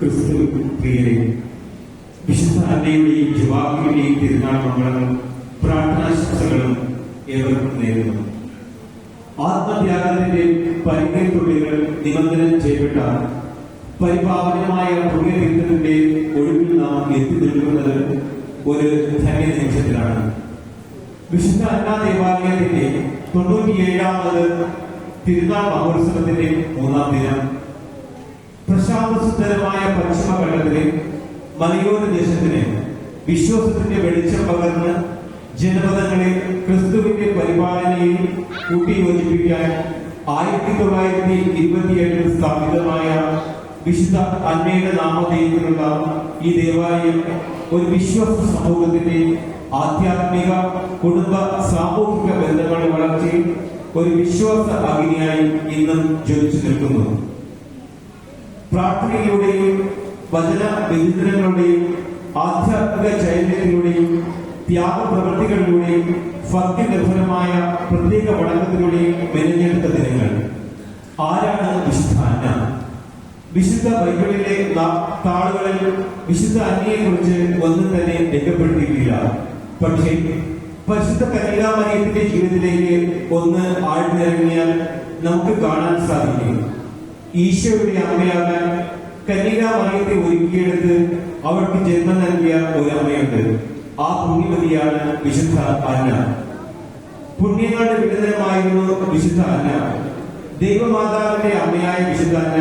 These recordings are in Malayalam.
ക്രിസ്തു പ്രിയരെ, വിശുദ്ധ അന്നയുടെയും ജവാബിയുടെയും തിരുനാൾ മംഗളങ്ങളും പ്രാർത്ഥനാശംസകളും ഏവർക്കും നേരുന്നു. ആത്മത്യാഗത്തിന്റെ പരികത്തുള്ളികൾ നിബന്ധനം ചെയ്യപ്പെട്ട പരിപാവനമായ പുണ്യതീർത്ഥത്തിന്റെ ഒടുവിൽ നാം എത്തി നിൽക്കുന്നത് ഒരു ധന്യ നിമിഷത്തിലാണ്. വിശുദ്ധ അന്ന ദേവാലയത്തിന്റെ 97ാമത് തിരുനാൾ മഹോത്സവത്തിന്റെ 3ാം ദിനം പ്രശാന്തസുന്ദരമായ പശ്ചിമഘട്ടത്തിലെ മലയോര ദേശത്തിന് വിശ്വാസത്തിന്റെ വെളിച്ചം പകർന്ന് ജനപദങ്ങളെ ക്രിസ്തുവിന്റെ പരിപാലനയിൽ കൂട്ടിയോജിപ്പിക്കാൻ 1927 സ്ഥാപിതമായ വിശുദ്ധ അന്നയുടെ നാമധേയത്തിലുള്ള ഈ ദേവാലയം ഒരു വിശ്വാസ സമൂഹത്തിന്റെ ആധ്യാത്മിക, കുടുംബ, സാമൂഹിക ബന്ധങ്ങളുടെ വളർച്ചയിൽ ഒരു വിശ്വാസ അഗ്നിയായി ഇന്നും ജ്വലിച്ചു നിൽക്കുന്നു. പ്രാർത്ഥനയിലൂടെയും വചന വിചിന്തനങ്ങളുടെയും ആധ്യാത്മിക ചൈതന്യത്തിലൂടെയും ത്യാഗപ്രവൃത്തികളിലൂടെയും ഭക്തിനിർഭരമായ പ്രത്യേക വണക്കത്തിലൂടെയും മെനഞ്ഞെടുത്ത ദിനങ്ങൾ. ആരാണ് വിശുദ്ധ അന്ന? വിശുദ്ധ ബൈബിളിലെ താളുകളിൽ വിശുദ്ധ അന്നയെ കുറിച്ച് ഒന്നും തന്നെ രേഖപ്പെടുത്തിയിട്ടില്ല. പക്ഷേ പരിശുദ്ധ കന്യകാമറിയത്തിന്റെ ജീവിതത്തിലേക്ക് ഒന്ന് ആഴ്ന്നിറങ്ങിയാൽ നമുക്ക് കാണാൻ സാധിക്കും. ഈശോയുടെ അമ്മയാകാൻ കന്യകാമറിയത്തെ ഒരുക്കിയെടുത്ത് അവൾക്ക് ജന്മം നൽകിയ ഒരു അമ്മയുണ്ട്. ആ പുണ്യവതിയാണ് വിശുദ്ധ അന്ന. പുണ്യങ്ങളുടെ വിടുതലമായിരുന്നു വിശുദ്ധ അന്ന. ദൈവമാതാവിന്റെ അമ്മയായ വിശുദ്ധ അന്ന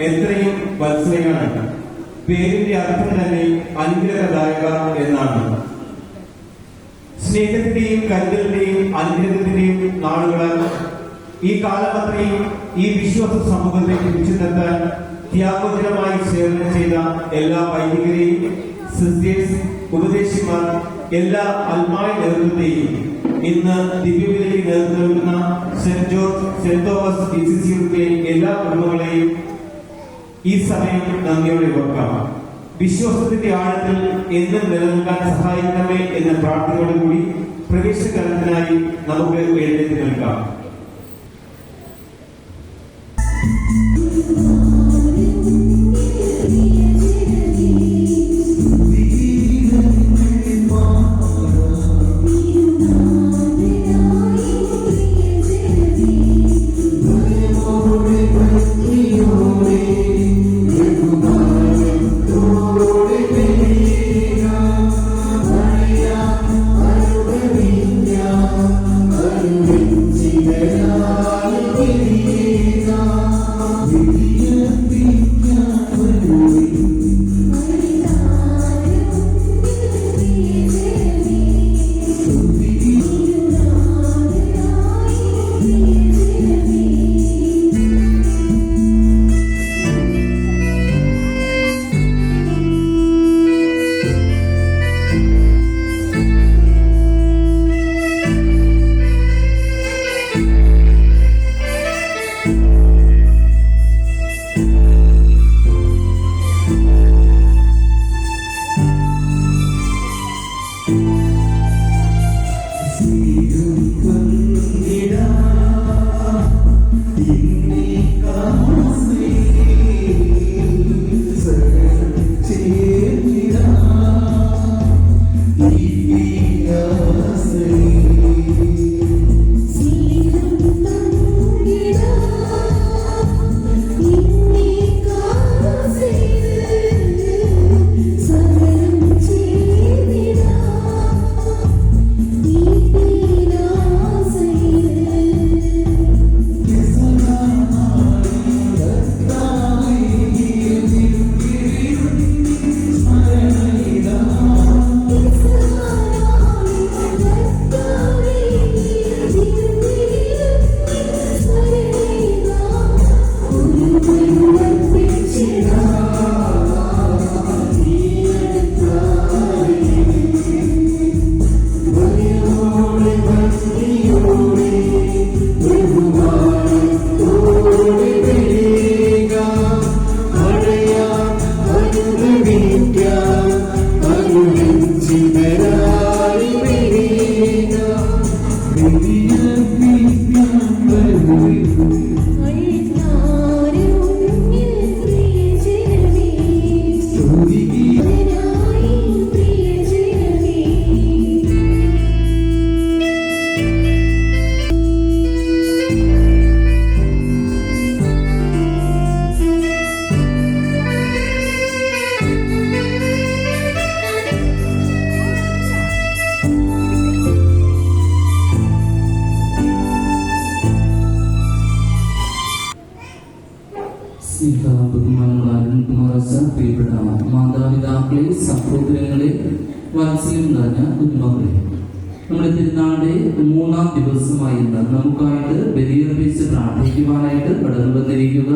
എത്രയും വത്സലയാണ്. പേരിന്റെ അർത്ഥം തന്നെ അനുഗ്രഹദായക എന്നാണ്. സ്നേഹത്തിന്റെയും കരുതലിന്റെയും അനുഗ്രഹത്തിന്റെയും നാളുകളാൽ ഈ കാലമത്രയും ഈ വിശ്വാസ സമൂഹത്തെ പിടിച്ചു നിർത്താൻ ത്യാഗോചരമായി സേവനം ചെയ്ത എല്ലാ വൈദികരെയും, സിസ്റ്റേഴ്സ്, ഉപദേശിമാർ, എല്ലാ ആത്മായ നേതൃത്വത്തെയും ഇന്ന് ദിവ്യബലിക്ക് നേതൃത്വം നൽകുന്ന സെന്റ് ജോർജ്, സെന്റ് തോമസ് ഡിസിസിയുടെ എല്ലാ കുടുംബങ്ങളെയും ഈ സമയം നന്ദിയോടെ ഓർക്കാം. വിശ്വാസത്തിന്റെ ആഴത്തിൽ എന്നും നിലനിൽക്കാൻ സഹായിക്കണമേ എന്ന പ്രാർത്ഥനയോടുകൂടി പ്രവേശനത്തിനായി നമുക്ക് എഴുന്നേറ്റ് നിൽക്കാം. Amen. സഹോദരങ്ങളെ, വാത്സല്യം നിറഞ്ഞ കുഞ്ഞുമക്കളെ, നമ്മുടെ തിരുനാളിന്റെ 3-ാം ദിവസമായി നമുക്കായിട്ട് ബലിയർപ്പിച്ച് പ്രാർത്ഥിക്കുവാനായിട്ട് കടന്നു വന്നിരിക്കുക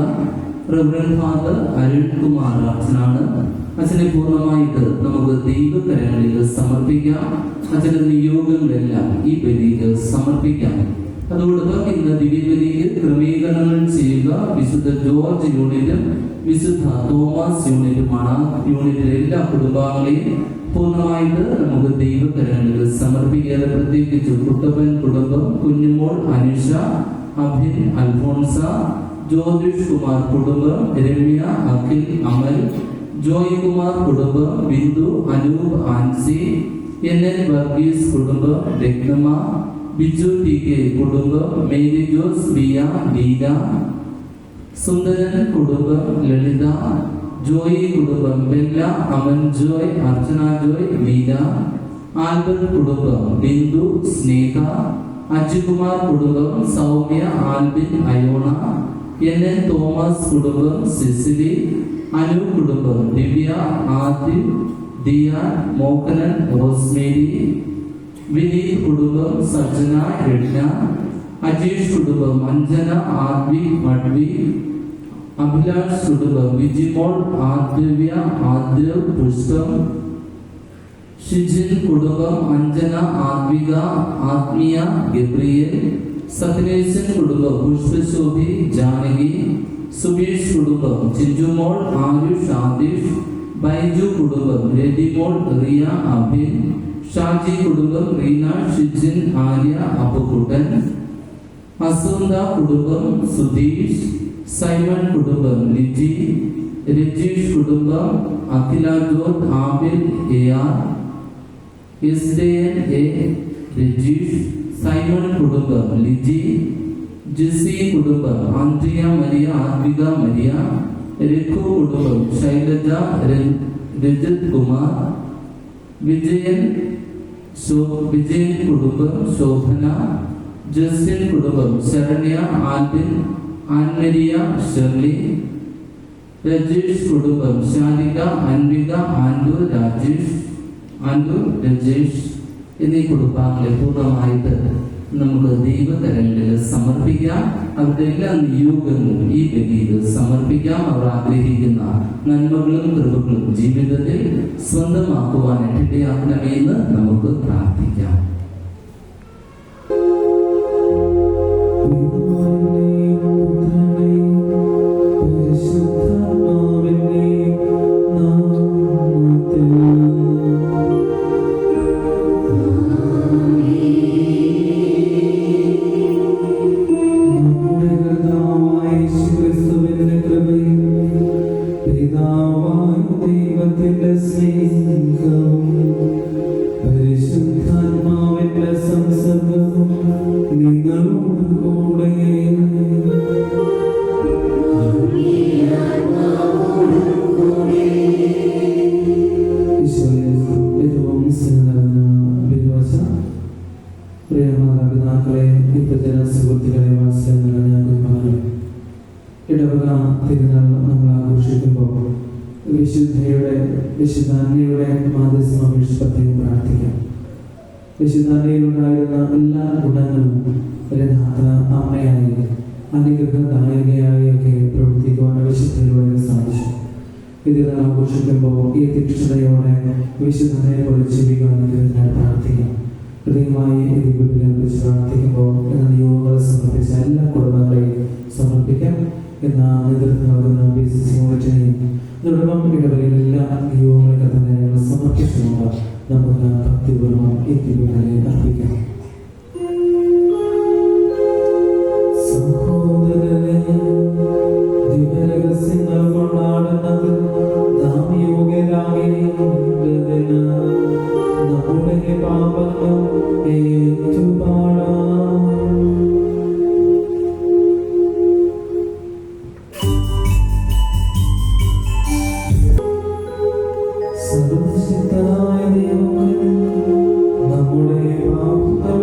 റവറൻഡ് ഫാദർ അരുൺകുമാർ അച്ഛനാണ്. അച്ഛനെ പൂർണ്ണമായിട്ട് നമുക്ക് ദൈവകരങ്ങളിൽ സമർപ്പിക്കാം. അച്ഛന്റെ നിയോഗങ്ങളെല്ലാം ഈ ബലിയിൽ സമർപ്പിക്കാം. അതോടൊപ്പം ഇന്ന് ദിവ്യബലിക്ക് ക്രമീകരണങ്ങൾ ചെയ്യുക വിശുദ്ധ ജോർജ് യൂണിറ്റും വിശുദ്ധ തോമസ് യൂണിറ്റുമാണ്. യൂണിറ്റിലെ എല്ലാ കുടുംബാംഗങ്ങളെയും പൂർണ്ണമായിട്ട് നമുക്ക് ദൈവകരങ്ങളിൽ സമർപ്പിക്കുക. പ്രത്യേകിച്ച് കുട്ടപ്പൻ കുടുംബം, കുഞ്ഞുമോൾ അനുഷ, അഭിൻ, അൽഫോൺസ, ജ്യോതിഷ് കുമാർ കുടുംബം, രമ്യ, അഖിൽ, അമൽ, ജോയ് കുമാർ കുടുംബം, ബിന്ദു, അനൂപ്, ആൻസി, NN വർഗീസ് കുടുംബം, രത്നമ, ബിജു ടി കെ കുടുംബം, മേരി ജോസ്, ബിയ, ലീല, സുന്ദരൻ കുടുംബം, ലളിത, ജോയി കുടുംബം, ബെല്ല, അമൻ ജോയ്, അർച്ചന ജോയ്, ലീല, ആൽബർട്ട് കുടുംബം, ബിന്ദു, സ്നേഹ, അജികുമാർ കുടുംബം, സൗമ്യ, ആൽബിൻ, അയോണ, NN തോമസ് കുടുംബം, സിസിലി, അനു കുടുംബം, ദിവ്യ, ആദിൽ, ദിയ, മോഹനൻ, റോസ്മേരി, വിനീത് കുടുംബം, സജ്ജന, രത്ന, അജീഷ് കുടുംബം, അഞ്ജന, ആദ്വി, മഡ്വി, അഭിലാഷ് കുടുംബം, വിജിമോൾ, ആദ്രവ്യ, ആദ്രവ്, പുഷ്പം, ഷിജിൻ കുടുംബം, അഞ്ജന, ആത്വിക, ആത്മീയ, ഗബ്രിയേൽ, സത്യനേശൻ കുടുംബം, പുഷ്പശോഭി, ജാനകി, സുബീഷ് കുടുംബം, ചിഞ്ചുമോൾ, ആയുഷ്, ആദിഷ്, ബൈജു കുടുംബം, രതിമോൾ, റിയ, അഭിൻ, ഷാജി കുടുംബം, റീന, ഷിജിൻ, ആര്യ, അപ്പുക്കുട്ടൻ, അസുന്ദ കുടുംബം, സുധീഷ്, സൈമൺ കുടുംബം, ലിജി, രജീഷ് കുടുംബം, Akhila George, Abil, AR, SDN A, Rajeesh, Simon കുടുംബം, ലിജി, ജിസി കുടുംബം, Andrea Maria, Athvika Maria, Raghu കുടുംബം, ശൈലജ, രജിത് കുമാർ, വിജയൻ കുടുംബം, ശോഭന, ജസ്റ്റിൻ കുടുംബം, Saranya, Albin, Ann Maria, Shirley, Rajesh കുടുംബം, ശാരിക, അൻവിക, ആൻഡു, രജേഷ് എന്നീ കുടുംബാംഗങ്ങളെ പൂർണ്ണമായിട്ട് നമുക്ക് ദൈവകരങ്ങളിൽ സമർപ്പിക്കാം. അവരുടെ എല്ലാ നിയോഗങ്ങളും ഈ ബലിയിൽ സമർപ്പിക്കാം. അവർ ആഗ്രഹിക്കുന്ന നന്മകളും കൃപകളും ജീവിതത്തിൽ സ്വന്തമാക്കുവാനായിട്ട് ഇടയാക്കണമെന്ന് നമുക്ക് പ്രാർത്ഥിക്കാം. വിശുദ്ധാന്യയുടെ മാധ്യസ്ഥം അപേക്ഷിച്ച് പ്രത്യേകം പ്രാർത്ഥിക്കാം. വിശുദ്ധാന്യയിലുണ്ടായിരുന്ന എല്ലാ ഗുണങ്ങളും യഥാർത്ഥ അമ്മയായി അനുഗ്രഹദായകയായി ഒക്കെ പ്രവർത്തിക്കുവാൻ വിശുദ്ധയിലൂടെ സാധിച്ചു. ഇത് ആഘോഷിക്കുമ്പോൾ ഈ തീക്ഷ്ണതയോടെ വിശുദ്ധനെ പോലെ ജീവിക്കാൻ പ്രാർത്ഥിക്കാം. ഹൃദയമായി ദീപത്തിലർപ്പിച്ച് പ്രാർത്ഥിക്കുമ്പോൾ എന്ന നിയോഗങ്ങളെ സമർപ്പിച്ച എല്ലാ കുടുംബങ്ങളെയും സമർപ്പിക്കാം. എന്ന നേതൃത്വം നൽകുന്ന BCC യൂണിറ്റിനെയും തുടർന്നും ഇടവകയിൽ എല്ലാ നിയോഗങ്ങളൊക്കെ തന്നെ ഞങ്ങൾ സമർപ്പിച്ചുകൊണ്ട് നമുക്ക് ഭക്തിപൂർവ്വം ഈ ദീപങ്ങളെ അർപ്പിക്കാം. സഹോദരനെ ദിവ്യരഹസ്യങ്ങൾ കൊണ്ടാടുന്നത് നാം യോഗ്യരാകേണ്ടതിന് നമ്മുടെ പാപങ്ങൾ ഏറ്റുപാടാം. സർവശക്തനായ ദൈവമേ, നമ്മുടെ പാപങ്ങൾ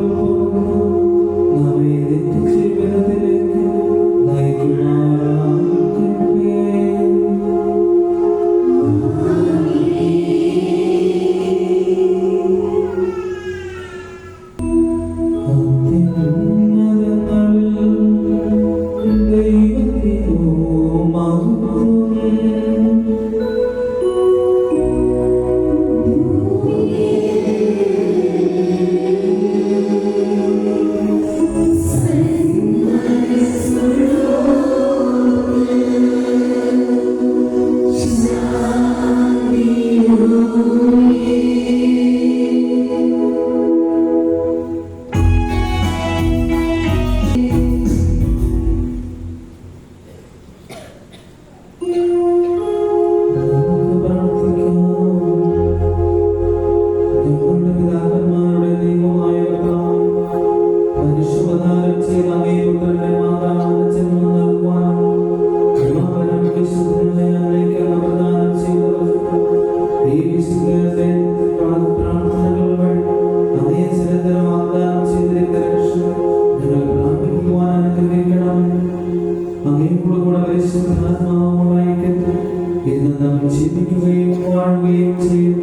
ജീവിക്കുകയും വാഴുകയും ചെയ്യും.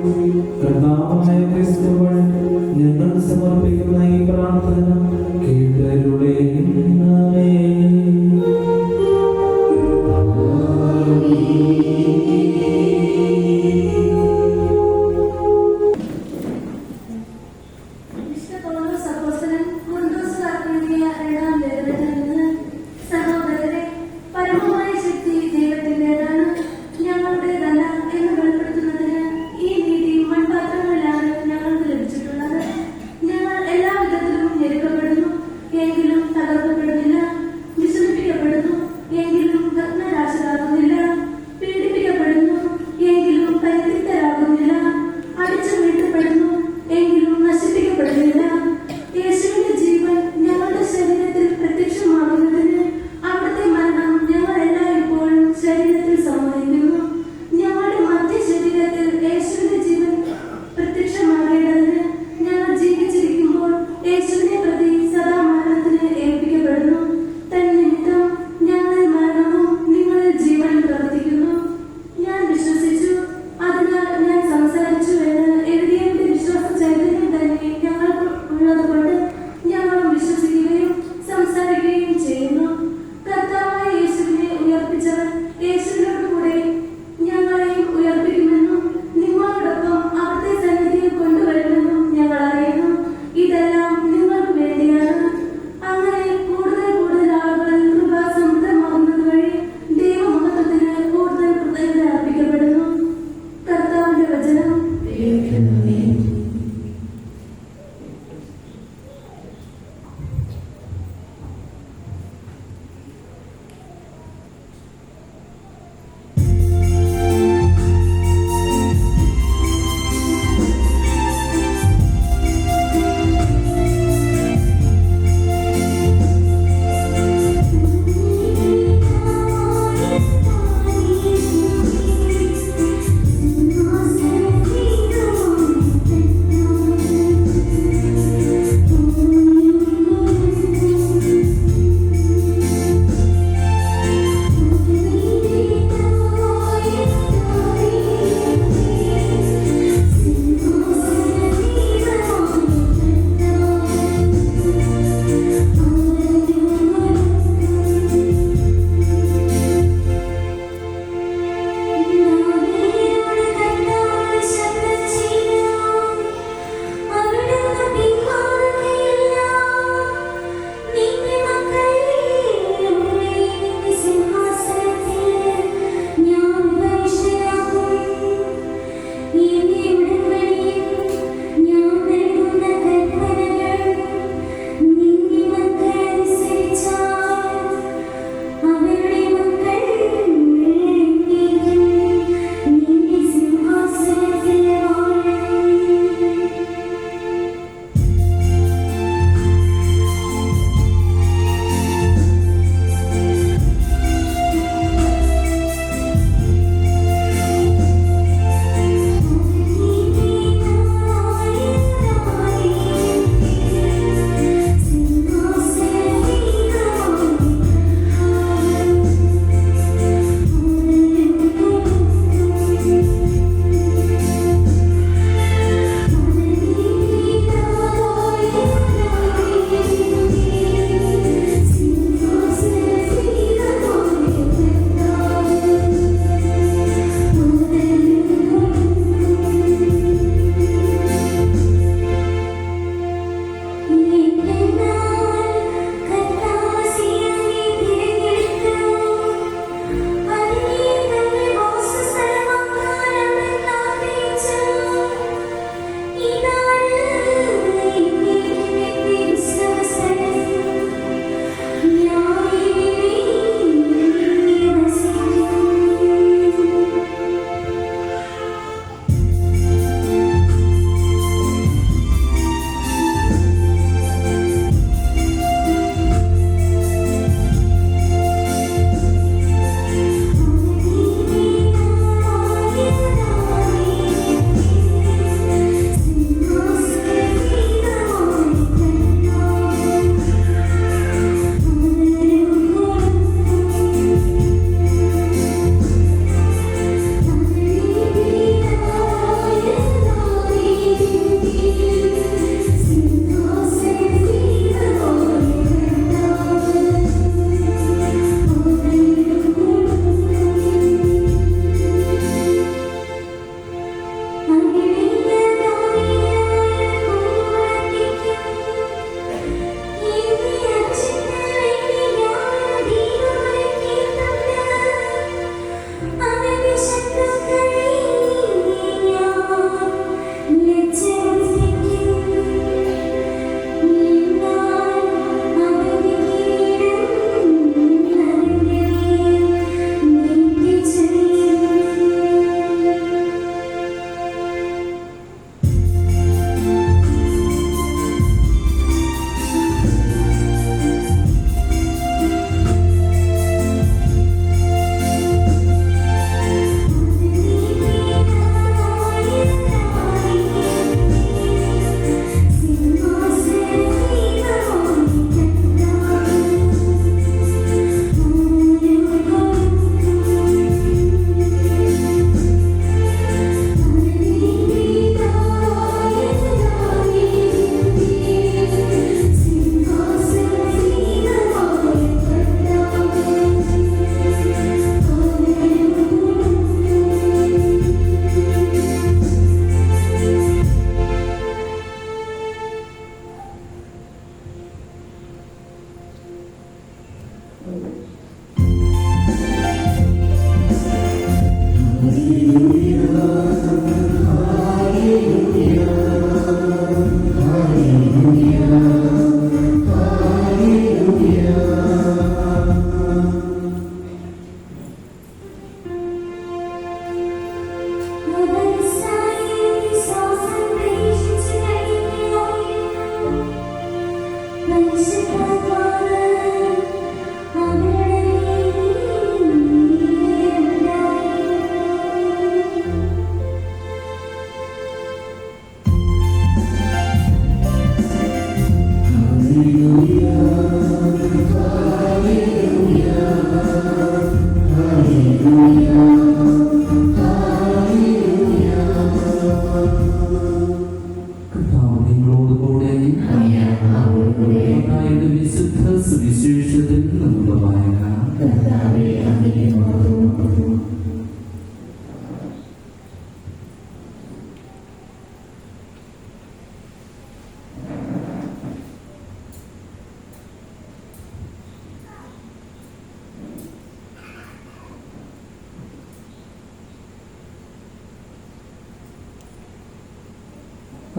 കർത്താവായ ക്രിസ്തു വഴി ഞങ്ങൾ സമർപ്പിക്കുന്ന ഈ പ്രാർത്ഥന കേട്ടരുളേണമേ. എങ്കിലും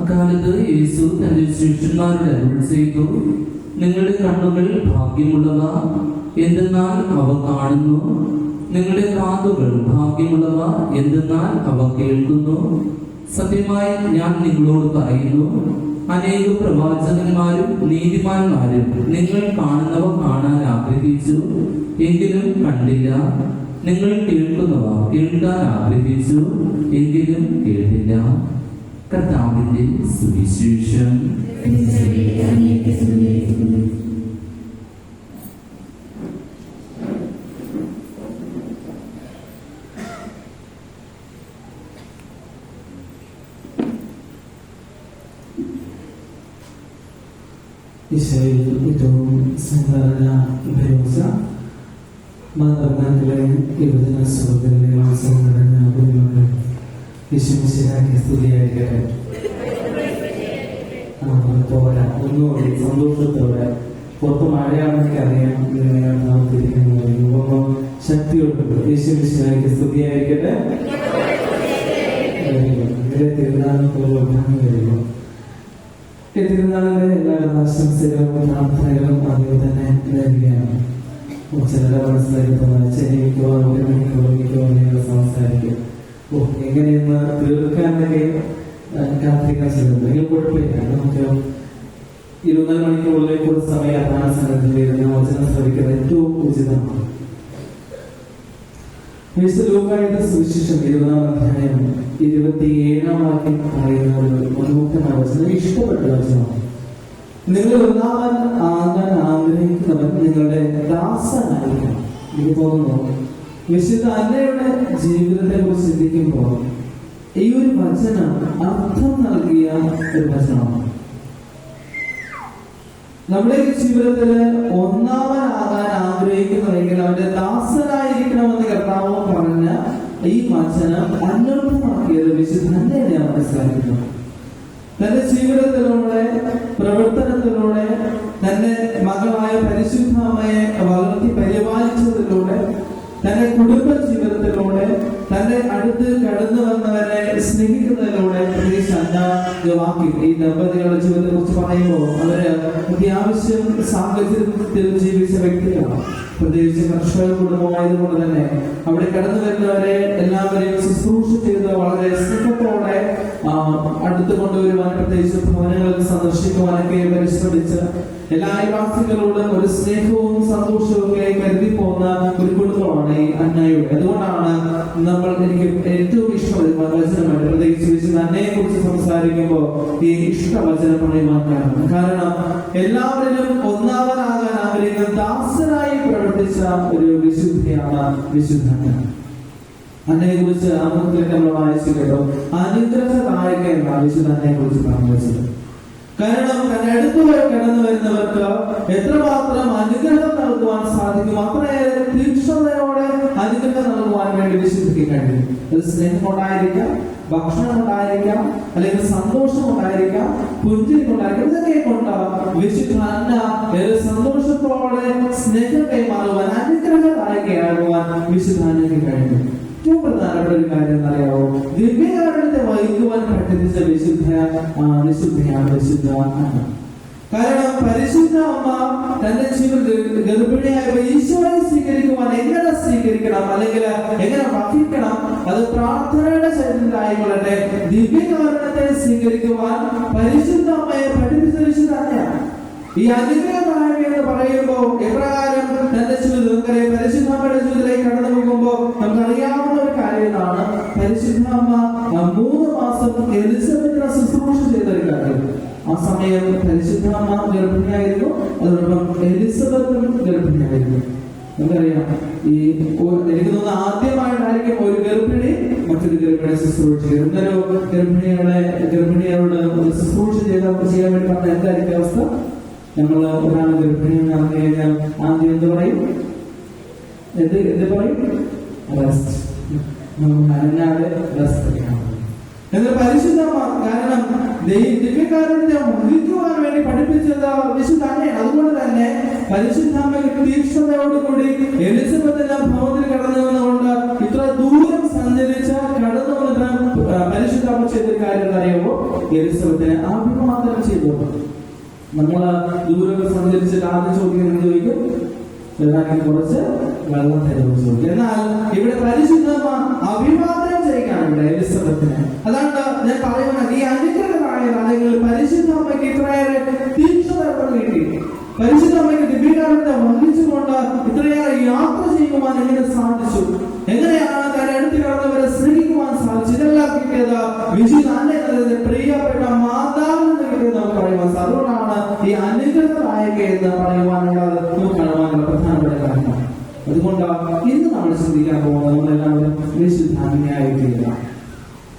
അക്കാലത്ത് യേശു തന്റെ ശിഷ്യന്മാരുടെ അരുൾ ചെയ്തു, നിങ്ങളുടെ കണ്ണുകൾ ഭാഗ്യമുള്ളവ, എന്തെന്നാൽ അവ കാണുന്നു. നിങ്ങളുടെ കാതുകൾ ഭാഗ്യമുള്ളവ, എന്തെന്നാൽ അവ കേൾക്കുന്നു. സത്യമായി ഞാൻ നിങ്ങളോട് പറയുന്നു, അനേക പ്രവാചകന്മാരും നീതിമാന്മാരും നിങ്ങൾ കാണുന്നവ കാണാൻ ആഗ്രഹിച്ചു, എങ്കിലും കണ്ടില്ല. നിങ്ങൾ കേൾക്കുന്നവ കേൾക്കാൻ ആഗ്രഹിച്ചു, എങ്കിലും കേട്ടില്ല. കർത്താവിന്റെ സുവിശേഷം. ഈശോയിൽ ഏറ്റവും സാധാരണ ഉപയോഗിച്ച മാതാപിതാക്കളെ, യുവജന സഹോദരങ്ങളെ, സംഘടന കുടുംബങ്ങളെ, ഈശോമിശിഹായ്ക്ക് സ്തുതിയായിരിക്കട്ടെ. പോരാ, ഒന്നുകൂടി സന്തോഷത്തോടെ. പുറത്ത് മഴയാണെന്നൊക്കെ അറിയാം, നാമത്തിരിക്കുന്നു. ശക്തിയോട്ട് ഈശോമിശിഹായ്ക്ക് സ്തുതിയായിരിക്കട്ടെ. തിരുനാളിന് തിരുനാളിന്റെ എല്ലാ ആശംസകളും പ്രാർത്ഥനകളും അതുപോലെ തന്നെ നൽകുകയാണ്. ചിലരെ മനസ്സിലാക്കുന്നത് ചെന്നൈക്കോ ഒരു മണിക്കൂർ സംസാരിക്കും. എങ്ങനെയെന്ന് തീർക്കാനൊക്കെ കാത്തിരിക്കാൻ ശ്രമിക്കുന്നത് കുഴപ്പമില്ല. നമുക്ക് 24 മണിക്കൂറിലേക്കുള്ള സമയം അതാണ് സംഘടനയിൽ വചനം ശ്രമിക്കുന്നത് ഏറ്റവും ഉചിതമാണ്. ലൂക്കായുടെ സുവിശേഷം 20-ാം അധ്യായം 27-ാം വാക്യം പറയുന്ന ഒരു മനോഹരമായ വചനം, ഇഷ്ടപ്പെട്ട വചനമാണ്. നിങ്ങൾ ഒന്നാമൻ ആകാൻ ആഗ്രഹിക്കുന്നവൻ നിങ്ങളുടെ ദാസനായിരിക്കണം. എനിക്ക് തോന്നുന്നു വിശുദ്ധ അന്നയുടെ ജീവിതത്തെ കുറിച്ച് ചിന്തിക്കുമ്പോൾ ഈ ഒരു വചനം അർത്ഥം നൽകിയ ഒരു വചനമാണ്. നമ്മുടെ ജീവിതത്തില് ഒന്നാമനാകാൻ ആഗ്രഹിക്കുന്നുവെങ്കിൽ അവന്റെ ദാസനായിരിക്കണമെന്ന് കർത്താവ് പറഞ്ഞ ഈ വചനം അന്വർത്ഥമാക്കിയത് വിശുദ്ധ അന്നയെ മനസ്സിലാക്കുന്നു. തന്റെ ജീവിതത്തിലൂടെ പ്രവർത്തനത്തിലൂടെ തന്റെ മകളായ പരിശുദ്ധമ്മയെ വളർത്തി പരിപാലിച്ചതിലൂടെ തന്റെ കുടുംബ ജീവിതത്തിലൂടെ തന്റെ അടുത്ത് കടന്നു വന്നവരെ സ്നേഹിക്കുന്നതിലൂടെ ഈ ദമ്പതികളുടെ ജീവിതത്തെ കുറിച്ച് പറയുമ്പോൾ അവര് അത്യാവശ്യം സാഹചര്യത്തിൽ ജീവിച്ച വ്യക്തികളാണ്. പ്രത്യേകിച്ച് കർഷക കുടുംബമായതുകൊണ്ട് തന്നെ അവിടെ കടന്നു വരുന്നവരെ എല്ലാവരെയും ശുശ്രൂഷ ചെയ്ത് വളരെ സ്നേഹത്തോടെ അടുത്ത് കൊണ്ടുവരുവാൻ, പ്രത്യേകിച്ച് ഭവനങ്ങൾക്ക് സന്ദർശിക്കുവാനൊക്കെ പരിശ്രമിച്ച് എല്ലാ അയൽവാസികളോടും ഒരു സ്നേഹവും സന്തോഷവും ഒക്കെ കരുതി പോകുന്ന ഒരു കുടുംബമാണ് ഈ അന്നയുടെ. അതുകൊണ്ടാണ് എനിക്ക് ഏറ്റവും ഇഷ്ടമുള്ള വചനമായിട്ട് പ്രത്യേകിച്ച് അന്നയെ കുറിച്ച് സംസാരിക്കുമ്പോൾ ഈ ഇഷ്ടവചനം പറയുവാൻ കാരണം എല്ലാവരിലും ഒന്നാമനാകാൻ ആഗ്രഹിക്കുന്ന ദാസനായി പ്രവർത്തിച്ച ഒരു വിശുദ്ധിയാണ് വിശുദ്ധ അന്നയെ കുറിച്ച് ആമുഖത്തിലേക്ക് നമ്മൾ വായിച്ചു കേട്ടോ. അനുഗ്രഹദായകയാണ് വിശുദ്ധ അന്നയെ കുറിച്ച് പറഞ്ഞത്. കാരണം തന്റെ അടുത്തുപോയി കടന്നു വരുന്നവർക്ക് എത്രമാത്രം അനുഗ്രഹം നൽകുവാൻ സാധിക്കും, അത്രയേറെ തീക്ഷ്ണതയോടെ അനുഗ്രഹം നൽകുവാൻ വേണ്ടി വിശുദ്ധിക്ക് കഴിയും. അത് സ്നേഹം കൊണ്ടായിരിക്കാം, ഭക്ഷണം കൊണ്ടായിരിക്കാം, അല്ലെങ്കിൽ സന്തോഷം കൊണ്ടായിരിക്കാം, പുഞ്ചിരി കൊണ്ടായിരിക്കാം. ഇതൊക്കെ കൊണ്ട് വിശുദ്ധ അന്ന സന്തോഷത്തോടെ സ്നേഹം കൈമാറുവാൻ, അനുഗ്രഹദായകയാകുവാൻ വിശുദ്ധ അന്നയ്ക്ക് കഴിയും. ഏറ്റവും പ്രധാനപ്പെട്ട ഒരു കാര്യം എന്നറിയാവോ? ദിവ്യകാരുണ്യത്തെ വഹിക്കുവാൻ പഠിപ്പിച്ച വിശുദ്ധയാണ് വിശുദ്ധ അമ്മ. കാരണം പരിശുദ്ധ അമ്മ തന്റെ ജീവിതത്തിൽ ഗർഭിണിയായ ഈശോയെ സ്വീകരിക്കുവാൻ എങ്ങനെ സ്വീകരിക്കണം, അല്ലെങ്കിൽ എങ്ങനെ വഹിക്കണം, അത് പ്രാർത്ഥനയുടെ ശരീരത്തിലായിക്കൊള്ളട്ടെ, ദിവ്യകാരുണ്യത്തെ സ്വീകരിക്കുവാൻ പരിശുദ്ധ അമ്മയെ പഠിപ്പിച്ച വിശുദ്ധ അമ്മയാണ്. ഈ അനുഗ്രഹമായ എന്ന് പറയുമ്പോൾ എപ്രകാരം തന്റെ ജീവിതം നമുക്കറിയാം. പരിശുദ്ധ അമ്മയുടെ ജീവിതത്തിലേക്ക് കടന്നു പോകുമ്പോൾ നമുക്കറിയാവുന്ന ഒരു കാര്യമാണ്, പരിശുദ്ധ അമ്മ 3 മാസം എലിസബത്തിനെ ശുശ്രൂഷ ചെയ്ത ഒരു കാര്യം. ആ സമയം പരിശുദ്ധ അമ്മ ഗർഭിണിയായിരുന്നു, അതോടൊപ്പം എലിസബത്തും ഗർഭിണിയായിരുന്നു. നമുക്കറിയാം, എനിക്ക് തോന്നുന്നു ആദ്യമായിട്ടായിരിക്കും ഒരു ഗർഭിണി മറ്റൊരു ഗർഭിണിയെ ശുശ്രൂഷ ചെയ്തു. ഇന്നൊരു ഗർഭിണിയോട് ശുശ്രൂഷ ചെയ്യാൻ വേണ്ടി പറഞ്ഞ എന്തായിരിക്കും അവസ്ഥ? നമ്മൾ ഒരാൾ ഗർഭിണിയെ നടന്നു കഴിഞ്ഞാൽ ആദ്യം എന്ത് പറയും? എന്ത് പറയും? റെസ്റ്റ്. അനങ്ങാതെ റെസ്റ്റ്. എന്നാൽ പരിശുദ്ധമ്മ കാരണം ദിവ്യകാരുണ്യത്തെ വഹിക്കുവാൻ വേണ്ടി പഠിപ്പിച്ചത് വിശുദ്ധ അമ്മയാണ്. അതുകൊണ്ട് തന്നെ പരിശുദ്ധാമ്മയ്ക്ക് തീക്ഷ്ണതയോടുകൂടി എലിസബത്തിന്റെ ഭവനത്തിൽ കടന്നു വന്നുകൊണ്ട് ഇത്ര ദൂരം സഞ്ചരിച്ച കടന്നു വന്ന പരിശുദ്ധാമ്മ ചെയ്ത കാര്യം അറിയുമോ? എലിസബത്തിനെ അഭിവാദനം ചെയ്തു. നമ്മള് ദൂരമൊക്കെ സഞ്ചരിച്ചിട്ട് ആദ്യം ചോദിക്കും, കുറച്ച് വെള്ളം തരുമെന്ന് ചോദിക്കും. എന്നാൽ ഇവിടെ പരിശുദ്ധമ്മ അഭിവാദനം ചെയ്യുകയാണ് ഇവിടെ എലിസബത്തിനെ. അതാണ് ഞാൻ പറയുന്നത്, ഈ അനുഗ്രഹമായ അല്ലെങ്കിൽ പരിശുദ്ധ അമ്മയ്ക്ക് ഇത്രയേറെ തീക്ഷ്ണത കിട്ടി. പരിശുദ്ധ അമ്മയ്ക്ക് ദിവ്യകാരുണ്യത്തെ വഹിച്ചുകൊണ്ട് ഇത്രയേറെ യാത്ര ചെയ്യുവാൻ എങ്ങനെ സാധിച്ചു, എങ്ങനെയാണ് തന്നെ അടുത്ത് കടന്നവരെ സ്നേഹിക്കുവാൻ സാധിച്ചു, ഇതെല്ലാം കിട്ടിയത് വിശുദ്ധ അമ്മയുടെ പ്രിയപ്പെട്ട മാതാവിന് കിട്ടിയത് നമുക്ക് പറയുവാൻ സാധിക്കും. അതുകൊണ്ടാണ് ഈ അനുഗ്രഹനായക എന്ന് പറയുവാനുള്ളത് നമുക്ക് കാണുവാനുള്ള പ്രധാനപ്പെട്ട കാരണം. അതുകൊണ്ട് ഇന്ന് നമ്മൾ ചിന്തിക്കാൻ പോകുന്നത് നമ്മളെല്ലാവരും വിശുദ്ധ അമ്മയായിട്ടില്ല.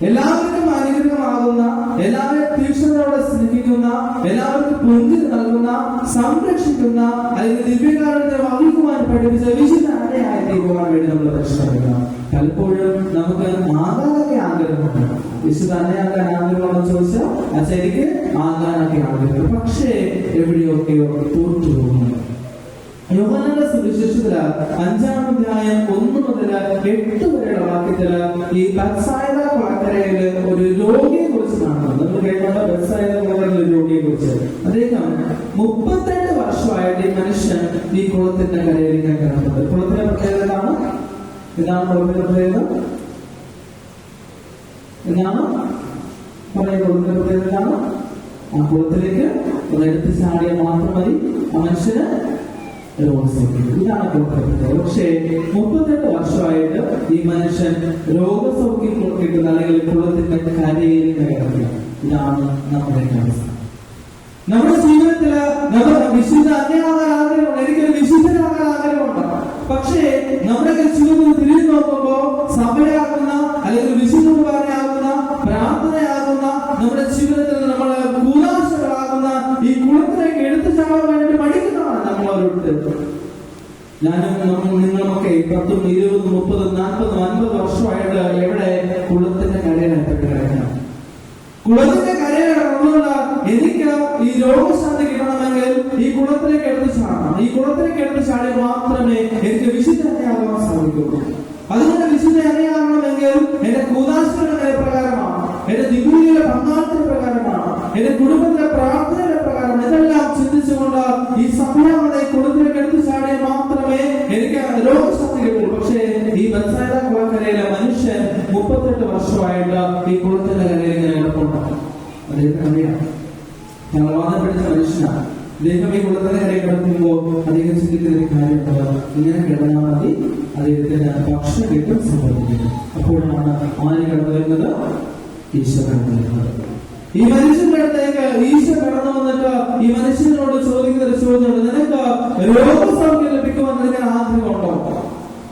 എല്ലാവർക്കും അനുഗ്രഹമാകുന്ന, എല്ലാവരും തീക്ഷ്ണതയോടെ സ്നേഹിക്കുന്ന, എല്ലാവർക്കും പുഞ്ചിരി നൽകുന്ന, സംരക്ഷിക്കുന്ന, അല്ലെങ്കിൽ ദിവ്യകാരുണ്യത്തെ വഹിക്കുവാൻ പഠിപ്പിച്ച വിശുദ്ധ അമ്മയായി തീരുവാൻ വേണ്ടി നമ്മൾ പരിശ്രമിക്കണം. പലപ്പോഴും നമുക്ക് ആകാനൊക്കെ ആഗ്രഹമുണ്ട്. വിശുദ്ധ അമ്മയാകാൻ ആഗ്രഹമാണെന്ന് ചോദിച്ചാൽ ആ ശരിക്ക് ആകാനൊക്കെ ആഗ്രഹം, പക്ഷേ എവിടെയൊക്കെയോ തോറ്റു പോകുന്നു. യോഹന്നാന്റെ സുവിശേഷത്തില് 5-ാം അധ്യായം 1 മുതൽ 8 വരെയുള്ള വാക്യത്തില് ഈ ബത്സായിദ കുളക്കരയില് ഒരു രോഗിയെ കുറിച്ച് കാണുന്നത്. നമ്മൾ കേൾക്കേണ്ട ബത്സായിദ കുളക്കരയിലെ ഒരു രോഗിയെ കുറിച്ച്. അദ്ദേഹം 32 വർഷമായിട്ട് ഈ മനുഷ്യൻ ഈ കുളത്തിന്റെ കരയിൽ ഇങ്ങനെ കിടന്നത്. കുളത്തിന്റെ പ്രത്യേകത എന്താണ്? കുളത്തിന്റെ പ്രത്യേകത എന്താണ് പറയുന്നത്? കുളത്തിന്റെ പ്രത്യേകത എന്താണ്? ആ കുളത്തിലേക്ക് ഒന്ന് എടുത്ത് ചാടിയാൽ മാത്രം മതി ആ മനുഷ്യന് രോഗസൗഖ്യം. ഇതാണ് കുളത്തിന്റെ. പക്ഷേ 38 വർഷമായിട്ട് ഈ മനുഷ്യൻ രോഗസൗഖ്യം കിട്ടുന്ന അല്ലെങ്കിൽ കുളത്തിന്റെ കരയിൽ കിടക്കുക. ഇതാണ് നമ്മുടെ അവസ്ഥ. നമ്മുടെ ജീവിതത്തില് നമ്മുടെ വിശുദ്ധ അന്യമാകാൻ ആഗ്രഹമുണ്ട്, എനിക്കൊരു വിശുദ്ധനാകാൻ ആഗ്രഹമുണ്ട്. പക്ഷേ നമ്മുടെ ജീവിതത്തിൽ തിരിഞ്ഞു നോക്കുമ്പോ സഭയാകുന്ന അല്ലെങ്കിൽ വിശുദ്ധ കുർബാനയാകുന്ന, പ്രാർത്ഥനയാകുന്ന നമ്മുടെ ജീവിതത്തിൽ നമ്മൾ കൂതാശകളാകുന്ന ഈ കുളത്തിലേക്ക് എടുത്തു ചാടാൻ വേണ്ടി പഠിക്കുന്നതാണ് നമ്മൾ ഓരോരുത്തരും. ഞാനും നിങ്ങളുമൊക്കെ 10, 20, 30, 40, 50 വർഷമായിട്ട് എവിടെ കുളത്തിന്റെ കരയിലായിട്ട് കിടക്കണം. കുളത്തിന്റെ കരയിലുള്ള എനിക്ക് ഈ രോഗശാന്തി കിട്ടണമെങ്കിൽ ഈ കുളത്തിലേക്ക് എടുത്ത് ചാടണം. ഈ കുളത്തിലേക്ക് എടുത്ത് ചാടി മാത്രമേ എനിക്ക് വിശുദ്ധ അനയാകാൻ സാധിക്കുള്ളൂ. അതുകൊണ്ട് വിശുദ്ധ അനയാകണമെങ്കിൽ എന്റെ കൂതാശകളുടെ പ്രകാരമാണ്, എന്റെ ദിവ്യയുടെ പങ്കാളിത്തത്തിന്റെ പ്രകാരമാണ്, എന്റെ കുടുംബത്തിലെ പ്രാർത്ഥനയുടെ പ്രകാരം. ഇതെല്ലാം ചിന്തിച്ചുകൊണ്ട് ഈ സഭയുടെ കുളത്തിലേക്ക് എടുത്ത് ചാടിയാൽ മാത്രമേ എനിക്ക് രോഗശാന്തി കിട്ടുള്ളൂ. പക്ഷേ ഈ ബത്സായിദ കുളക്കരയിലെ മനുഷ്യൻ 38 വർഷമായിട്ട് ഈ കുളത്തിന്റെ കരയിൽ ഇങ്ങനെ കിടപ്പുണ്ട്. അദ്ദേഹത്തിന് അറിയാം, ഞങ്ങളവാദം പിടിച്ച മനുഷ്യനാണ്. അദ്ദേഹം ഈ കുളത്തിന്റെ കരയിൽ കിടക്കുമ്പോൾ അദ്ദേഹം ചിന്തിക്കുന്ന ഒരു കാര്യമുണ്ട്, ഇങ്ങനെ കിടന്നാൽ മതി അദ്ദേഹത്തിന് ഭക്ഷണം കിട്ടും സംഭവിക്കുന്നത്. അപ്പോഴാണ് ആര് കടന്നു വരുന്നത്? ഈശോ കടന്നു വരുന്നത്. ഈ മനുഷ്യന്റെ അടുത്തേക്ക് ഈശോ കടന്നു വന്നിട്ട് ഈ മനുഷ്യനോട് ചോദിക്കുന്ന ഒരു ചോദ്യമുണ്ട്, നിനക്ക് രോഗസൗഖ്യം ലഭിക്കുവാൻ നിനക്ക് ആഗ്രഹമുണ്ടോ?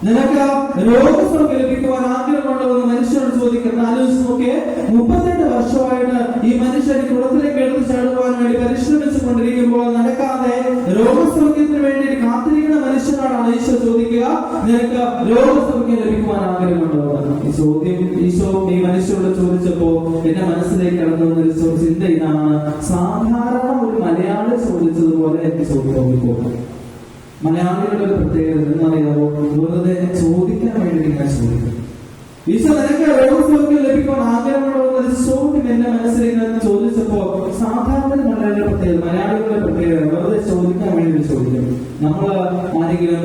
നിനക്ക് രോഗസൗഖ്യം ലഭിക്കുവാൻ ആഗ്രഹമുണ്ടോ എന്ന് മനുഷ്യനോട് ചോദിക്കുന്നത്. ആലോചിച്ച് നോക്കിയേ, 38 വർഷമായിട്ട് ഈ മനുഷ്യൻ കുളത്തിലേക്ക് എടുത്ത് ചാടുവാൻ വേണ്ടി പരിശ്രമിച്ചു കൊണ്ടിരിക്കുമ്പോൾ നടക്കാതെ രോഗസൗഖ്യത്തിന് വേണ്ടി കാത്തിരിക്കുന്ന മനുഷ്യനോടാണ് ഈശോ ചോദിക്കുക, നിനക്ക് രോഗസൗഖ്യം ലഭിക്കുവാൻ ആഗ്രഹമുണ്ടോ? ഈ ചോദ്യം ഈശോ ഈ മനുഷ്യനോട് ചോദിച്ചപ്പോ എന്റെ മനസ്സിലേക്ക് കടന്നു വന്നൊരു ചിന്ത ഇതാണ്, സാധാരണ ഒരു മലയാളി ചോദിച്ചതുപോലെ എനിക്ക് ചോദിക്കാൻ മലയാളികളുടെ ഒരു പ്രത്യേകത എന്ന് പറയുമ്പോൾ വെറുതെ ചോദിക്കാൻ വേണ്ടി ഞാൻ ചോദിക്കും. ഈശോ നിനക്ക് രോഗസൗഖ്യം ലഭിക്കുവാൻ ആഗ്രഹമുണ്ടോ എന്നൊരു ചോദ്യം എന്റെ മനസ്സിലേക്ക് ചോദിച്ചപ്പോ സാധാരണ മലയാളികളുടെ പ്രത്യേകത, മലയാളികളുടെ പ്രത്യേകത വെറുതെ ചോദിക്കാൻ വേണ്ടി ചോദിക്കും. നമ്മൾ ആരെങ്കിലും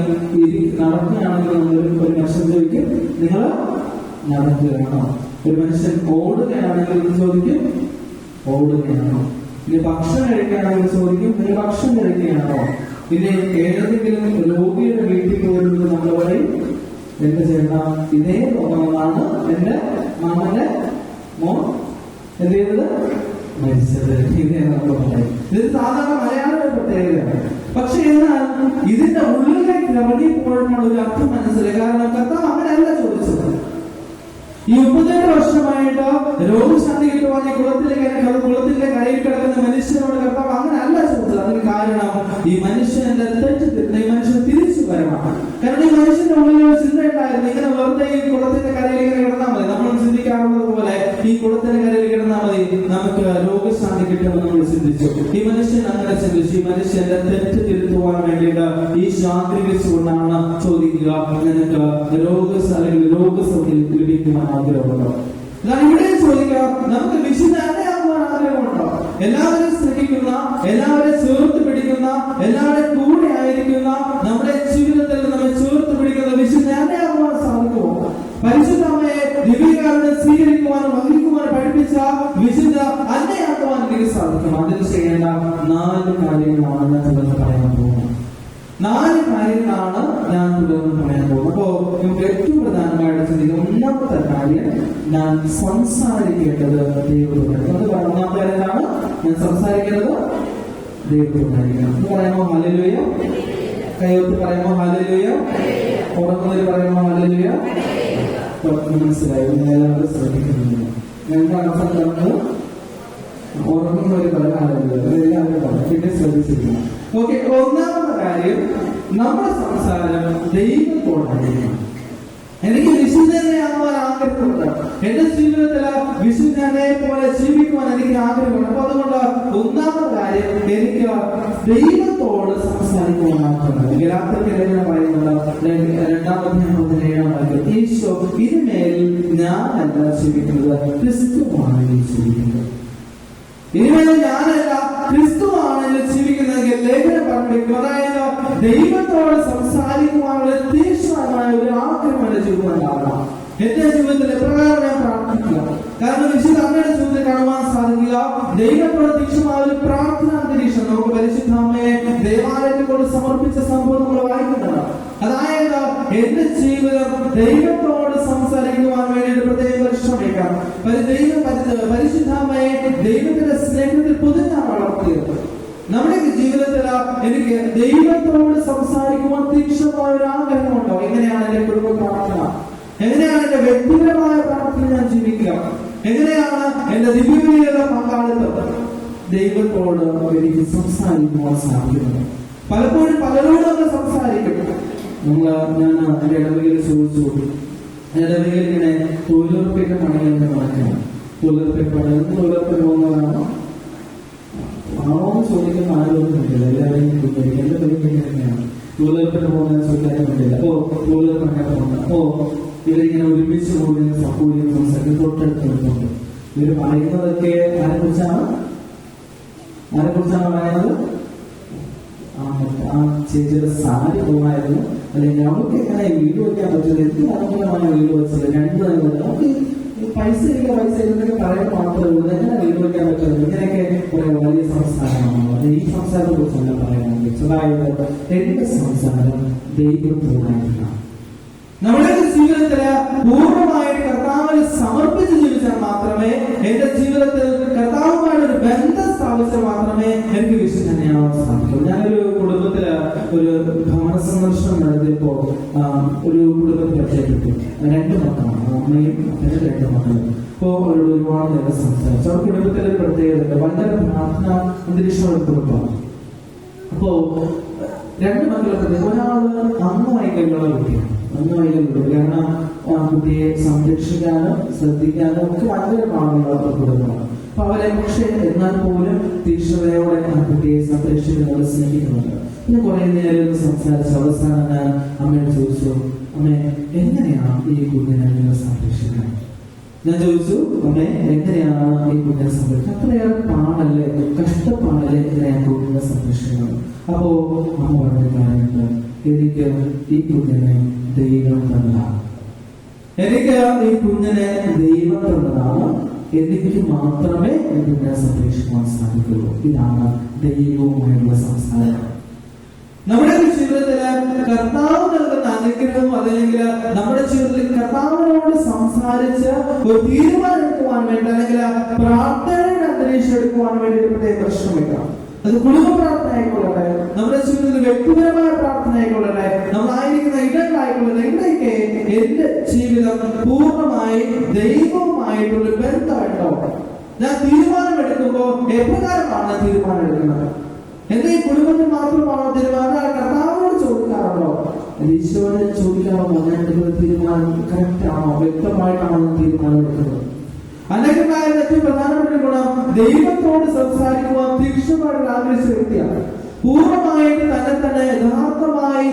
നടക്കുകയാണെങ്കിൽ ഒരു മനുഷ്യൻ ചോദിക്കും, നിങ്ങൾ നടക്കുകയാണോ? ഒരു മനുഷ്യൻ ഓടുകയാണെങ്കിൽ ചോദിക്കും, ഓടുകയാണോ? ഇനി ഭക്ഷണം കഴിക്കുകയാണെങ്കിൽ ചോദിക്കും, നിങ്ങൾ ഭക്ഷണം കഴിക്കുകയാണോ? പിന്നെ ഏതെങ്കിലും രോഗിയുടെ വീട്ടിൽ പോയിരുന്നത് നമ്മൾ പറയും, എന്റെ ചേട്ടാ ഇതേ രോഗമാണ് എന്റെ മാമന്റെ മോൻ എന്ത് ചെയ്തത്, മരിച്ചത്. ഇതേ നമ്മൾ പറയും. ഇത് സാധാരണ മലയാളിയുടെ പ്രത്യേകതയാണ്. പക്ഷെ എന്നാൽ ഇതിന്റെ ഉള്ളിലേക്ക് ഇറങ്ങിപ്പോഴുള്ള ഒരു അർത്ഥം മനസ്സിലായി. കാരണം കർത്താവ് അങ്ങനെയല്ല ചോദിച്ചത്. ഈ 37 വർഷമായിട്ട് രോഗശാന്തി കിട്ടുവാൻ കുളത്തിന്റെ കരയിൽ കിടക്കുന്ന മനുഷ്യനോട് കർത്താവ് അങ്ങനെ അല്ല ചോദിച്ചത്. അതിന് കാരണം ഈ മനുഷ്യന്റെ തെറ്റ് ഈ മനുഷ്യൻ തിരിച്ചു വരണം. കാരണം ഈ മനുഷ്യന്റെ ഉള്ളിൽ ഒരു ചിന്ത ഉണ്ടായിരുന്നു, ഇങ്ങനെ വെറുതെ ഈ കുളത്തിന്റെ കരയിൽ ഇങ്ങനെ കിടന്നാൽ മതി, നമ്മൾ ചിന്തിക്കാറുള്ളത് പോലെ ഈ കുളത്തിന്റെ കരയിൽ കിടന്നാൽ മതി, നമുക്ക് രോഗശാന്തി കിട്ടുമെന്ന് നമ്മൾ ചിന്തിച്ചു. ഈ മനുഷ്യൻ അങ്ങനെ ചിന്തിച്ചു. ഈ മനുഷ്യന്റെ തെറ്റ് തിരുത്തുവാൻ വേണ്ടിയിട്ട് ഈ ശാന്തികൊണ്ടാണ് ചോദിക്കുക, നിനക്ക് രോഗസൗഖ്യം ലഭിക്കുവാൻ ആഗ്രഹമുണ്ടോ? അതാണ് ഇവിടെ ചോദിക്കുക, നമുക്ക് വിശുദ്ധനാകുവാൻ ആഗ്രഹമുണ്ടോ? എല്ലാവരും സ്നേഹിക്കുന്ന, എല്ലാവരും ചേർത്ത് പിടിക്കുന്ന, എല്ലാവരും കൂടെ ആയിരിക്കുന്ന, നമ്മുടെ ജീവിതത്തിൽ നമ്മെ ചേർത്ത് പിടിക്കുന്ന വിശുദ്ധനാകുവാൻ സാധിക്കുമോ? പരിശുദ്ധമ്മയെ ദിവ്യകാരനെ സ്വീകരിക്കുവാനും വഹിക്കുവാനും പഠിപ്പിച്ച വിശുദ്ധ അന്നയാക്കുവാൻ എനിക്ക് സാധിക്കും. അതിന് ചെയ്യേണ്ട 4 കാര്യങ്ങളാണ് ഞാൻ തുടർന്ന് പറയാൻ പോകുന്നത്. 4 കാര്യങ്ങളാണ് ഞാൻ തുടർന്ന് പറയാൻ പോകുന്നത്. അപ്പോ നമുക്ക് ഏറ്റവും പ്രധാനമായിട്ട് ചിന്തിക്കുന്ന ഒന്നാമത്തെ കാര്യം, ഞാൻ സംസാരിക്കേണ്ടത് ദൈവത്തോടാണ്. ഒന്നാമത്തെ കാര്യമാണ് ഞാൻ സംസാരിക്കേണ്ടത് ദൈവത്തോടായിരിക്കണം. എന്ന് പറയുമ്പോ ഹല്ലേലൂയ, കൈയൊത്ത് പറയുമ്പോ ഹല്ലേലൂയ, ഉറങ്ങുന്നവര് പറയുമ്പോ ഹല്ലേലൂയ. മനസ്സിലായി? എല്ലാവരും ശ്രദ്ധിക്കുന്നില്ല. ഞങ്ങളുടെ അർത്ഥം ഉറങ്ങുന്നവര് പറയാറില്ല, എല്ലാവരും പറഞ്ഞു. പിന്നെ ശ്രദ്ധിച്ചിരിക്കണം. ഓക്കെ, ഒന്നാമത്തെ കാര്യം, നമ്മുടെ സംസാരം ദൈവത്തോടായിരിക്കണം. എനിക്ക് വിശുദ്ധനെയാകുവാൻ ആഗ്രഹമുണ്ട്. എന്റെ ജീവിതത്തില് വിശുദ്ധനെ പോലെ ജീവിക്കുവാൻ എനിക്ക് ആഗ്രഹമുണ്ട്. അപ്പൊ അതുകൊണ്ട് ഒന്നാമത്തെ കാര്യം, എനിക്ക് ദൈവത്തോട് സംസാരിക്കുവാൻ ആഗ്രഹമുണ്ട്. ഗലാത്യർക്ക് ലേഖനം പറയുന്നത് 2-7 ഈശോ ഇനിമേൽ ഞാനല്ല ജീവിക്കുന്നത്, ക്രിസ്തുവാണ് ജീവിക്കുന്നത്. ഇനിമേൽ ഞാനല്ല, ക്രിസ്തുവാണ് ജീവിക്കുന്നതെങ്കിൽ ലേഖനം പറഞ്ഞു. അതായത് ദൈവത്തോട് സംസാരിക്കുവാനുള്ള തീക്ഷ്ണമായ ഒരു ആഗ്രഹം എന്റെ ജീവിതത്തിലുണ്ടാകണം. എന്റെ ജീവിതത്തിൽ എപ്രകാരം ഞാൻ പ്രാർത്ഥിക്കുക? കാരണം വിശുദ്ധ അമ്മയുടെ ജീവിതത്തിൽ കാണുവാൻ സാധിക്കുക, ദൈവത്തോട് തീക്ഷ്ണമായ ഒരു പ്രാർത്ഥന അന്തരീക്ഷം. നമുക്ക് പരിശുദ്ധ അമ്മയെ ദേവാലയത്തിൽ കൊണ്ട് സമർപ്പിച്ച സംഭവം നമ്മൾ വായിക്കുന്നുണ്ട്. അതായത് എന്റെ ജീവിതം ദൈവത്തോട് സംസാരിക്കുവാൻ വേണ്ടി പ്രത്യേകം ശ്രമിക്കണം. പരിശുദ്ധമ്മയെ ദൈവത്തിന്റെ സ്നേഹത്തിൽ പൊതുഞ്ഞാൻ വളർത്തിയത്. നമ്മുടെ ജീവിതത്തിൽ എനിക്ക് ദൈവത്തോട് സംസാരിക്കുവാൻ തീക്ഷ്ണമായ ഒരു ആഗ്രഹമുണ്ടോ? എങ്ങനെയാണ് എന്റെ കുടുംബ പ്രാർത്ഥന? എങ്ങനെയാണ് എന്റെ വ്യക്തിപരമായ പ്രാർത്ഥന ഞാൻ ജീവിക്കുക? എങ്ങനെയാണ് എന്റെ ദിവ്യതയുടെ പങ്കാളിത്തം? ദൈവത്തോട് എനിക്ക് സംസാരിക്കുവാൻ സാധിക്കുന്നത്. പലപ്പോഴും പലരോടും നമ്മൾ സംസാരിക്കും. ഞാൻ എന്റെ ഇടവകയിൽ ചോദിച്ചു, ഇടവകയിൽ ഇങ്ങനെ തൊഴിലുറപ്പിന്റെ പണികളുടെ നടക്കുകയാണ്. തൊഴിലുറപ്പിന് പോകുന്നതാണോ ആണോന്ന് ചോദിക്കുന്ന ആരോടും കണ്ടില്ല. എല്ലാവരെയും എന്റെ പരിപാടിയാണ് തൊഴിലുറപ്പിന് പോകുന്ന ചോദിക്കാനും കണ്ടില്ല. അപ്പോ തൊഴിലുറപ്പിനെ പോകുന്നത്. അപ്പോ ഇവരിങ്ങനെ ഒരുമിച്ച് കൂടുന്ന സഹോദരി തൊട്ടടുത്തുണ്ട്. ഇവര് പറയുന്നതൊക്കെ ആരെക്കുറിച്ചാണ് പറയുന്നത്? ആ ചേച്ചിയുടെ സാരി പോകായിരുന്നു, അല്ലെങ്കിൽ അവർക്ക് എങ്ങനെ വീട് വെക്കാൻ പറ്റുന്നത്, എന്ത് അനുകൂലമായ വീട് വെച്ചത്, 2 നമുക്ക് പൈസ ഇല്ലെന്നൊക്കെ പറയാൻ മാത്രമേ ഉള്ളൂ. എങ്ങനെ വീട് വെക്കാൻ പറ്റുന്നത്? ഇങ്ങനെയൊക്കെ കുറെ വലിയ സംസാരമാണ്. ഈ സംസാരത്തെ കുറിച്ചല്ല പറയാൻ. അതായത് എന്റെ സംസാരം ദൈവത്തോടായിരിക്കണം. നമ്മുടെ ജീവിതത്തില് പൂർണ്ണമായിട്ട് കർത്താവിനെ സമർപ്പിച്ച് ജീവിച്ചാൽ മാത്രമേ, എന്റെ ജീവിതത്തിൽ കർത്താവുമായിട്ട് ഒരു ബന്ധം സ്ഥാപിച്ചാൽ മാത്രമേ എനിക്ക് വിശുദ്ധനാവാൻ സാധിക്കൂ. ഞാനൊരു കുടുംബത്തില് ഒരു ഭവന സന്ദർശനം നടത്തിയപ്പോ ഒരു കുടുംബത്തെ പരിചയപ്പെട്ടു. 2 മക്കളാണ്, അമ്മയും അച്ഛനും 2 മക്കളും. അപ്പോ അവരോട് ഒരുപാട് നേരം സംസാരിച്ചു. അവർ കുടുംബത്തിലെ പ്രത്യേകത വളരെ പ്രാർത്ഥന അന്തരീക്ഷമുള്ള കുടുംബമാണ്. അപ്പോ 2 മക്കളെ ഒരാള് അമ്മമായി കൈകളുള്ള കുട്ടിയാണ്. കാരണം കുട്ടിയെ സംരക്ഷിക്കാനും ശ്രദ്ധിക്കാനും ഒക്കെ വളരെ പാടുള്ള കുടുംബമാണ്. അപ്പൊ അവരെ പക്ഷേ എന്നാൽ പോലും തീക്ഷ്ണതയോടെ ആ കുട്ടിയെ സംരക്ഷിക്കുന്നവരെ സ്നേഹിക്കുന്നുണ്ട്. പിന്നെ കുറെ നേരം സംസാരിച്ച അവസാനം ഞാൻ അമ്മയോട് ചോദിച്ചു, അമ്മേ എങ്ങനെയാണ് ഈ കുഞ്ഞിനെ നിങ്ങൾ സംരക്ഷിക്കുന്നത്? ഞാൻ ചോദിച്ചു, അമ്മേ എങ്ങനെയാണ് ഈ കുഞ്ഞിനെ സംരക്ഷിക്കുന്നത്? അത്രയേറെ പാടല്ലേ, കഷ്ടപ്പാടല്ലേ എങ്ങനെയാണ് കുഞ്ഞിനെ സംരക്ഷിക്കുന്നത്? അപ്പോ അമ്മ പറഞ്ഞ കാര്യമുണ്ട്, എനിക്ക് ഈ കുഞ്ഞിനെ ദൈവം തന്നതാണ്. എനിക്ക് ഈ കുഞ്ഞിനെ ദൈവം തന്നതാണ്. എനിക്ക് മാത്രമേ ഈ കുഞ്ഞിനെ സംരക്ഷിക്കാൻ സാധിക്കുള്ളൂ. ഇതാണ് ദൈവവുമായുള്ള സംസാരം. നമ്മുടെ ജീവിതത്തില് കർത്താവ് നൽകുന്ന അനുഗ്രഹം, അല്ലെങ്കിൽ നമ്മുടെ ജീവിതത്തിൽ കർത്താവിനോട് സംസാരിച്ച് ഒരു തീരുമാനം എടുക്കുവാൻ വേണ്ടി, അല്ലെങ്കിൽ പ്രാർത്ഥനയുടെ അന്തരീക്ഷം എടുക്കുവാൻ വേണ്ടി പ്രശ്നമില്ല. അത് കുടുംബ പ്രാർത്ഥന ആയിക്കൊള്ളട്ടെ, നമ്മുടെ ജീവിതത്തിൽ വ്യക്തിപരമായ പ്രാർത്ഥന ആയിക്കൊള്ളട്ടെ, നമ്മളായിരിക്കുന്ന ഇടങ്ങളായിക്കൊള്ളട്ടെ, ഇവിടെയൊക്കെ എന്റെ ജീവിതം പൂർണ്ണമായി ദൈവവുമായിട്ടുള്ള ബന്ധമുണ്ടോ? ഞാൻ തീരുമാനം എടുക്കുമ്പോൾ എപ്രകാരമാണ് തീരുമാനം എടുക്കുന്നത്? എന്റെ ഈ കുടുംബത്തിൽ മാത്രമാണോ തീരുമാനം? കർത്താവിനോട് ചോദിക്കാറുണ്ടോ? ഈശോയോട് ചോദിക്കാറുണ്ടോ? ഞാൻ എടുക്കുന്ന തീരുമാനം കറക്റ്റ് ആണോ, വ്യക്തമായിട്ടാണോ തീരുമാനം എടുക്കുന്നത്? അല്ലെങ്കിൽ ഏറ്റവും പ്രധാനപ്പെട്ട ഗുണം, ദൈവത്തോട് സംസാരിക്കുവാൻ തീക്ഷണമായിട്ട് ആഗ്രഹിച്ച വ്യക്തിയാണ്. പൂർണ്ണമായിട്ട് തന്നെ യഥാർത്ഥമായി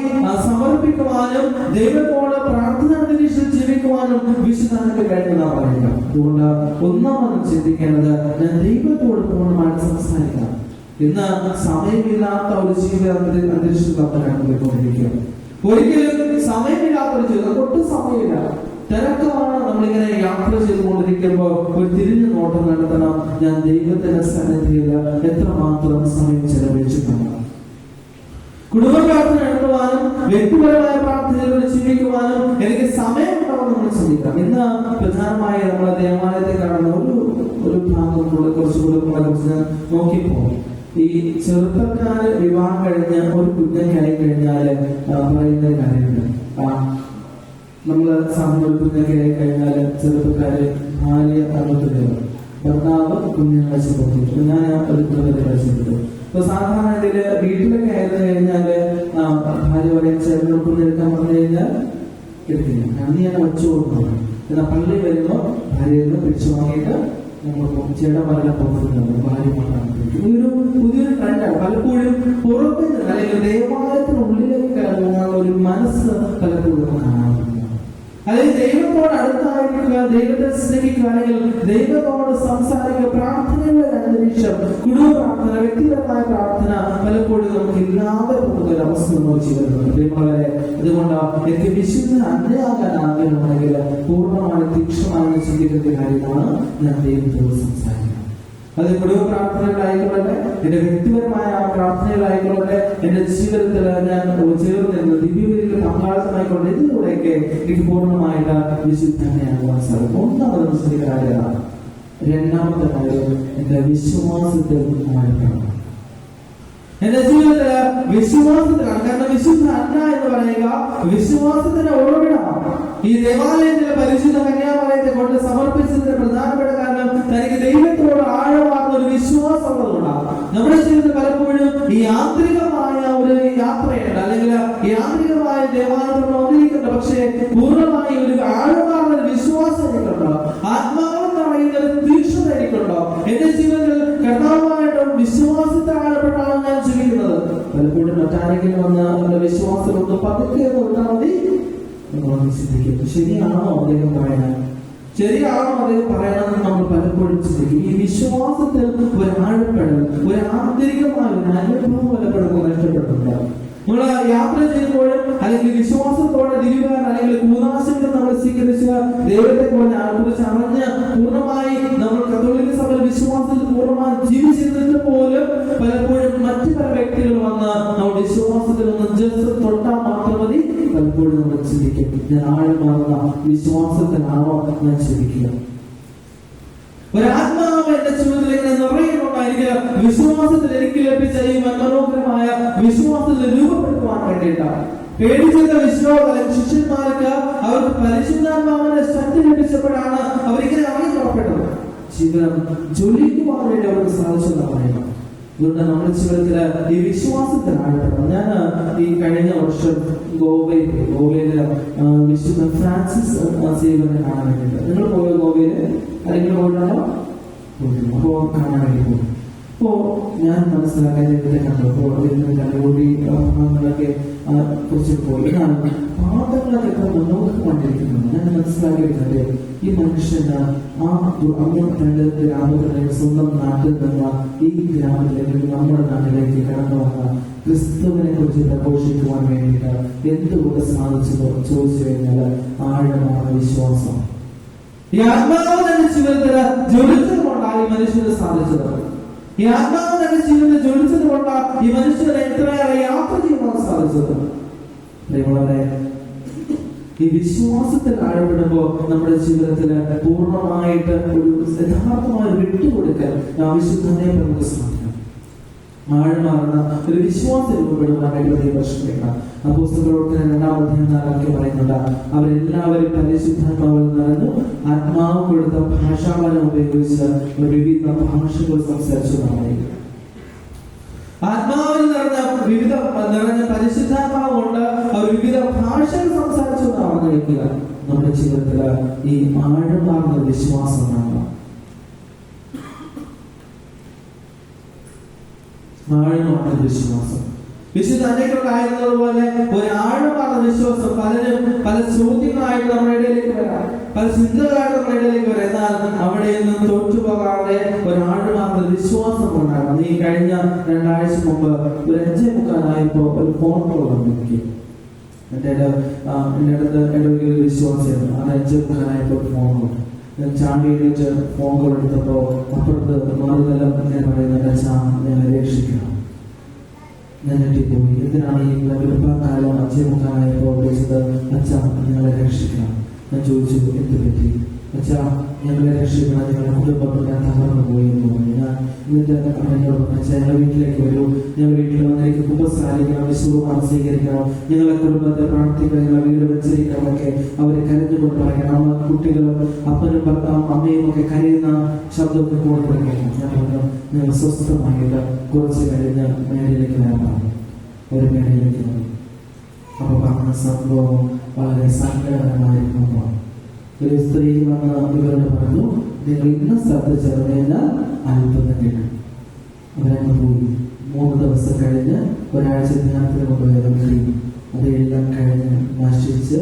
സമർപ്പിക്കുവാനും ദൈവത്തോട് പ്രാർത്ഥന അന്തരീക്ഷം ജീവിക്കുവാനും വിശുദ്ധാനത്തിൽ കഴിയുന്നതാണ് പറയുക. അതുകൊണ്ട് ഒന്നാമത് ചിന്തിക്കേണ്ടത്, ഞാൻ ദൈവത്തോട് പൂർണ്ണമായിട്ട് സംസാരിക്കാം. ഇന്ന് സമയമില്ലാത്ത ഒരു ജീവിത അന്തരീക്ഷം കണ്ടുകൊണ്ടിരിക്കുക. ഒരിക്കലും സമയമില്ലാത്ത ഒരു ജീവിതം, ഒട്ടും സമയമില്ല, തിരക്കാണ്. നമ്മളിങ്ങനെ യാത്ര ചെയ്തുകൊണ്ടിരിക്കുമ്പോൾ ഒരു തിരിഞ്ഞു നോട്ടം നടത്തണം, ഞാൻ ദൈവത്തിന്റെ സന്നിധിയിൽ എത്രമാത്രം സമയം ചെലവഴിച്ചിട്ടുണ്ട്. കുടുംബ പ്രാർത്ഥന നടത്തുവാനും വ്യക്തിപരമായ പ്രാർത്ഥനയിലൂടെ ജീവിക്കുവാനും എനിക്ക് സമയമുണ്ടാവും നമ്മൾ ചിന്തിക്കാം. ഇന്ന് പ്രധാനമായി നമ്മളെ ദേവാലയത്തെ കാണുന്ന ഒരു ഭാഗം കുറച്ച് ഞാൻ നോക്കിപ്പോ, ഈ ചെറുപ്പക്കാര് വിവാഹം കഴിഞ്ഞ ഒരു കുഞ്ഞൊക്കെയായി കഴിഞ്ഞാൽ പറയുന്ന കാര്യമുണ്ട്. നമ്മള് സാമ്പത്തികമൊക്കെ ആയി കഴിഞ്ഞാൽ ചെറുപ്പക്കാര് ഭാര്യ അറുപത്തില്ല, ഭർത്താവ് കുഞ്ഞിനെ വശപ്പെട്ടു. ഞാൻ ഒരു കുടുംബത്തെ വശപ്പെട്ടു. അപ്പൊ സാധാരണ ഇതില് വീട്ടിലൊക്കെ ആയിരുന്നു കഴിഞ്ഞാല് ഭാര്യ പറയാൻ ചേർന്ന് കുഞ്ഞെടുക്കാൻ പറഞ്ഞു കഴിഞ്ഞാൽ എടുക്കില്ല, അന്ന് ഞാൻ വച്ചു കൊടുക്കണം. എന്നാൽ പള്ളി വരുമ്പോ ഭാര്യയിൽ നിന്ന് പിടിച്ചു വാങ്ങിയിട്ട് ചേട്ടന്മാരെ പുറത്തുണ്ട്, ഭാര്യ ഒരു പുതിയൊരു ട്രെൻഡാണ്. പലപ്പോഴും പുറത്ത് അല്ലെങ്കിൽ ദേവാലയത്തിനുള്ളിലേക്ക് കയറുന്ന ഒരു മനസ്സ് പലപ്പോഴും കാണാറുണ്ട്. അല്ലെങ്കിൽ ദൈവത്തോട് അടുത്തായിരിക്കുക, ദൈവത്തെ സ്നേഹിക്കുക, അല്ലെങ്കിൽ ദൈവത്തോട് സംസാരിക്കുക, പ്രാർത്ഥനയുടെ അന്തരീക്ഷം, കുടുംബ പ്രാർത്ഥന, വ്യക്തിപരമായ പ്രാർത്ഥന പലപ്പോഴും നമുക്ക് ഇല്ലാതെ പോകുന്ന ഒരു അവസ്ഥ നമ്മൾ ചെയ്യുന്നുണ്ട്. അതുകൊണ്ട് എനിക്ക് വിശുദ്ധ അന്യയാകാൻ ആഗ്രഹമുണ്ടെങ്കിൽ പൂർണ്ണമായി തീക്ഷണമായി ചിന്തിക്കുന്ന കാര്യമാണ് ഞാൻ ദൈവത്തോട് സംസാരിക്കുന്നത്. അത് കുടുംബ പ്രാർത്ഥനകളായിക്കൊള്ളട്ടെ, എന്റെ വ്യക്തിപരമായ പ്രാർത്ഥനകളായിക്കൊള്ളട്ടെ, എന്റെ ജീവിതത്തിൽ ഞാൻ ചേർന്ന് ദിവ്യബലിയിൽ പങ്കാളിത്തമായിക്കൊണ്ട് ഇതിലൂടെയൊക്കെ എനിക്ക് പൂർണ്ണമായിട്ട് വിശുദ്ധനാകുവാൻ സാധിക്കും. ഒന്നാമത് കാര്യമാണ്. രണ്ടാമത്തെ കാര്യം, എന്റെ വിശ്വാസത്തിൽ ആയിരിക്കണം. എന്റെ ജീവിതത്തില് വിശ്വാസത്തിലാണ്. കാരണം വിശുദ്ധ അന്ന എന്ന് പറയുക വിശ്വാസത്തിന്റെ ഉറവിടമാണ്. ഈ ദേവാലയത്തിലെ പരിശുദ്ധ കന്യാമലയത്തെ കൊണ്ട് സമർപ്പിച്ചതിന്റെ പ്രധാനപ്പെട്ട കാരണം തനിക്ക് ദൈവത്തോട് ആഴമാർന്ന ഒരു വിശ്വാസം ഉള്ളതുകൊണ്ടാണ്. നമ്മുടെ ജീവിതത്തിൽ പലപ്പോഴും ഈ യാന്ത്രികമായ ഒരു യാത്രയുണ്ട്, അല്ലെങ്കിൽ യാന്ത്രികമായ ദേവാലയത്തിൽ വന്നിരിക്കുന്നുണ്ട്. പക്ഷേ പൂർണ്ണമായി ഒരു ആഴമാർന്ന ഒരു വിശ്വാസം എനിക്കുണ്ടോ, ആത്മാവെന്ന് പറയുന്ന ഒരു തീക്ഷണത എനിക്കുണ്ടോ? എന്റെ ജീവിതത്തിൽ കർത്താവായിട്ടും വിശ്വാസത്തെ ആഴപ്പെട്ടാണ് ഞാൻ ജീവിക്കുന്നത്. പലപ്പോഴും മറ്റാരെങ്കിലും വന്ന് വിശ്വാസമൊന്നും പതുക്കെ കൊടുത്താൽ മതി ചിന്തിക്കും. ശരിയാണോ അദ്ദേഹം പറയണം, ശരിയാണോ അദ്ദേഹം പറയണമെന്ന് നമ്മൾ പലപ്പോഴും ചിന്തിക്കും. ഈ വിശ്വാസത്തിൽ ഒരു ആഴപ്പെടൽ, ഒരു ആന്തരികമായ ഒരു അനുഭവം പലപ്പോഴും നഷ്ടപ്പെട്ടിട്ടുണ്ട്. നമ്മൾ യാത്ര ചെയ്യുമ്പോഴും അല്ലെങ്കിൽ വിശ്വാസത്തോടെ ദിവികാൻ അല്ലെങ്കിൽ കൂതാശകൾ നമ്മൾ സ്വീകരിച്ച ദൈവത്തെ കുറിച്ച് അറിഞ്ഞ് പൂർണ്ണമായി നമ്മൾ കത്തോലിക്ക സഭയിൽ വിശ്വാസത്തിൽ പൂർണ്ണമായി ജീവിച്ചിരുന്നിട്ട് പോലും പലപ്പോഴും മറ്റു പല വ്യക്തികൾ വന്ന് നമ്മൾ വിശ്വാസത്തിൽ ഒന്ന് ജസ്റ്റ് തൊട്ടാൽ മാത്രം മതി പലപ്പോഴും നമ്മൾ ചിന്തിക്കും, ഞാൻ ആഴമാകുന്ന വിശ്വാസത്തിലാണോ ഞാൻ ചിന്തിക്കുക. ഒരാത്മാവ് എന്റെ ജീവിതത്തിലേക്ക് നിറയുന്നുണ്ടായിരിക്കുക. വിശ്വാസത്തിൽ എനിക്ക് ലഭിച്ച ഈ മനോഹരമായ വിശ്വാസത്തിൽ രൂപപ്പെടുത്തുവാൻ വേണ്ടിയിട്ടാണ്. പേടിച്ചിരുന്ന വിശ്വാസം ശിഷ്യന്മാർക്ക് അവർക്ക് പരിശുദ്ധാത്മാവിന്റെ ശക്തി ലഭിച്ചപ്പോഴാണ് അവരിങ്ങനെ ഇറങ്ങി പുറപ്പെട്ടത്. ജീവിതം ജ്വലിക്കുവാൻ വേണ്ടി അവർക്ക് സാധിച്ചെന്ന് പറയുന്നത്. അതുകൊണ്ട് നമ്മുടെ ജീവിതത്തില് ഈ വിശ്വാസത്തിൽ ആഴപ്പെടണം. ഞാൻ ഈ കഴിഞ്ഞ വർഷം ഗോവയില് വിശുദ്ധ ഫ്രാൻസിസ് സേവനെ കാണാൻ വേണ്ടിയിട്ട്. നിങ്ങൾ പോയ ഗോവയില് അല്ലെങ്കിൽ പോയിട്ടുണ്ടോ? അപ്പോൾ കാണാൻ വേണ്ടി പോകും. അപ്പോ ഞാൻ മനസ്സിലാക്കാൻ ഇതിനെ കണ്ടപ്പോൾ ഇതിന് കണ്ടുകൂടി ഭാഗങ്ങളൊക്കെ കുറിച്ച് പോയി. എന്നാൽ പാദങ്ങളൊക്കെ മനോഹരമാണ്ടിരിക്കുന്നത് ഞാൻ മനസ്സിലാക്കിയിട്ടുണ്ട്. ഈ മനുഷ്യന് തന്റെ ഗ്രാമത്തിലെ സ്വന്തം നാട്ടിൽ നിന്ന് ഈ ഗ്രാമത്തിലേക്ക് നമ്മുടെ നാട്ടിലേക്ക് കടന്നു വന്ന ക്രിസ്തുവിനെ കുറിച്ച് പ്രഘോഷിക്കുവാൻ വേണ്ടിയിട്ട് എന്തുകൊണ്ട് സാധിച്ചതോ ചോദിച്ചു കഴിഞ്ഞാൽ ആഴമായ വിശ്വാസം. ഈ ആത്മാവ് തന്റെ ജീവിതത്തിൽ ജ്വലിച്ചതുകൊണ്ടാണ് ഈ മനുഷ്യന് സാധിച്ചത്. ഈ ആത്മാവ് തന്റെ ജീവിതത്തിൽ ജ്വലിച്ചതുകൊണ്ടാണ് ഈ മനുഷ്യനെ എത്രയേറെ യാത്ര ചെയ്യുവാൻ സാധിച്ചത്. വളരെ ഈ വിശ്വാസത്തിൽ ആഴപ്പെടുമ്പോൾ നമ്മുടെ ജീവിതത്തില് പൂർണ്ണമായിട്ട് ഒരു യഥാർത്ഥമായ വിട്ടുകൊടുക്കാൻ ആവശ്യത്തിനെ നമുക്ക് സാധിക്കും. ആഴമാർന്ന ഒരു വിശ്വാസം രൂപപ്പെടുവാനായിട്ട് ദൈവം ശ്രമിക്കണം. അപ്പോസ്തലപ്രവർത്തനം 2-ാം അധ്യായം പറയുന്നുണ്ട്, അവരെല്ലാവരും പരിശുദ്ധാത്മാവിൽ നിറഞ്ഞു ആത്മാവ് കൊടുത്ത ഭാഷാബലം ഉപയോഗിച്ച് വിവിധ ഭാഷകൾ സംസാരിച്ചു എന്നാണ്. ആത്മാവിൽ നിറഞ്ഞ പരിശുദ്ധാത്മാവ് കൊണ്ട് അവർ വിവിധ ഭാഷകൾ സംസാരിച്ചു എന്നാണ് കഴിക്കുക. നമ്മുടെ ജീവിതത്തില് ഈ ആഴമാർന്ന വിശ്വാസമാണ്. ആഴമാണ് വിശ്വാസം. വിശുദ്ധ അനേകർക്കായിരുന്നത് പോലെ ഒരു ആഴമാണ് വിശ്വാസം. പലരും പല ചോദ്യങ്ങളായിട്ട് നമ്മുടെ ഇടയിലേക്ക് വരാം, പല ചിന്തകളായിട്ട് നമ്മുടെ ഇടയിലേക്ക് വരാം. എന്നാൽ അവിടെ നിന്നും തോറ്റുപോകാതെ ഒരു ആഴമാണ് വിശ്വാസം ഉണ്ടാകണം. ഈ കഴിഞ്ഞ 2 ആഴ്ച മുമ്പ് ഒരു 5:45 ഒരു ഫോൺ കോൾ വന്നിരിക്കും. എന്റെ അടുത്ത് എന്റെ ഒരു വിശ്വാസമായിരുന്നു. അത് 5:45 ഫോൺ കോൾ. ഞാൻ ചാണ്ടി എഴുതിട്ട് ഫോൺ കോൾ എടുത്തപ്പോ അപ്പുറത്ത് മറുതലം ഞാൻ പറയുന്നത്, അച്ഛാ ഞങ്ങളെ രക്ഷിക്കണം. ഞാൻ ഞെട്ടിപ്പോയി. എന്തിനാണ് ഈ വെളുപ്പാക്കാലം 5:45 വിളിച്ചത്? അച്ഛാ ഞങ്ങളെ രക്ഷിക്കണം. ഞാൻ ചോദിച്ചു, എന്ത് പറ്റി? അച്ഛാ ഞങ്ങളെ രക്ഷിക്കണം, ഞങ്ങളുടെ കുടുംബത്തിൽ ഞാൻ തകർന്നു പോയി എന്ന് പറഞ്ഞു. ഞാൻ എന്നിട്ട് എന്നോട് പറഞ്ഞു, അച്ഛാ ഞങ്ങളുടെ വീട്ടിലേക്ക് വരൂ, ഞങ്ങളുടെ വീട്ടിൽ വന്നേക്ക് കുമ്പസാരിക്കണം, വിശ്വമാണ് സ്വീകരിക്കണം, ഞങ്ങളുടെ കുടുംബത്തെ പ്രാർത്ഥിക്കണം, ഞങ്ങളുടെ വീട് വെച്ചിരിക്കണം ഒക്കെ അവരെ കരഞ്ഞുകൊണ്ട് പറയണം. കുട്ടികളും അപ്പനും ഭർത്താവും അമ്മയും ഒക്കെ കരയുന്ന ശബ്ദമൊക്കെ കൂടുതൽ കേൾക്കണം. ഞാൻ പറഞ്ഞു, ഞങ്ങൾ സ്വസ്ഥമായിട്ട് കുറച്ച് കഴിഞ്ഞ് മേടയിലേക്ക് വരാൻ പറഞ്ഞു. ഒരു മേടയിലേക്ക് വന്നു. അപ്പൊ പറഞ്ഞ സംഭവം വളരെ സങ്കടകരമായിരുന്നു. ഒരു സ്ത്രീ വന്ന് ഇവരോട് പറഞ്ഞു, നിങ്ങൾ ഇന്ന സ്ഥലത്ത് ചേർന്ന് കഴിഞ്ഞാൽ അത്ഭുതം കിട്ടും. അവരങ്ങ് പോയി. 3 ദിവസം കഴിഞ്ഞ് ഒരാഴ്ച ധ്യാനത്തിന് കൊണ്ടുപോയി. അതെല്ലാം കഴിഞ്ഞ് നശിച്ച്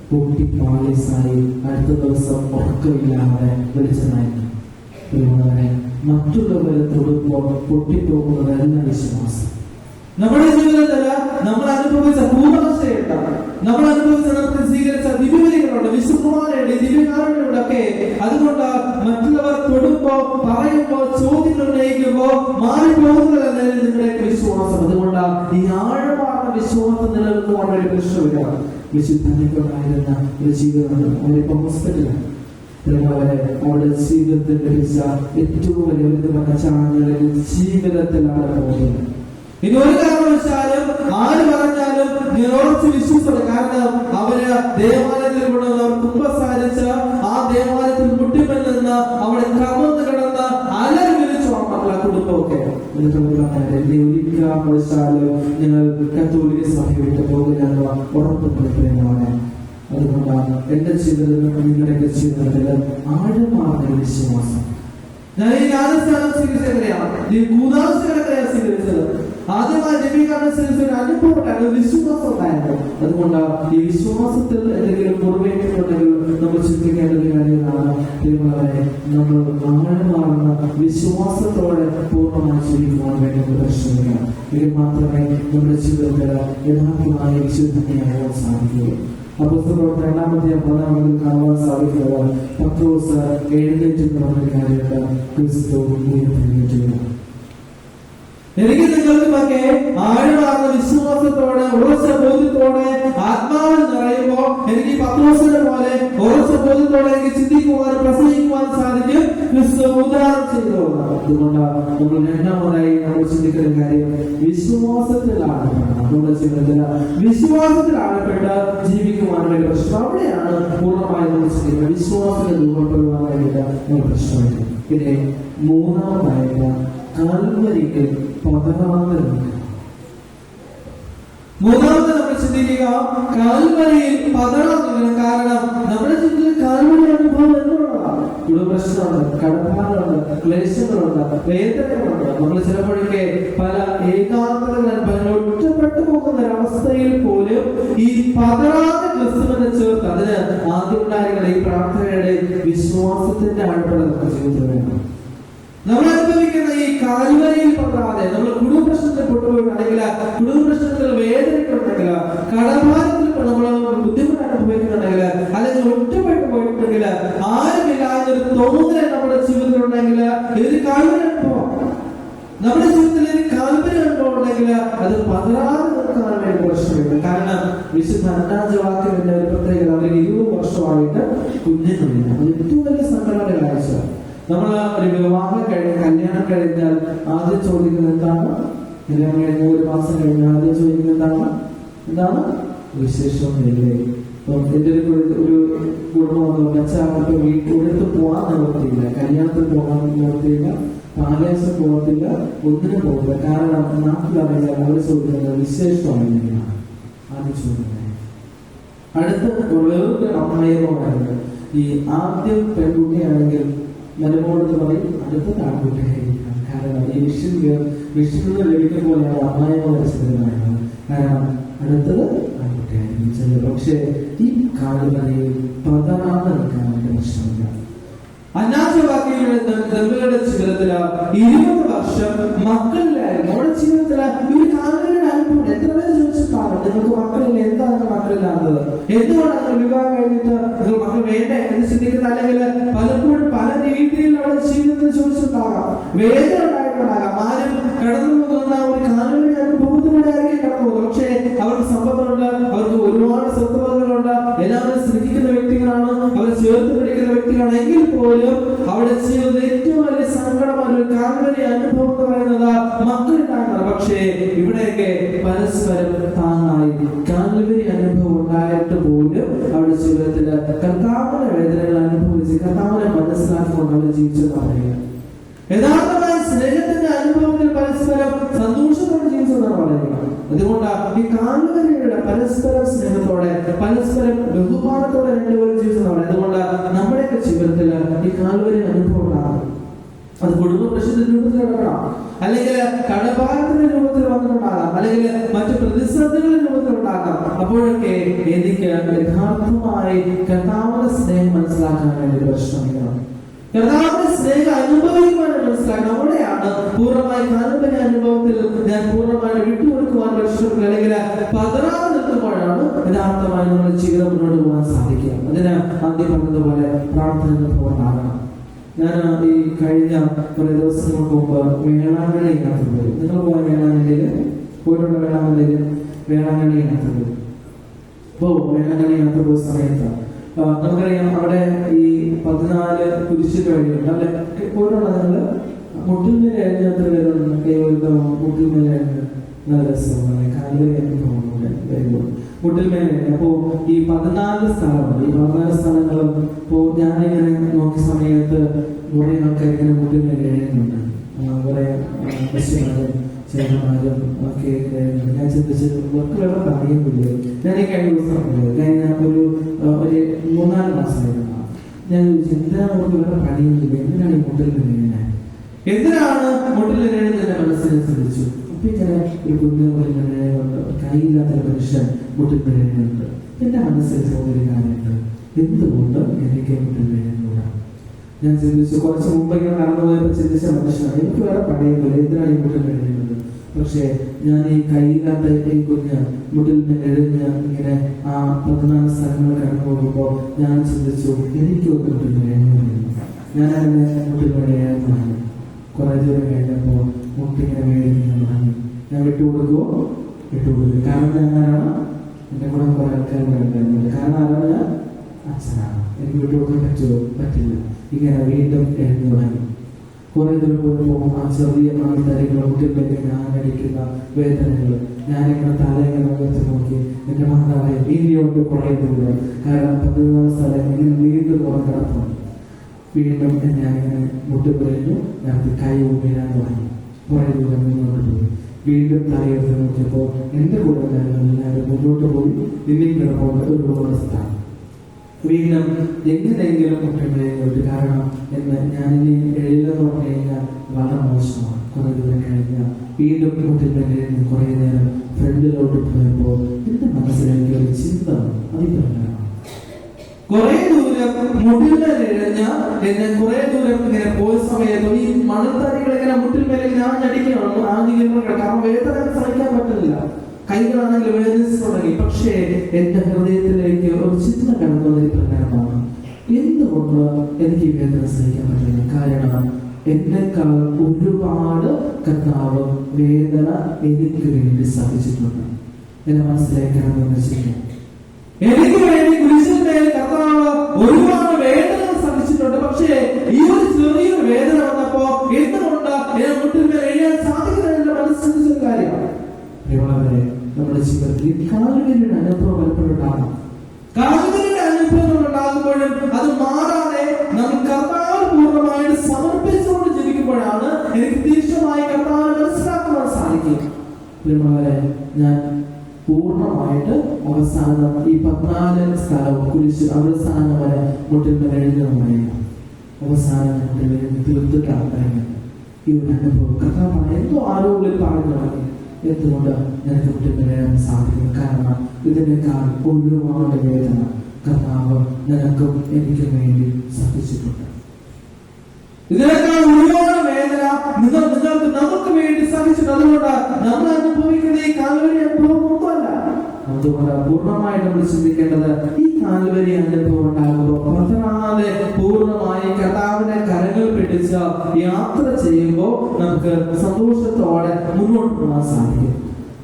പൊട്ടി പാളീസായി. അടുത്ത ദിവസം ഉറക്കമില്ലാതെ വെളിച്ചമായിരുന്നു. മറ്റുള്ളവരെ തൊടുമ്പോൾ പൊട്ടിപ്പോകുന്നതല്ല വിശ്വാസം. നമ്മുടെ ജീവിതത്തില് നമ്മൾ അനുഭവിച്ച പൂർണ്ണതയുണ്ട്, നമ്മൾ അനുഭവിച്ച സ്വീകരിച്ച ദിവ്യബലികളുണ്ട്, വിശുദ്ധമാരുണ്ട്, ദിവ്യകാരുണ്യമുണ്ട് ഒക്കെ. അതുകൊണ്ട് മറ്റുള്ളവർ തൊടുമ്പോ, പറയുമ്പോ, ചോദ്യങ്ങൾ ഉന്നയിക്കുമ്പോ മാറിപ്പോകുന്നതല്ല നിങ്ങളുടെയൊക്കെ വിശ്വാസം. അതുകൊണ്ട് ഈ ആഴമായ വിശ്വാസം നിലനിൽക്കുവാൻ ഒരു പ്രശ്നമില്ല. വിശുദ്ധനായിരുന്ന ഒരു ജീവിതം അവരിപ്പോ ഹോസ്പിറ്റലാണ്. അവരുടെ ജീവിതത്തിൽ ലഭിച്ച ഏറ്റവും വലിയ ചാനലുകളിൽ ജീവിതത്തിലാണ് പോകുന്നത്. ഇനി ഒരു കാരണവശാലും ആര് പറഞ്ഞാലും ഞാൻ ഉറച്ച് വിശ്വസിക്കണം. കാരണം അവര് ദേവാലയത്തിൽ കൊണ്ടുവന്നവർ കുമ്പസാരിച്ച് ആ ദേവാലയത്തിൽ മുട്ടിപ്പിൽ നിന്ന് അവിടെ കമന്ന് കിടന്ന് അലറി വിളിച്ചു മക്കളെ കുടുംബമൊക്കെ. ഒരു കാരണവശാലും നിങ്ങൾ കത്തോലിക്ക സഭ വിട്ട് പോകില്ലെന്ന് ഉറപ്പുപ്പെടുത്തുന്നതാണ്. അതുകൊണ്ടാണ് എന്റെ ജീവിതത്തിൽ നിങ്ങളുടെ ജീവിതത്തിൽ ആഴമായ വിശ്വാസം. ഞാൻ ഈ ജ്ഞാനസ്ഥാനം സ്വീകരിച്ചെങ്ങനെയാണ്, ഈ കൂതാശകളെങ്ങനെയാണ് സ്വീകരിച്ചത്? ആദ്യമായി ജപിക്കാനുസരിച്ച് ഒരു അനുഭവമാണ്, വിശ്വാസം ഉണ്ടായത്. അതുകൊണ്ട് ഈ വിശ്വാസത്തിൽ എന്തെങ്കിലും കുറവേറ്റുണ്ടെങ്കിൽ നമ്മൾ ചിന്തിക്കേണ്ട ഒരു കാര്യമാണ്. നമ്മൾ ആഴമാർന്ന വിശ്വാസത്തോടെ പൂർണ്ണമായി ജീവിക്കുവാൻ വേണ്ടി പരിശ്രമിക്കണം. ഇത് മാത്രമേ നമ്മുടെ ജീവിതത്തിൽ യഥാർത്ഥമായ വിശുദ്ധതയാകാൻ സാധിക്കുകയുള്ളൂ. അപ്പോസ്തലപ്രവർത്തനം 2-ാം അധ്യായം കാണുവാൻ സാധിക്കുന്നത് പത്രോസ് എഴുന്നേറ്റ് പറഞ്ഞ കാര്യത്തെ ക്രിസ്തു ഉയർത്തിയിരിക്കുന്നു. എനിക്ക് നിങ്ങൾക്കൊക്കെ ആഴമാർന്ന വിശ്വാസത്തോടെ ഉറച്ച ബോധ്യത്തോടെ ആത്മാവിൽ നിറയുമ്പോ എനിക്ക് പത്രോസിനെ പോലെ ഉറച്ച ബോധ്യത്തോടെ എനിക്ക് ചിന്തിക്കുവാൻ പ്രസംഗിക്കുവാൻ സാധിക്കും. ക്രിസ്തു ഉദാഹരണം ചെയ്തതാണ്. അതുകൊണ്ടാണ് നമ്മൾ 2ാമതായി നമ്മൾ ചിന്തിക്കുന്ന കാര്യം വിശ്വാസത്തിലാണ്. നമ്മുടെ ജീവിതത്തിൽ വിശ്വാസത്തിൽ ആഴപ്പെട്ട് ജീവിക്കുവാൻ വേണ്ടി പ്രശ്നം. അവിടെയാണ് പൂർണ്ണമായി നമ്മൾ ചിന്തിക്കുന്നത്. വിശ്വാസത്തെ രൂപപ്പെടുവാൻ വേണ്ടിയിട്ട് നമ്മൾ പ്രശ്നമില്ല. പിന്നെ 3ാമതായിട്ട് കാൽവരിക്ക് പതറാതിരുന്നു. 3ാമത് നമ്മൾ ചിന്തിക്കുക, കാൽവരിയിൽ പതറാതിരുന്നു. കാരണം നമ്മുടെ ജീവിതത്തിൽ കാൽവരി അനുഭവം എന്നുള്ളതാണ്. കുടുംബപ്രശ്നമുണ്ട്, കടപ്പാടുണ്ട്, ക്ലേശങ്ങളുണ്ട്, വേദനകളുണ്ട്. നമ്മൾ ചിലപ്പോഴൊക്കെ പല ഏകാന്തതകൾ അനുഭവങ്ങൾ ഒറ്റപ്പെട്ടു പോകുന്ന ഒരവസ്ഥയിൽ പോലും ഈ പതറാതെ ക്രിസ്തുവിനെ ചേർത്ത് അതിന് ആദ്യമുണ്ടായിരുന്ന ഈ പ്രാർത്ഥനയുടെ വിശ്വാസത്തിന്റെ ആഴപ്പെടുന്ന നമ്മുടെ ജീവിതത്തിൽ വേണം. നമ്മൾ അനുഭവിക്കുന്ന ഈ കാൽവരിയിൽ പതറാതെ നമ്മൾ കുടുംബപ്രശ്നത്തിൽ പൊട്ടുപോയിട്ടുണ്ടെങ്കിൽ, കുടുംബപ്രശ്നത്തിൽ വേദനയ്ക്കുണ്ടെങ്കിൽ, കടഭാരത്തിൽ നമ്മൾ ബുദ്ധിമുട്ട് അനുഭവിക്കുന്നുണ്ടെങ്കിൽ, അല്ലെങ്കിൽ ഒറ്റപ്പെട്ടു പോയിട്ടുണ്ടെങ്കിൽ, ആരുമില്ലാതൊരു തോന്നൽ നമ്മുടെ ജീവിതത്തിലുണ്ടെങ്കിൽ, ഇതൊരു കാൽവരി അനുഭവം. നമ്മുടെ ജീവിതത്തിൽ ഒരു കാൽവരി അനുഭവം ഉണ്ടെങ്കിൽ അത് പതറാതെ നിൽക്കാൻ വേണ്ടി പ്രശ്നമില്ല. കാരണം വിശുദ്ധ 5-ാം വാക്യത്തിന്റെ ഒരു പ്രത്യേകത, അവർ 20 വർഷമായിട്ട് കുഞ്ഞുങ്ങളില്ല. അത് ഏറ്റവും വലിയ സങ്കടമായ കാഴ്ച. നമ്മൾ ഒരു വിവാഹം കല്യാണം കഴിഞ്ഞാൽ ആദ്യം ചോദിക്കുന്നത് എന്താണ്? കല്യാണം കഴിഞ്ഞ 1 മാസം കഴിഞ്ഞാൽ ആദ്യം ചോദിക്കുന്നത് എന്താണ്? വിശേഷമൊന്നുമില്ലേ? എന്റെ ഒരു കുടുംബം വന്നു, അച്ഛൻ വീട്ടിലെടുത്ത് പോകാൻ നിവർത്തിയില്ല, കല്യാണത്തിൽ പോകാൻ നിവർത്തിയില്ല, പാലേശം പോകത്തില്ല, ഒന്നിനും പോകില്ല. കാരണം നാട്ടിലറിയാൻ അവർ ചോദിക്കുന്നത് വിശേഷമാണെന്നാണ് ആദ്യം ചോദിക്കുന്നത്. അടുത്ത വേറൊരു അമ്മായിമാരുണ്ട്. ഈ ആദ്യം പെൺകുട്ടിയാണെങ്കിൽ മലമോളത്ത് പറയും അടുത്തത് ആൺകുട്ടിയായിരിക്കണം. കാരണം ഈ വിഷ്ണു ലഭിക്കുന്ന പോലെയാണ് അമ്മായിമ വരച്ചത്. കാരണം അടുത്തത് ആൺകുട്ടിയായിരിക്കും. പക്ഷേ ഈ കാലുകളിൽ പതറാതെ നിൽക്കാനായിട്ട് പ്രശ്നമില്ല. അനാഥവാക്യങ്ങളുടെ ദമ്പതികളുടെ ജീവിതത്തില് 20 വർഷം മക്കളിലായിരുന്നു. നമ്മുടെ ജീവിതത്തില് ഒരു കാലങ്ങളുടെ അനുഭവം എത്ര പേര് ചോദിച്ചിട്ടാണ് നിങ്ങൾക്ക് മക്കളില്ല, എന്താണ് മക്കളില്ലാത്തത്, എന്തുകൊണ്ടാണ് വിവാഹം കഴിഞ്ഞിട്ട് നിങ്ങൾ മക്കൾ വേണ്ട എന്ന് ചിന്തിക്കുന്നത്? അല്ലെങ്കിൽ പലപ്പോഴും പല രീതിയിൽ നമ്മുടെ ജീവിതത്തിൽ ചോദിച്ചിട്ടാകാം, വേദന ഉണ്ടായിട്ടുണ്ടാകാം. ആരും കടന്നു പോകുന്ന ഒരു കാലങ്ങളുടെ അനുഭവത്തിലൂടെ ആയിരിക്കും കടന്നു പോകുന്നത്. പക്ഷേ അവർക്ക് സമ്പത്തുണ്ട്, അവർക്ക് ഒരുപാട് സ്വത്തുവകകളുണ്ട്, എല്ലാവരും സ്നേഹിക്കുന്ന വ്യക്തികളാണ്, അവർ ചേർത്ത് പിടിക്കുന്ന വ്യക്തികളാണ്. എങ്കിൽ പോലും അവിടെ ജീവിതത്തിൽ ഏറ്റവും വലിയ സങ്കടമായ ഒരു കാൽവരി അനുഭവം എന്ന് പറയുന്നത് മക്കളുണ്ടാകുന്നത്. പക്ഷേ ഇവിടെയൊക്കെ പരസ്പരം താങ്ങായി കാൽവരി അനുഭവം ഉണ്ടായിട്ട് പോലും അവിടെ ജീവിതത്തില് കർത്താവിന്റെ വേദനകൾ അനുഭവിച്ച് കർത്താവിനെ മനസ്സിലാക്കിക്കൊണ്ട് അവിടെ ജീവിച്ചെന്ന് പറയുക. യഥാർത്ഥമായ സ്നേഹത്തിന്റെ അനുഭവത്തിൽ പരസ്പരം സന്തോഷത്തോടെ ജീവിച്ചെന്നാണ് പറയുക. അതുകൊണ്ട് ഈ കാൽവരിയുടെ പരസ്പരം സ്നേഹത്തോടെ പരസ്പരം ബഹുമാനത്തോടെ രണ്ടുപേരും ജീവിച്ചതാണ്. അതുകൊണ്ട് നമ്മുടെയൊക്കെ ജീവിതത്തിൽ ഈ കാൽവരി അനുഭവം ഉണ്ടാകും. അത് കുടുംബ പ്രശ്നത്തിന്റെ രൂപത്തിൽ കിടക്കണം, അല്ലെങ്കിൽ കടഭാരത്തിന്റെ രൂപത്തിൽ വന്നിട്ടുണ്ടാകാം, അല്ലെങ്കിൽ മറ്റു പ്രതിസന്ധികളുടെ രൂപത്തിൽ ഉണ്ടാകാം. അപ്പോഴൊക്കെ എനിക്ക് യഥാർത്ഥമായി കർത്താവിന്റെ സ്നേഹം മനസ്സിലാക്കാൻ വേണ്ടി പരിശ്രമിക്കണം. കർത്താവിന്റെ സ്നേഹം അനുഭവിക്കുവാൻ മനസ്സിലാക്കണം. അവിടെയാണ് പൂർണ്ണമായി കാൽവരി അനുഭവത്തിൽ ഞാൻ പൂർണ്ണമായി വിട്ടുകൊടുക്കുവാൻ പരിശ്രമിക്കുക, അല്ലെങ്കിൽ പതറാതെ നിൽക്കുമ്പോഴാണ് യഥാർത്ഥമായി നമ്മുടെ ജീവിതം മുന്നോട്ട് പോകാൻ സാധിക്കുക. അതിന് ആദ്യം പറഞ്ഞതുപോലെ പ്രാർത്ഥന ഉണ്ടാകണം. ഞാൻ ഈ കഴിഞ്ഞ കുറെ ദിവസങ്ങൾക്ക് മുമ്പ് വേളാങ്കണ്ണി യാത്ര പോയി. നിങ്ങൾ പോയ വേളാങ്കണ്ണിയിൽ പോയിട്ടുള്ള വേളാങ്കണ്ണി യാത്ര പോയി. വേളാങ്കണ്ണി യാത്ര പോയ സമയത്ത് നമുക്കറിയാം അവിടെ ഈ 14 കുരിശിന്റെ വഴിയുണ്ട്. അല്ലെ പോയിട്ടുള്ള നിങ്ങള് മുട്ടിന്മേലെ എഴുന്നേറ്റ് വരുന്ന മുട്ടിന്മേലെ നല്ല രസമാണ്. കാൽവരി അനുഭവം വരുമ്പോൾ മുട്ടിന്മേലെ. അപ്പോ ഈ 14 സ്ഥലമുണ്ട്. ഈ 14 സ്ഥലങ്ങളും ഇപ്പോ ഞാനിങ്ങനെ നോക്കിയ സമയത്ത് കുറെ ആൾക്കാർ ഇങ്ങനെ മുട്ടിന്മേലെ എഴുതുന്നുണ്ട്. കുറെ ചേട്ടന്മാരും ഒക്കെ ഞാൻ ചിന്തിച്ച് വർക്ക് വേറെ പറയുന്നില്ല. ഞാൻ ഈ കഴിഞ്ഞ ദിവസം കഴിഞ്ഞ ഒരു 3-4 മാസമായിരുന്നു. ഞാൻ എന്തിനാണ് അവർക്ക് വേറെ പണിയുന്നില്ല, എന്തിനാണ് ഈ മുട്ടിൽ എഴുതാൻ, എന്തിനാണ് മുട്ടിൽ എഴുതുന്നത് എന്റെ മനസ്സിനെ ശ്രദ്ധിച്ചു. അപ്പൊ ഇങ്ങനെ ഈ കുഞ്ഞുങ്ങളിങ്ങനെ കൈയില്ലാത്ത മനുഷ്യൻ മുട്ടിൽ എഴുതുന്നുണ്ട്. എന്റെ മനസ്സിൽ തോന്നിയ കാര്യമുണ്ട്, എന്തുകൊണ്ട് എനിക്ക് മുട്ടിൽ എഴുതുന്നില്ല. ഞാൻ ചിന്തിച്ചു, കുറച്ച് മുമ്പ് ഇങ്ങനെ നടന്നു പോയപ്പോൾ ചിന്തിച്ച മനുഷ്യനാണ്, എനിക്ക് വേറെ പണിയുന്നില്ല, എന്തിനാണ് ഈ മുട്ടിൽ എഴുതുന്നത്. പക്ഷെ ഞാൻ ഈ കൈയില്ലാത്ത ഈ കുഞ്ഞ് മുട്ടിൽ എഴുതിഞ്ഞ് ഇങ്ങനെ ആ 14 സ്ഥലങ്ങൾ കടന്നു പോകുമ്പോൾ ഞാൻ ചിന്തിച്ചു, എനിക്കൊക്കെ മുട്ടിൽ എഴുതുന്നില്ല. ഞാൻ അങ്ങനെ മുട്ടിൽ എഴുതാൻ കുറെ ദൂരം കഴിഞ്ഞപ്പോൾ മുട്ടിങ്ങനെ മേടിക്കുന്നു പറഞ്ഞു. ഞാൻ വിട്ടുകൊടുക്കുമോ? വിട്ടുകൊടുക്കും. കാരണം ഞാനാണ്, എന്റെ കൂടെ കുറെ ആൾക്കാർ ഉണ്ടായിരുന്നില്ല. കാരണം ആരാണ്? ഞാൻ അച്ഛനാണ്. എനിക്ക് വിട്ടുകൊടുക്കാൻ പറ്റുമോ? പറ്റില്ല. ഇങ്ങനെ വീണ്ടും എഴുതി തുടങ്ങി. കുറെ ദൂരം പോകുമ്പോൾ ആ ചെറിയ ആൾക്കാരെങ്കിലും കുട്ടികളിലേക്ക് ഞാനടിക്കുന്ന വേദനകൾ ഞാനിങ്ങനെ തലയിങ്ങനെ ഉയർത്തി നോക്കി എന്റെ മാതാവായ വീതിയോട്ട് കുറെ ദൂരം. കാരണം 14 സ്ഥലം ഇങ്ങനെ വീണ്ടും കുറെ കിടപ്പുണ്ട്. വീണ്ടും ഞാനിങ്ങനെ മുട്ടുപുരഞ്ഞു, ഞാൻ കൈ ഊരാൻ തുടങ്ങി. കുറെ ദൂരം മുന്നോട്ട് പോയി. വീണ്ടും തലയെടുത്ത് നോക്കിയപ്പോൾ എന്റെ കൂടെ എല്ലാവരും മുന്നോട്ട് പോയി. ഇനിയും കിടപ്പുണ്ട് ഒരുപാട് സ്ഥാനം. വീണ്ടും എങ്ങനെയെങ്കിലും മുട്ടിൽ കാരണം എന്ന് ഞാനിനി എഴുതില്ലെന്ന് പറഞ്ഞു കഴിഞ്ഞാൽ വളരെ മോശമാണ്. കുറെ ദൂരം കഴിഞ്ഞാൽ വീണ്ടും മുട്ടിൽ കുറെ നേരം ഫ്രണ്ടിലോട്ട് പോയപ്പോൾ എന്റെ മനസ്സിലേക്ക് ഒരു ചിന്ത അതിപ്രകാരമാണ്. കുറെ ദൂരം മുട്ടിൽമേലിഴഞ്ഞ എന്നെ കുറെ ദൂരം ഇങ്ങനെ പോയ സമയത്ത് ഈ മണത്തടികൾ ഇങ്ങനെ മുട്ടിൽമേലെ ഞാൻ അടിക്കണം ആദ്യം കാരണം വേദന സഹിക്കാൻ പറ്റില്ല. കൈകളാണെങ്കിൽ വേദനിച്ചു തുടങ്ങി. പക്ഷേ എന്റെ ഹൃദയത്തിലേക്ക് ഒരു ചിന്ത കടന്നത് പ്രകാരമാണ്, എന്തുകൊണ്ട് എനിക്ക് ഈ വേദന സഹിക്കാൻ പറ്റില്ല? കാരണം എന്നെക്കാൾ ഒരുപാട് കർത്താവ് വേദന എനിക്ക് വേണ്ടി സഹിച്ചിട്ടുണ്ട്. എന്റെ മനസ്സിലേക്ക് കടന്നു ചെയ്യും. എനിക്ക് വേണ്ടി കുരിശിന്മേൽ കർത്താവ് ഒരുപാട് വേദന സഹിച്ചിട്ടുണ്ട്. പക്ഷേ ഈ ഒരു ചെറിയൊരു വേദന വന്നപ്പോ എന്തുകൊണ്ട് മുട്ടിന്മേൽ എഴുതാൻ സാധിക്കുന്നതിന്റെ മനസ്സിന്റെ കാര്യമാണ്. നമ്മുടെ ജീവിതത്തിൽ കാലുവേദനയുടെ അനുഭവം പലപ്പോഴുണ്ടാകും. കാലുവേദനയുടെ അനുഭവങ്ങൾ ഉണ്ടാകുമ്പോഴും അത് മാറാതെ നമ്മൾ കർത്താവ് പൂർണ്ണമായിട്ട് സമർപ്പിച്ചുകൊണ്ട് ജീവിക്കുമ്പോഴാണ് എനിക്ക് തീർച്ചയായി കർത്താവിനെ മനസ്സിലാക്കുവാൻ സാധിക്കും. ഞാൻ പൂർണ്ണമായിട്ട് അവസാനം ഈ 14 സ്ഥലവും കുരിശ് അവസാനം വരെ മുട്ടിൽ എഴുതുന്നതാണ്. അവസാനം മുട്ടിൽ തീർത്തിട്ടാണ് ഈ ഒരു അനുഭവം കർത്താവ് എന്തോ ആരോഗ്യം പറഞ്ഞു തുടങ്ങി. എന്തുകൊണ്ട് എനിക്ക് മുട്ടിൽ എഴുതാൻ സാധിക്കും? കാരണം ഇതിനേക്കാൾ ഒരുപാട് വേദന കർത്താവ് നിനക്കും എനിക്കും വേണ്ടി സഹിച്ചിട്ടുണ്ട്. ഇതിനേക്കാൾ ഒരുപാട് വേദന നിങ്ങൾക്ക് നമുക്ക് വേണ്ടി സഹിച്ചിട്ടുണ്ട്. അതുകൊണ്ട് നമ്മൾ അനുഭവിക്കുന്ന ഈ കാൽവരി അനുഭവം ഒന്നുമല്ല. അതുകൊണ്ട് പൂർണ്ണമായിട്ട് നമ്മൾ ചിന്തിക്കേണ്ടത് ഈ കാൽവരി അനുഭവം ഉണ്ടാകുമ്പോൾ പതറാതെ പൂർണ്ണമായി കർത്താവിനെ കരങ്ങൾ പിടിച്ച് യാത്ര ചെയ്യുമ്പോൾ നമുക്ക് സന്തോഷത്തോടെ മുന്നോട്ട് പോകാൻ സാധിക്കും.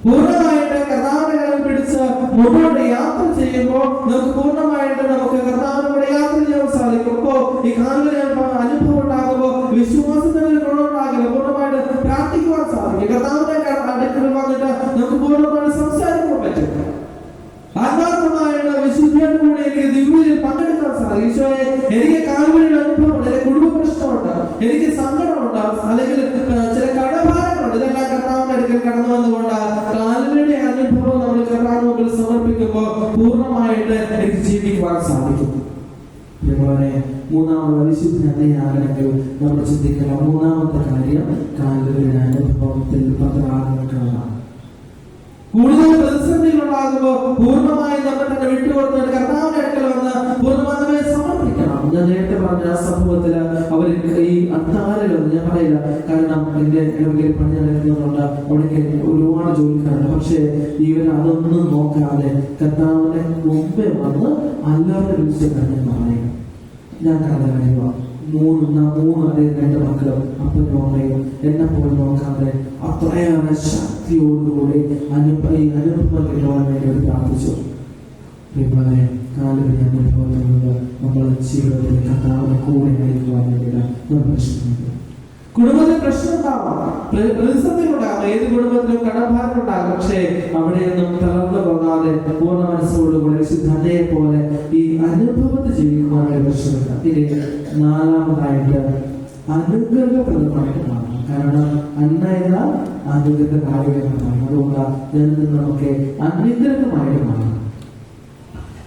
പൂർണ്ണമായിട്ട് കർത്താവിനെ കരങ്ങൾ പിടിച്ച് മുന്നോട്ട് യാത്ര ചെയ്യുമ്പോൾ നമുക്ക് പൂർണ്ണമായിട്ട് നമുക്ക് കർത്താവിനോട് യാത്ര ചെയ്യാൻ സാധിക്കും. അപ്പോ ഈ കാൽവരി അനുഭവം ഉണ്ടാകുമ്പോൾ വിശ്വാസത്തിന് ഗുണമുണ്ടാകില്ല. പൂർണ്ണമായിട്ട് പ്രാർത്ഥിക്കുവാൻ സാധിക്കും. കർത്താവിനെ അടുക്കൽ വന്നിട്ട് നമുക്ക് പൂർണ്ണമായിട്ട് സംസാരിക്കാൻ പറ്റും. ആത്മാർത്ഥമായിട്ട് വിശുദ്ധിയോട് കൂടി എനിക്ക് ദിവ്യയിൽ പങ്കെടുക്കാൻ സാധിക്കും. ഈശോയെ, എനിക്ക് കാൽവരിയുടെ അനുഭവമുണ്ട്, എനിക്ക് കുടുംബ പ്രശ്നമുണ്ട്, എനിക്ക് സങ്കടമുണ്ട്, അല്ലെങ്കിൽ ചില കടഭാരങ്ങളുണ്ട്. ഇതെല്ലാം കർത്താവിന്റെ അടുക്കൽ കടന്നു വന്നുകൊണ്ട് കാൽവരിയുടെ അനുഭവം നമ്മൾ കർത്താവിന് മുമ്പിൽ സമർപ്പിക്കുമ്പോൾ പൂർണ്ണമായിട്ട് എനിക്ക് ജീവിക്കുവാൻ സാധിക്കും. മൂന്നാമത് വിശുദ്ധനാകണമെങ്കിൽ നമ്മൾ ചിന്തിക്കുന്ന മൂന്നാമത്തെ കാര്യം കാൽവരിയുടെ അനുഭവത്തിൽ പതറാതിരിക്കുന്നതാണ്. കൂടുതൽ പ്രതിസന്ധികളുണ്ടാകുമ്പോൾ പൂർണ്ണമായി നമ്മൾ തന്നെ വിട്ടുകൊടുത്തുകൊണ്ട് കർത്താവിന്റെ അടുക്കൽ വന്ന് പൂർണ്ണമായി നമ്മെ സമർപ്പിക്കണം. ഞാൻ നേരത്തെ പറഞ്ഞ ആ സംഭവത്തില് അവർ ഈ അത്താരയിലൊന്നും ഞാൻ പറയില്ല, കാരണം എന്റെ ഇടവകയിൽ പണി നടക്കുന്നതുകൊണ്ട് അവിടേക്ക് ഒരുപാട് ജോലിക്കാരുണ്ട്. പക്ഷേ ഇവർ അതൊന്നും നോക്കാതെ കർത്താവിന്റെ മുമ്പേ വന്ന് അല്ലാതെ വിളിച്ച് കാര്യം പറയും. ഞാൻ കടന്ന കാര്യമാണ്. മൂന്ന് 2 മക്കളും അപ്പനും അമ്മയും എന്നെ പോലും നോക്കാതെ അത്രയേറെ ശക്തിയോടുകൂടി അനുഭവം കിട്ടുവാൻ വേണ്ടി പ്രാർത്ഥിച്ചു. കാലുകൾ അനുഭവങ്ങളുണ്ട്. നമ്മൾ ജീവിതത്തിൽ കർത്താവിനെ കൂടെ നയിക്കുവാൻ വേണ്ടിയിട്ട് നമ്മൾ ശ്രമിക്കുക. കുടുംബത്തിൽ പ്രശ്നം ഉണ്ടാവാം, പ്രതിസന്ധി ഉണ്ടാകാം, ഏത് കുടുംബത്തിലും കടഭാരം ഉണ്ടാകും. പക്ഷേ അവിടെയൊന്നും തളർന്നു പോകാതെ പൂർണ്ണ മനസ്സോടുകൂടി സിദ്ധാന്തയെ പോലെ ഈ അനുഭവത്തിൽ ജീവിക്കുവാനായിട്ട് ശ്രമിക്കാം. ഇനി 4-ാമതായിട്ട് അനുഗ്രഹപ്രദമായിട്ട് മാറണം. കാരണം അന്ന എന്നാൽ അനുഗ്രഹകാരികമാണ്. അതുകൊണ്ട് ജനത്തിൽ നമുക്ക് അനുഗ്രഹമായിട്ട് മാറണം.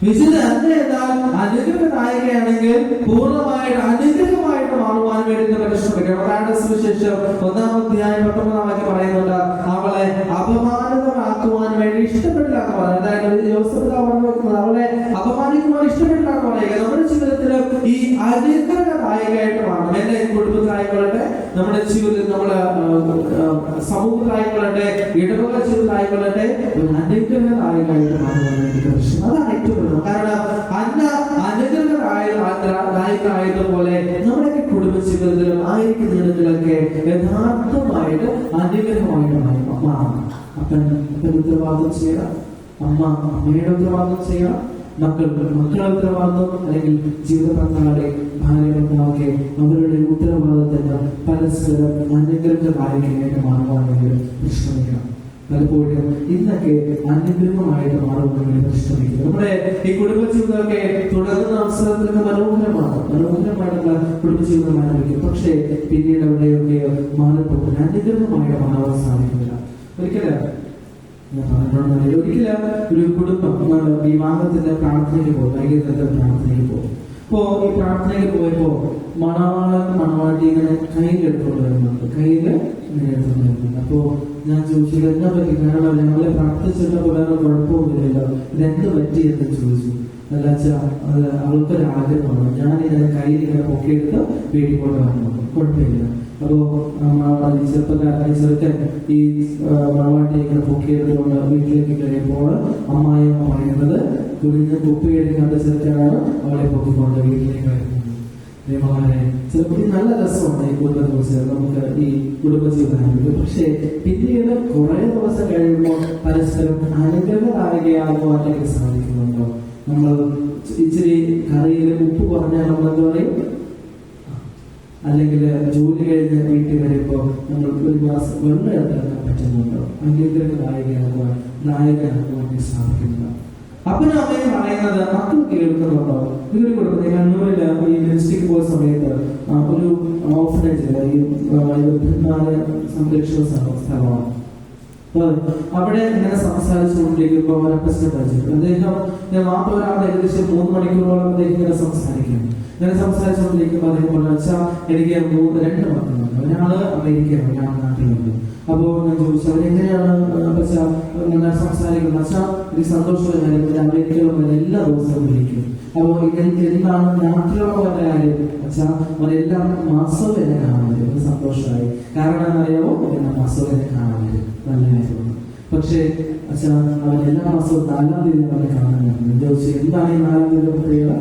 വിശുദ്ധ അന്ന എന്നാൽ അനുഗ്രഹനായികയാണെങ്കിൽ പൂർണ്ണമായിട്ട് അനുഗ്രഹമായിട്ട് മാറുവാൻ വേണ്ടി നമ്മൾ ശ്രമിക്കണം. അതാണ് സുവിശേഷം 1-ാം അധ്യായം 19-ാം വാക്യം പറയുന്നുണ്ട്, അവളെ അപമാനിതമാക്കുവാൻ വേണ്ടി ഇഷ്ടപ്പെട്ടില്ല എന്ന് പറയുന്നത്. അതായത് ജോസഫ് പറഞ്ഞു അവളെ അപമാനിക്കുവാൻ ഇഷ്ടപ്പെട്ടില്ല എന്ന് പറയുക. നമ്മുടെ ജീവിതത്തിൽ ഈ അനുഗ്രഹനായികയായിട്ട് മാറണം. എന്റെ കുടുംബത്തിലായിക്കൊള്ളട്ടെ, നമ്മുടെ ജീവിതത്തിൽ നമ്മുടെ സമൂഹത്തിലായിക്കൊള്ളട്ടെ, ഇടവക ജീവിതത്തിലായിക്കൊള്ളട്ടെ, അനുഗ്രഹനായികയായിട്ട് മാറുവാൻ വേണ്ടി പ്രശ്നം. അതാണ് ഏറ്റവും. കാരണം അന്ന അനുഗ്രഹനായതുപോലെ നമ്മുടെയൊക്കെ കുടുംബ ജീവിതത്തിലും ആയിരിക്കുന്ന ഇടത്തിലൊക്കെ യഥാർത്ഥമായിട്ട് അനുഗ്രഹമായിട്ട് മാറണം. അപ്പൻ്റെ ഉത്തരവാദിത്വം ചെയ്യണം, അമ്മയുടെ ഉത്തരവാദിത്വം ചെയ്യണം, മക്കളുടെ ഉത്തരവാദിത്വം, അല്ലെങ്കിൽ ജീവിത പങ്കാളി ഭാര്യ ഭർത്താവൊക്കെ അവരുടെ ഉത്തരവാദിത്തത്തിന് പരസ്പരം അനുഗ്രഹമായിട്ട് മാറുവാൻ വേണ്ടി ശ്രമിക്കണം. പലപ്പോഴും ഇന്നൊക്കെ അനുഗ്രഹമായിട്ട് മാറുവാൻ വേണ്ടി ശ്രമിക്കുന്നത്. നമ്മുടെ ഈ കുടുംബജീവിതമൊക്കെ തുടർന്ന അവസരത്തിന് മനോഹരമായിട്ടുള്ള കുടുംബജീവിതം ആരംഭിക്കും. പക്ഷേ പിന്നീട് അവിടെയൊക്കെ മാറിപ്പോകും, അനുഗ്രഹമായിട്ട് മാറാൻ സാധിക്കില്ല. ഒരിക്കലും ഞാൻ പറഞ്ഞിട്ടുണ്ടെങ്കിൽ ഒരിക്കലും ഒരു കുടുംബം വിവാഹത്തിന്റെ പ്രാർത്ഥനയ്ക്ക് പോകും, വൈകിട്ടത്തെ പ്രാർത്ഥനയ്ക്ക് പോകും. അപ്പോ ഈ പ്രാർത്ഥനയ്ക്ക് പോയപ്പോ മണവാളൻ മണവാട്ടി ഇങ്ങനെ കയ്യിലെടുത്തോണ്ട് വരുന്നുണ്ട്, എടുത്തോണ്ട് വരുന്നുണ്ട്. അപ്പോ ഞാൻ ചോദിച്ചു എന്നെ പറ്റി, കാരണം ഞങ്ങളെ പ്രാർത്ഥിച്ചിട്ട് വേറെ കുഴപ്പമൊന്നുമില്ലല്ലോ, ഇതെന്ത് പറ്റി എന്ന് ചോദിച്ചു. അല്ല അച്ഛാ, അത് അവൾക്കൊരു ആഗ്രഹമാണ്, ഞാൻ ഇതിനെ കയ്യിൽ ഇങ്ങനെ പൊക്കിയെടുത്ത് വീട്ടിൽ കൊണ്ട് വരണം, കുഴപ്പമില്ല. അപ്പോ ചെറുപ്പക്കാരനെ ചെറുക്കൻ ഈ മണവാട്ടി ഇങ്ങനെ പൊക്കിയെടുത്തുകൊണ്ട് വീട്ടിലേക്ക് കയറിയപ്പോൾ അമ്മായിയമ്മ പറയുന്നത് കുഞ്ഞ് കുപ്പിയെടുത്ത് കണ്ട ചെറുക്കനാണ് അവളെ പൊക്കിക്കൊണ്ട് വീട്ടിലേക്ക് വരുന്നത്. ചിലപ്പോൾ നല്ല രസമാണ് ഈ കുടുംബത്തെ കുറിച്ച് നമുക്ക് ഈ കുടുംബജീവിതം. പക്ഷേ പിന്നീട് കുറെ ദിവസം കഴിയുമ്പോൾ പരസ്പരം അനുഗ്രഹമാകുവാനൊക്കെ സാധിക്കുന്നുണ്ടോ? നമ്മൾ ഇച്ചിരി കറിയിൽ ഉപ്പ് കുറഞ്ഞാൽ നമ്മൾ എന്താ പറയും? അല്ലെങ്കിൽ ജോലി കഴിഞ്ഞ് വീട്ടിൽ വരുമ്പോൾ നമ്മൾ ഒരു ഗ്ലാസ് വെള്ളം എടുക്കാൻ പറ്റുന്നുണ്ടോ? നായകനാകുവാൻ സാധിക്കുന്നുണ്ടോ? അപ്പനും അമ്മയും പറയുന്നത് മക്കൾ കേൾക്കുന്നുണ്ടോ? ഇതൊരു കുടുംബത്തിൽ കണ്ണൂരിൽ ഈ ലിപ്സ്റ്റിക് പോയ സമയത്ത് ഒരു ഓർഫനേജില് ഈ വൃദ്ധന്മാരെ സംരക്ഷണ സ്ഥലമാണ്. അവിടെ ഇങ്ങനെ സംസാരിച്ചുകൊണ്ടിരിക്കുമ്പോൾ അവരെ പ്രശ്നം കഴിച്ചിട്ടുണ്ട്. അദ്ദേഹം ഒരാൾ ഏകദേശം 3 മണിക്കൂറോളം അദ്ദേഹം ഇങ്ങനെ സംസാരിക്കുന്നു. ഇങ്ങനെ സംസാരിച്ചുകൊണ്ടിരിക്കുമ്പോൾ അദ്ദേഹം പറഞ്ഞു, അച്ഛാ എനിക്ക് 2 മക്കളുണ്ട്, ഒരാള് അമേരിക്കയാണ്, ഒരാൾ നാട്ടിലുണ്ട്. അപ്പോ ഞാൻ ചോദിച്ചു അവരെങ്ങനെയാണ് അച്ഛാ ഇങ്ങനെ സംസാരിക്കുന്നത്? അച്ഛാ എനിക്ക് സന്തോഷമുള്ള കാര്യം, അമേരിക്കയിലുള്ള എല്ലാ ദിവസവും വിളിക്കും. അപ്പോ എനിക്ക് എന്താണ് നാട്ടിലുള്ള കാര്യം? അച്ഛാ അവരെല്ലാം മാസവും എന്നെ കാണാൻ വരും, സന്തോഷമായി. കാരണം എന്നറിയാമോ, എല്ലാ മാസവും എന്നെ കാണാൻ വരും, നല്ല കാര്യമാണ്. പക്ഷേ അച്ഛാ അവൻ എല്ലാ മാസവും 4-ാം തീയതി അവരെ കാണാൻ വരുന്നത്. ചോദിച്ചു എന്താണ് ഈ 4-ാം തീയതി പ്രത്യേകത?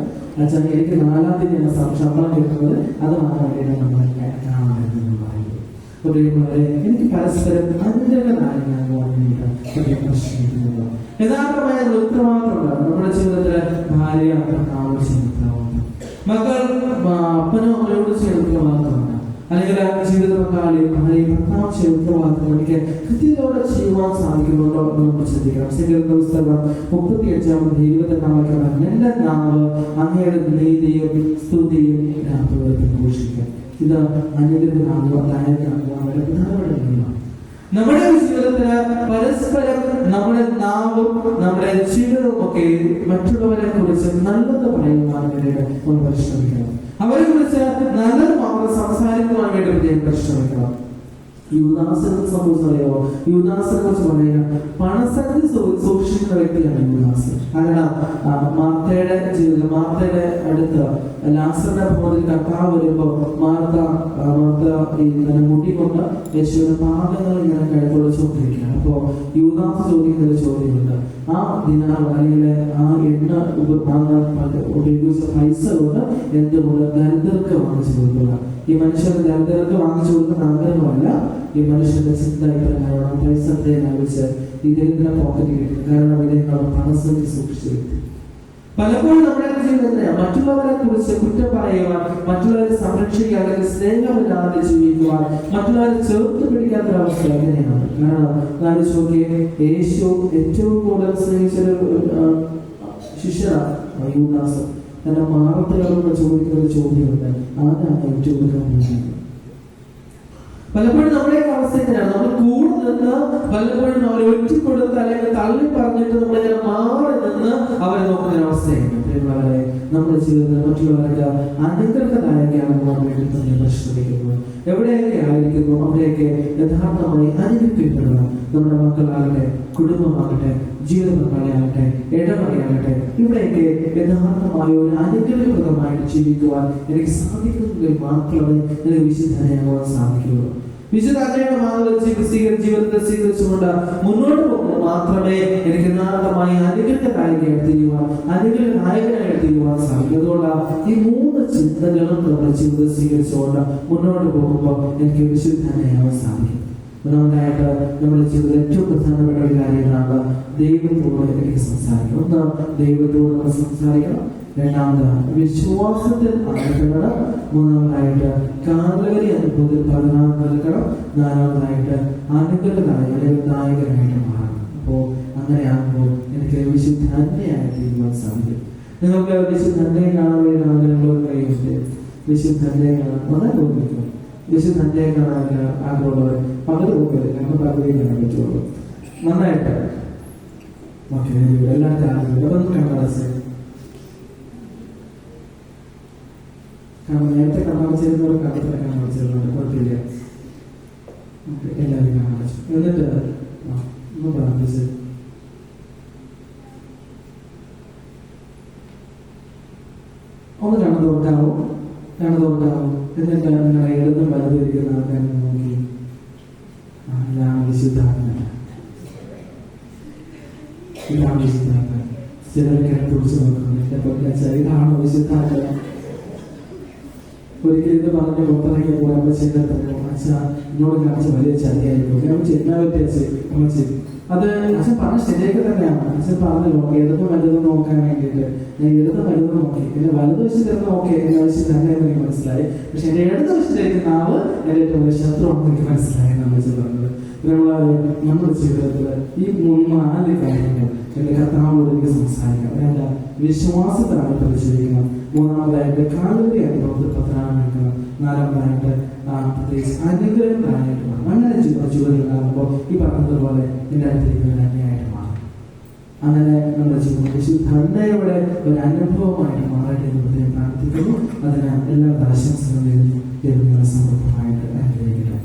അച്ഛാ എനിക്ക് 4-ാം തീയതി ശമ്പളം കിട്ടുന്നത്, അത് മാത്രമേ നമ്മൾ കാണാൻ വരുന്നത് പറയുന്നത്. എനിക്ക് പരസ്പരം യഥാർത്ഥമായ ഉത്തരവാദിത്തമുണ്ട് നമ്മുടെ ജീവിതത്തില്. ഭാര്യ ഭർത്താവോട് ചെയ്യുന്ന ഉത്തരവാദിത്തം, മക്കൾ അപ്പനോ അമ്മയോട് ചെയ്യുന്ന ഉത്തരവാദിത്തമുണ്ട്, അല്ലെങ്കിൽ ജീവിത പങ്കാളി ഭാര്യ ഭർത്താവ് ചെയ്യുന്ന ഉത്തരവാദിത്തം എനിക്ക് കൃത്യതയോടെ ചെയ്യുവാൻ സാധിക്കുന്നുണ്ടോ എന്ന് നമ്മൾ ചിന്തിക്കണം. സങ്കീർത്തന പുസ്തകം 38-22 എന്റെ നാവ് അങ്ങയുടെ നീതിയും സ്തുതിയും ഘോഷിക്കാം. ഇത് അനുഗ്രഹമാകുക, ദായകമാകുക വളരെ പ്രധാനപ്പെട്ട കാര്യമാണ്. നമ്മുടെ ജീവിതത്തിന് പരസ്പരം നമ്മുടെ നാവും നമ്മുടെ ജീവിതവും ഒക്കെ മറ്റുള്ളവരെ കുറിച്ച് നല്ലത് പറയുവാൻ വേണ്ടി നമ്മൾ പരിശ്രമിക്കണം. അവരെ കുറിച്ച് നല്ലത് മാത്രം സംസാരിക്കുവാൻ വേണ്ടി പരിശ്രമിക്കണം. യൂദാസിനെ സംഭവിച്ചറിയോ? യൂദാസിനെ കുറിച്ച് പറയുക, പണസന്ധി സൂക്ഷിക്കുന്ന വ്യക്തിയാണ് യൂദാസ്. കാരണം മാർത്തയുടെ ജീവിതത്തിൽ, മാർത്തയുടെ അടുത്ത് ലാസറിന്റെ ഭവനത്തിൽ കർത്താവ് വരുമ്പോ മാർത്ത ഇങ്ങനെ മുട്ടിക്കൊണ്ട് യേശുവിന്റെ പാദങ്ങൾ ഇങ്ങനെ കഴുകൊള്ളിച്ചുകൊണ്ടിരിക്കുകയാണ്. അപ്പോ യൂദാസ് ചോദിക്കുന്ന ഒരു ചോദ്യമുണ്ട്, ആ ദിനാർ അല്ലെങ്കിൽ ആ എണ്ണ ഉപയോഗിച്ച പൈസ കൊണ്ട് എന്തുകൊണ്ട് ദരിദ്രർക്ക് വാങ്ങിച്ചു കൊടുക്കുക? ഈ മനുഷ്യന്റെ ദരിദ്രർക്ക് വാങ്ങിച്ചു കൊടുക്കുന്ന ആഗ്രഹമല്ല, ഈ മനുഷ്യന്റെ ചിന്ത ഇപ്രകാരമാണ്. പൈസ ലാഭിച്ച് ഇദ്ദേഹത്തിന്റെ പോക്കറ്റ് കിട്ടും, കാരണം ഇദ്ദേഹം പണസന്ധി സൂക്ഷിച്ചു. പലപ്പോഴും നമ്മുടെ ജീവിതത്തിൽ മറ്റുള്ളവരെ കുറിച്ച് കുറ്റം പറയുവാൻ, മറ്റുള്ളവരെ സംരക്ഷിക്കാൻ, അല്ലെങ്കിൽ സ്നേഹമില്ലാതെ ജീവിക്കുവാൻ, മറ്റുള്ളവരെ ചേർത്ത് പിടിക്കാത്തൊരവസ്ഥ എങ്ങനെയാണ്? കാരണം യേശു ഏറ്റവും കൂടുതൽ സ്നേഹിച്ചൊരു ശിഷ്യനാണ് യൂദാസ്. തന്റെ മാർത്തയോട് ചോദിക്കുന്ന ഒരു ചോദ്യമുണ്ട്, ആരാണ് ഏറ്റവും കൂടുതൽ? പലപ്പോഴും നമ്മുടെയൊക്കെ അവസ്ഥ എങ്ങനെയാണ്? നമ്മൾ കൂടെ നിന്ന് പലപ്പോഴും അവരെ ഒറ്റിക്കൊടുത്ത് അല്ലെങ്കിൽ തള്ളി പറഞ്ഞിട്ട് നമ്മളിങ്ങനെ മാറി നിന്ന് അവരെ നോക്കുന്ന അവസ്ഥയാണ്. നമ്മുടെ ജീവിതത്തിൽ മറ്റുള്ളവർക്ക് അനുഗ്രഹദായകമാകാൻ വേണ്ടി തന്നെ പരിശ്രമിക്കുന്നു. എവിടെയൊക്കെ ആയിരിക്കുന്നു അവിടെയൊക്കെ യഥാർത്ഥമായി അനുഗ്രഹിക്കപ്പെടുക. നമ്മുടെ മക്കളാകട്ടെ, കുടുംബമാകട്ടെ, ജീവിത പങ്കാളിയാകട്ടെ, ഇടവകയാകട്ടെ, ഇവിടെയൊക്കെ യഥാർത്ഥമായ ഒരു അനുഗ്രഹപ്രദമായിട്ട് ജീവിക്കുവാൻ എനിക്ക് സാധിക്കുന്നെങ്കിൽ മാത്രമേ എനിക്ക് വിശുദ്ധനാകാൻ സാധിക്കുകയുള്ളൂ. വിശുദ്ധ അന്നയുടെ മാർഗ്ഗം ജീവിതത്തെ സ്വീകരിച്ചുകൊണ്ട് മുന്നോട്ട് പോകുമ്പോൾ മാത്രമേ എനിക്ക് യഥാർത്ഥമായി അനുഗ്രഹനായകനായി തീരുവാൻ, അനുഗ്രഹനായകനായി തീരുവാൻ സാധിക്കും. അതുകൊണ്ട് ഈ 3 ചിന്തകളും നമ്മുടെ ജീവിതം സ്വീകരിച്ചുകൊണ്ട് മുന്നോട്ട് പോകുമ്പോൾ എനിക്ക് വിശുദ്ധനാകാൻ സാധിക്കും. ഒന്നാമതായിട്ട് നമ്മുടെ ജീവിതത്തിൽ ഏറ്റവും പ്രധാനപ്പെട്ട ഒരു കാര്യമാണ് ദൈവത്തോട് എനിക്ക് സംസാരിക്കണം. ഒന്ന്, ദൈവത്തോട് നമ്മൾ സംസാരിക്കണം. രണ്ടാമത് വിശ്വാസത്തിൽ ആകണം. മൂന്നാമതായിട്ട് കാലവരി അനുഭവത്തിൽ പകർന്നു നൽകണം. നാലാമതായിട്ട് അനുഗ്രഹനായകനായിട്ട് മാറണം. അപ്പോ അങ്ങനെയാകുമ്പോൾ എനിക്ക് വിശുദ്ധന്യായി തീരുവാൻ സാധിക്കും. നിങ്ങൾക്ക് വിശുദ്ധന്യെ കാണാൻ വേണ്ടി ആഗ്രഹമുള്ള കഴിയുന്നുണ്ട്. വിശുദ്ധന്യെ കാണാൻ വളരെ തോന്നിക്കും. വിശുദ്ധന്യെ കാണാൻ ആഗ്രഹമുള്ളവർ പകരം പോകരുത്, ഞങ്ങൾ പകുതി കാണാൻ പറ്റുള്ളൂ. നന്നായിട്ട് ഓക്കെ എല്ലാം കാണുന്നത് അതൊന്നും കണ്ണടച്ച് കാരണം നേരത്തെ കണ്ണടച്ചിരുന്നവർ കണ്ടത്ര കണ്ണടച്ചിരുന്നുണ്ട് കുഴപ്പമില്ല. എല്ലാവരും കണ്ണടച്ചു എന്നിട്ട് ഒന്ന് പ്രാർത്ഥിച്ച് ഒന്ന് കണ്ണു തുറക്കാവോ എന്നിട്ട് നിങ്ങളെ ഇടതും വലതിരിക്കുന്ന ആൾക്കാരെ നോക്കി ഇതാണ് വിശുദ്ധാത്മ ചിലരൊക്കെ കുറിച്ച് നോക്കുന്നു. എന്റെ പൊന്നച്ച ഇതാണോ വിശുദ്ധാത്മ? ഒരിക്കലും ഇത് പറഞ്ഞ് പുറത്തിറങ്ങിയ പോലെ നമ്മൾ ചെയ്തപ്പോ അച്ഛ എന്നോട് കാണിച്ച വലിയ ചതിയായിരിക്കും നമ്മൾ ചെയ്യുന്ന പറ്റി അത് അച്ഛൻ പറഞ്ഞ ശരിയൊക്കെ തന്നെയാണ്. അച്ഛൻ പറഞ്ഞല്ലോ ഇടതും വലുതും നോക്കാൻ വേണ്ടിയിട്ട് ഞാൻ ഇടതും വലുതും നോക്കി, പിന്നെ വലതു വശത്തിരുന്ന് നോക്കി എന്റെ ആവശ്യം തന്നെ എനിക്ക് മനസ്സിലായി. പക്ഷെ എന്റെ ഇടത് വശത്തിരിക്കുന്ന ആള് എന്റെ ഏറ്റവും വലിയ ശത്രുവാണെന്ന് എനിക്ക് മനസ്സിലായി എന്നാണ് വെച്ച് പറഞ്ഞത്. നമ്മുടെ ജീവിതത്തില് ഈ 4 കാര്യങ്ങൾ എന്റെ കർത്താവോട് എനിക്ക് സംസാരിക്കാം. എന്റെ വിശ്വാസത്തിലാണ് പരിശോധിക്കണം. മൂന്നാമതായിട്ട് കാലവരിയായിട്ട് പ്രവർത്തനം നിൽക്കണം. നാലാമതായിട്ട് പ്രത്യേകിച്ച് അനുഗ്രഹങ്ങളായിട്ട് മാറും. അങ്ങനെ ചുവടുകളാകുമ്പോൾ ഈ പറഞ്ഞതുപോലെ എന്റെ അടുത്തിരിക്കുന്നത് തന്നെയായിട്ട് മാറും. അങ്ങനെ നമ്മുടെ ജീവിതം വിശുദ്ധയുടെ ഒരു അനുഭവമായിട്ട് മാറട്ടെ എന്ന് പ്രത്യേകം പ്രാർത്ഥിക്കുന്നു. അതിന് എല്ലാ ആശംസകളും ദൈവങ്ങളെ സമൃദ്ധമായിട്ട് അനുഗ്രഹിക്കട്ടെ.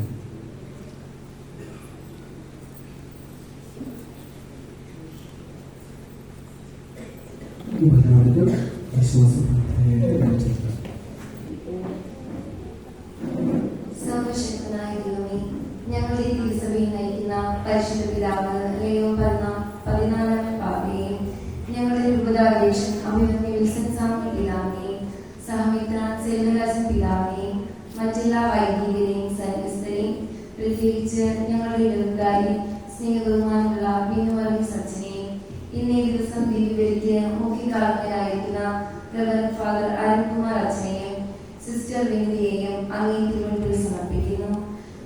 സർവശക്തനായ ദൈവമേ, ഞങ്ങളുടെ തിരുസഭയിൽ നയിക്കുന്ന പരിശുദ്ധ പിതാവ് ലിയോ 14 പാപ്പയെയും ഞങ്ങളുടെ രൂപതാധ്യക്ഷൻ അഭിമന്യ വിൽസൺ സാമുവൽ പിതാവിനെയും സഹമിത്ര സെൽവരാജൻ പിതാവിനെയും മറ്റെല്ലാ വൈദികരെയും സന്യസ്തരെയും പ്രത്യേകിച്ച് ഞങ്ങളുടെ ഇടവകാരി സ്നേഹബഹുമാനമുള്ള ബിനുവർഗീസ് അച്ഛനെയും ഇന്നേ ദിവസം ദിവ്യവരിക്ക് മുഖ്യകാരണരായിരിക്കുന്ന റവറന്റ് ഫാദർ അരുൺകുമാർ അച്ഛനെയും സിസ്റ്റർ വിന്ദിയെയും അങ്ങേ തിരുവനന്തപുരത്ത് സമർപ്പിക്കുന്നു.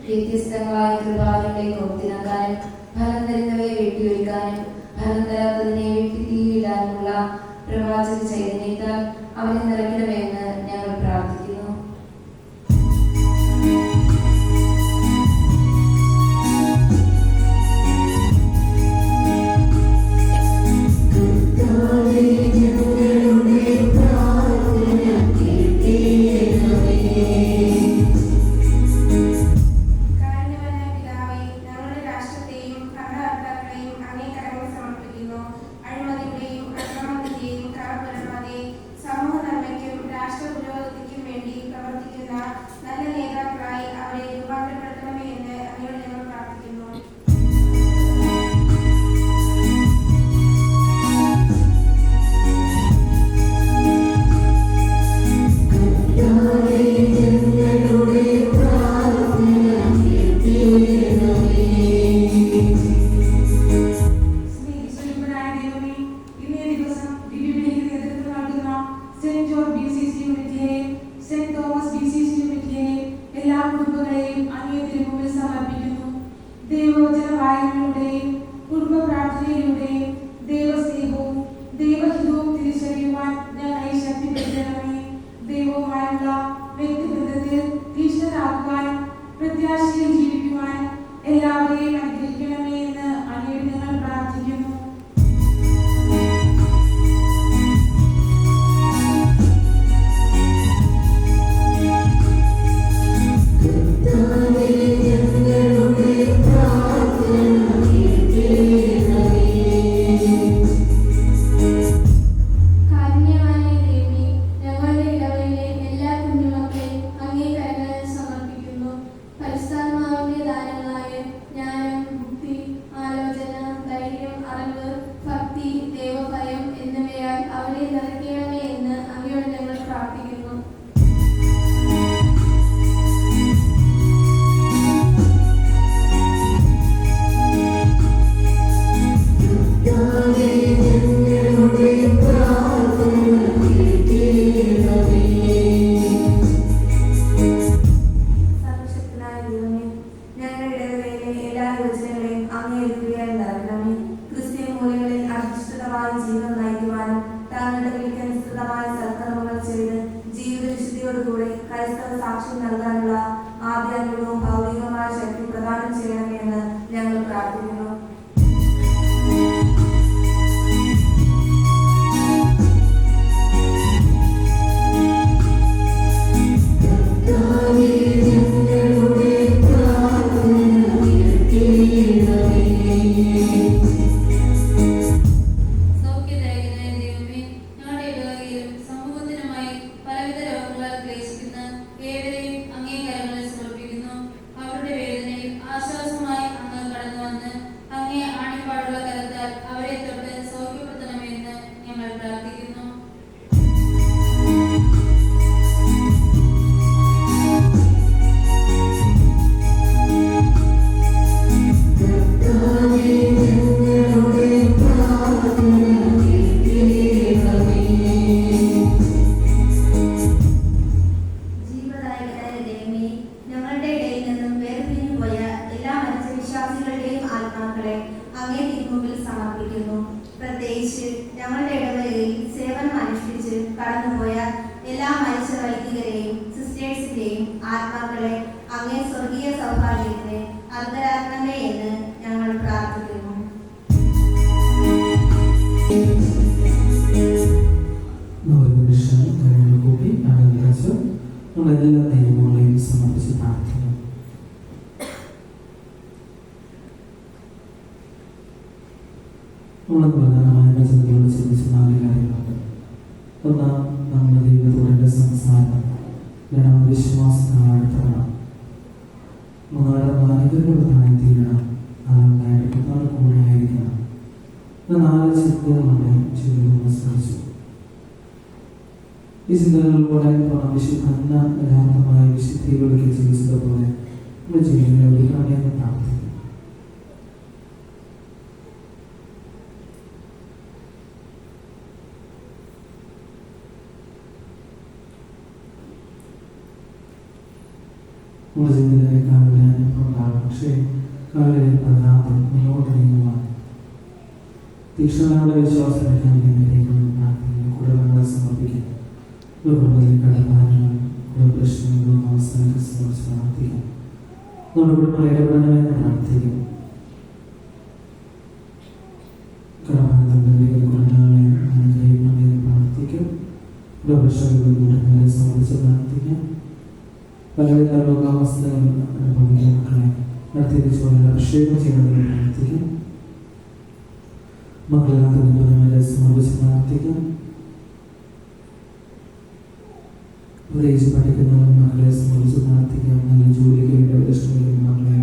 വ്യത്യസ്തങ്ങളായ കൃപാലങ്ങളെ കോർത്തിണക്കാനും ഫലം തരുന്നവയെ വെട്ടിയൊരുക്കാനും ഫലം തരാത്തതിനെ വെട്ടിത്തീയിടാനുമുള്ള പ്രവാചക ചൈതന്യത്താൽ അവരെ നിറയ്ക്കണമെന്ന് ഞങ്ങൾ പ്രാർത്ഥിക്കുന്നു. പ്രത്യേകിച്ച് ഞങ്ങളുടെ ഇടവകയിൽ സേവനം അനുഷ്ഠിച്ച് കടന്നുപോയ എല്ലാ മരിച്ച വൈദികരെയും സിസ്റ്റേഴ്സിന്റെയും ആത്മാക്കളെ അങ്ങേ സ്വർഗീയ സൗഭാഗ്യത്തിന് അർദ്ധരാത്മമേ എന്ന് ഞങ്ങൾ പ്രാർത്ഥിക്കുന്നു. നമ്മളെല്ലാ ദൈവങ്ങളെയും സമർപ്പിച്ച് പ്രാർത്ഥിക്കുന്നു. നമ്മൾ പ്രധാനമായ വചനങ്ങളോട് ചിന്തിച്ച 4 കാര്യങ്ങളുണ്ട്. ഒന്നാം, നമ്മുടെ ദൈവത്തോടെ സംസാരം. രണ്ടാമത്, വിശ്വാസത്തിന് അടുത്തണം. മൂന്നാമത്, അനുഗ്രഹപ്രദമായി തീരണം. നാലാമതായിട്ട് കർത്താവ് കൂടെ ആയിരിക്കണം. 4 ചിന്തകളുടെ ജീവിതം ശ്രമിച്ചു. ഈ ചിന്തകളിലൂടെ വിശുദ്ധ യഥാർത്ഥമായ വിശുദ്ധിയിലൂടെ ജീവിച്ചതുപോലെ നമ്മുടെ ജീവിതം ഒരുക്കണമെന്ന് പ്രാർത്ഥിക്കുന്നു. നമ്മുടെ ജീവിതത്തിലെ കാലങ്ങളിൽ അനുഭവം ഉണ്ടാകും. പക്ഷേ കാലങ്ങളിൽ പതിനാറ് മുന്നോട്ട് നീങ്ങുവാൻ തീക്ഷ്ണതയുടെ വിശ്വാസം പ്രാർത്ഥിക്കുന്നു. കുടുംബങ്ങളെ സമർപ്പിക്കുന്നു. കടപ്പാടുകൾ പ്രശ്നങ്ങളും അവസാനത്തെ സമർപ്പിച്ച് പ്രാർത്ഥിക്കാം. നമ്മുടെ കുടുംബങ്ങൾ ഇടപെടണമെന്ന് പ്രാർത്ഥിക്കും. കടപ്പാടുകളെ അനുഗ്രഹിക്കണമെന്ന് പ്രാർത്ഥിക്കും. പ്രശ്നങ്ങളും കുടുംബങ്ങളെ സമർപ്പിച്ച് പ്രാർത്ഥിക്കാം. പലവിധ രോഗാവസ്ഥകൾ അനുഭവിക്കുന്ന മക്കളെ നടത്തിയതിച്ചുള്ള അഭിഷേകം ചെയ്യണമെന്ന് പ്രാർത്ഥിക്കാം. മക്കളെല്ലാം കുടുംബങ്ങളെ സമർപ്പിച്ച് പ്രാർത്ഥിക്കാം. പ്രത്യേകിച്ച് പഠിക്കുന്ന മക്കളെ സമർപ്പിച്ച് പ്രാർത്ഥിക്കാം. നല്ല ജോലിക്ക് വേണ്ടി പരിശ്രമിക്കുന്ന മക്കളെ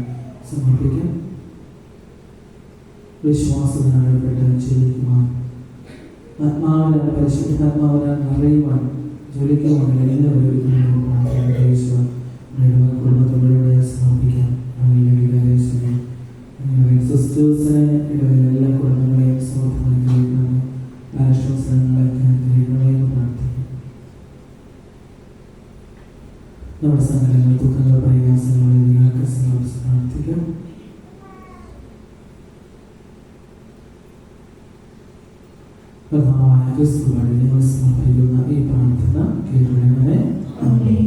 സമർപ്പിക്കാം. വിശ്വാസത്തിനായിട്ട് ജീവിക്കുവാൻ, ആത്മാവിനാണ് പരിശുദ്ധാത്മാവിനാൽ നിറയുവാൻ, ജോലിക്ക് വേണ്ടി എല്ലാവരും കുടുംബത്തോടെ സമർപ്പിക്കാം. സിസ്റ്റേഴ്സിനെ ഇടയിൽ എല്ലാ കുടുംബങ്ങളെയും സമർപ്പിക്കണം. രാഷ്ട്രങ്ങളെയൊക്കെ അനുഗ്രഹിക്കണമെന്ന് പ്രാർത്ഥിക്കാം. നമ്മുടെ സങ്കടങ്ങൾ, ദുഃഖങ്ങൾ, പ്രയാസങ്ങളെ നിങ്ങൾക്ക് സമർപ്പിച്ച് പ്രാർത്ഥിക്കാം. പ്രധാനമായ ക്രിസ്തു വഴി നിങ്ങൾ സമർപ്പിക്കുന്ന ഈ പ്രാർത്ഥന കേൾക്കണമേ. ആമേൻ.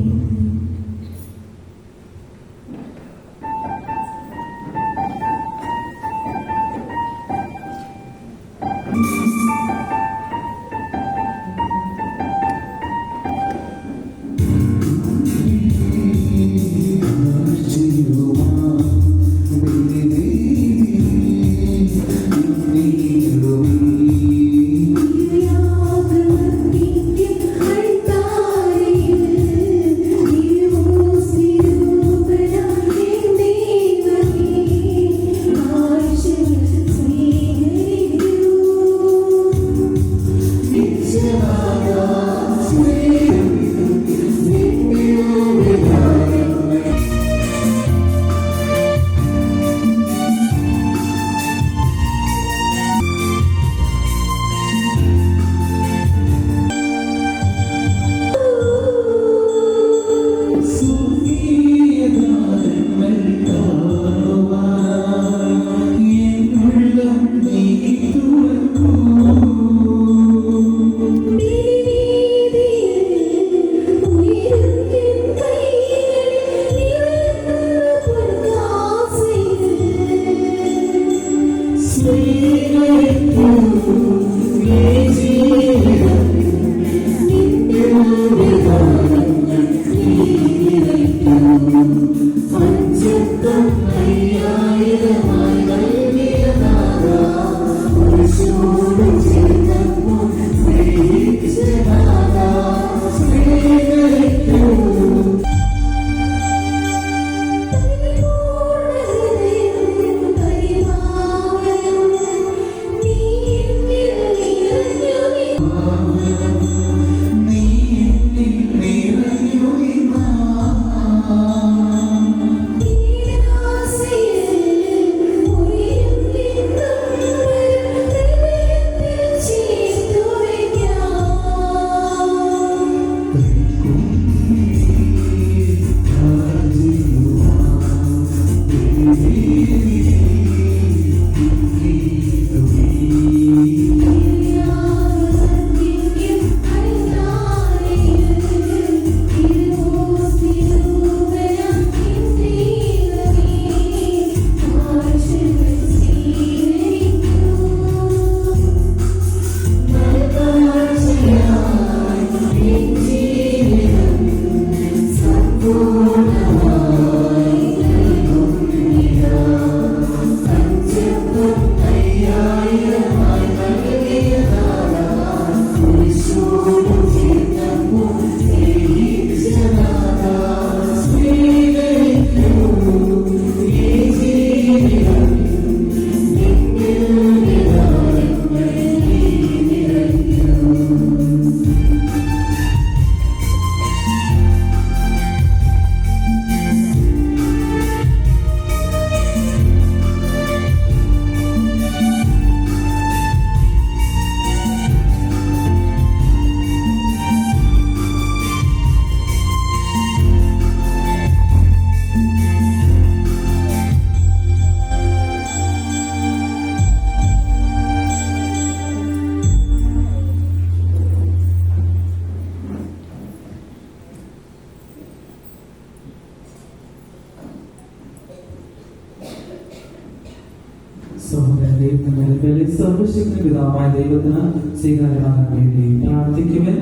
സർവശക്തി പിതാവായ ദൈവത്തിന് സ്വീകാര്യമാകാൻ വേണ്ടി പ്രാർത്ഥിക്കുവാൻ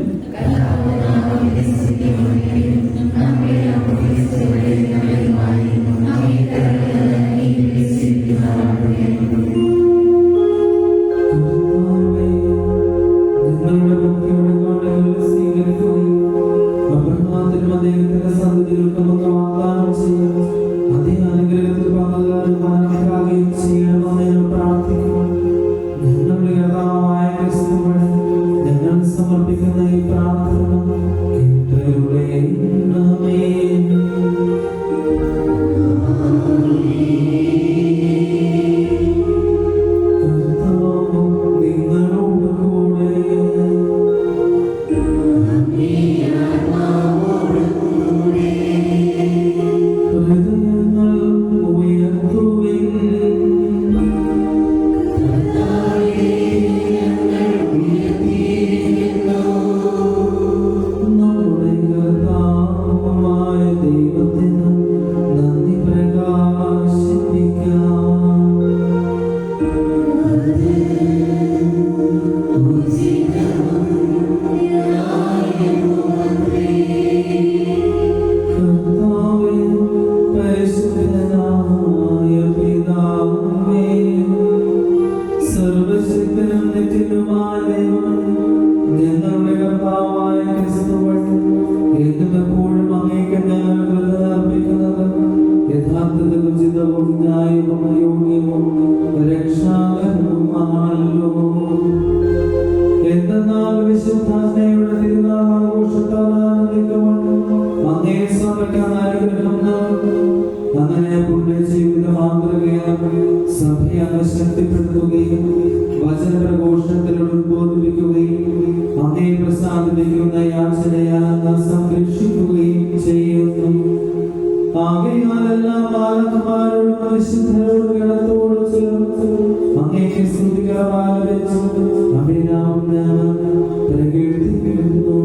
സമർപ്പിക്കുന്ന ഈ പ്രാർത്ഥന കേട്ടരുളേണമേ. കർത്താവ് നിങ്ങളോട് കൂടെ. ഹൃദയങ്ങൾ ഉയർത്തുവിൻ. നമ്മുടെ കർത്താവായ ദൈവത്തിന് നന്ദി പ്രകാശിപ്പിക്കാം. കർത്താവേ, പരിശുദ്ധനായ പിതാവേ, സർവശക്തനും നിത്യനുമായ ദൈവമേ, ഞങ്ങളുടെ കർത്താവായ ക്രിസ്തു വഴി എന്നും എപ്പോഴും അങ്ങേക്ക് ഞങ്ങൾ കൃതജ്ഞത അർപ്പിക്കുന്നത് യഥാർത്ഥത്തിൽ ഉചിതവും ന്യായവും യോഗ്യവും രക്ഷാകരവുമാണല്ലോ. എന്തെന്നാൽ വിശുദ്ധാത്മയുടെ തിരുനാൾ ആഘോഷത്താൽ ആനന്ദിക്കുവാൻ അങ്ങേ സഭയ്ക്കാൻ അനുഗ്രഹം നൽകുന്നു. അങ്ങനെ പുണ്യ ജീവിത മാതൃകയാണ് സഭയെ അങ്ങ് ശക്തിപ്പെടുത്തുകയും വചനപ്രഘോഷണത്തിലൂടെ ഉദ്ബോധിപ്പിക്കുകയും അങ്ങേ പ്രസാദിപ്പിക്കുന്ന യാചനയാൽ അങ്ങ് സംരക്ഷിക്കുകയും ചെയ്യുന്നു. ആകയാൽ എല്ലാ ബാലകന്മാരോടും വിശുദ്ധരോടും ഗണത്തോടും ചേർന്ന് അങ്ങേക്ക് സ്തുതികരമാലപിച്ച് അഭിനാമം ഞാൻ പ്രകീർത്തിക്കുന്നു.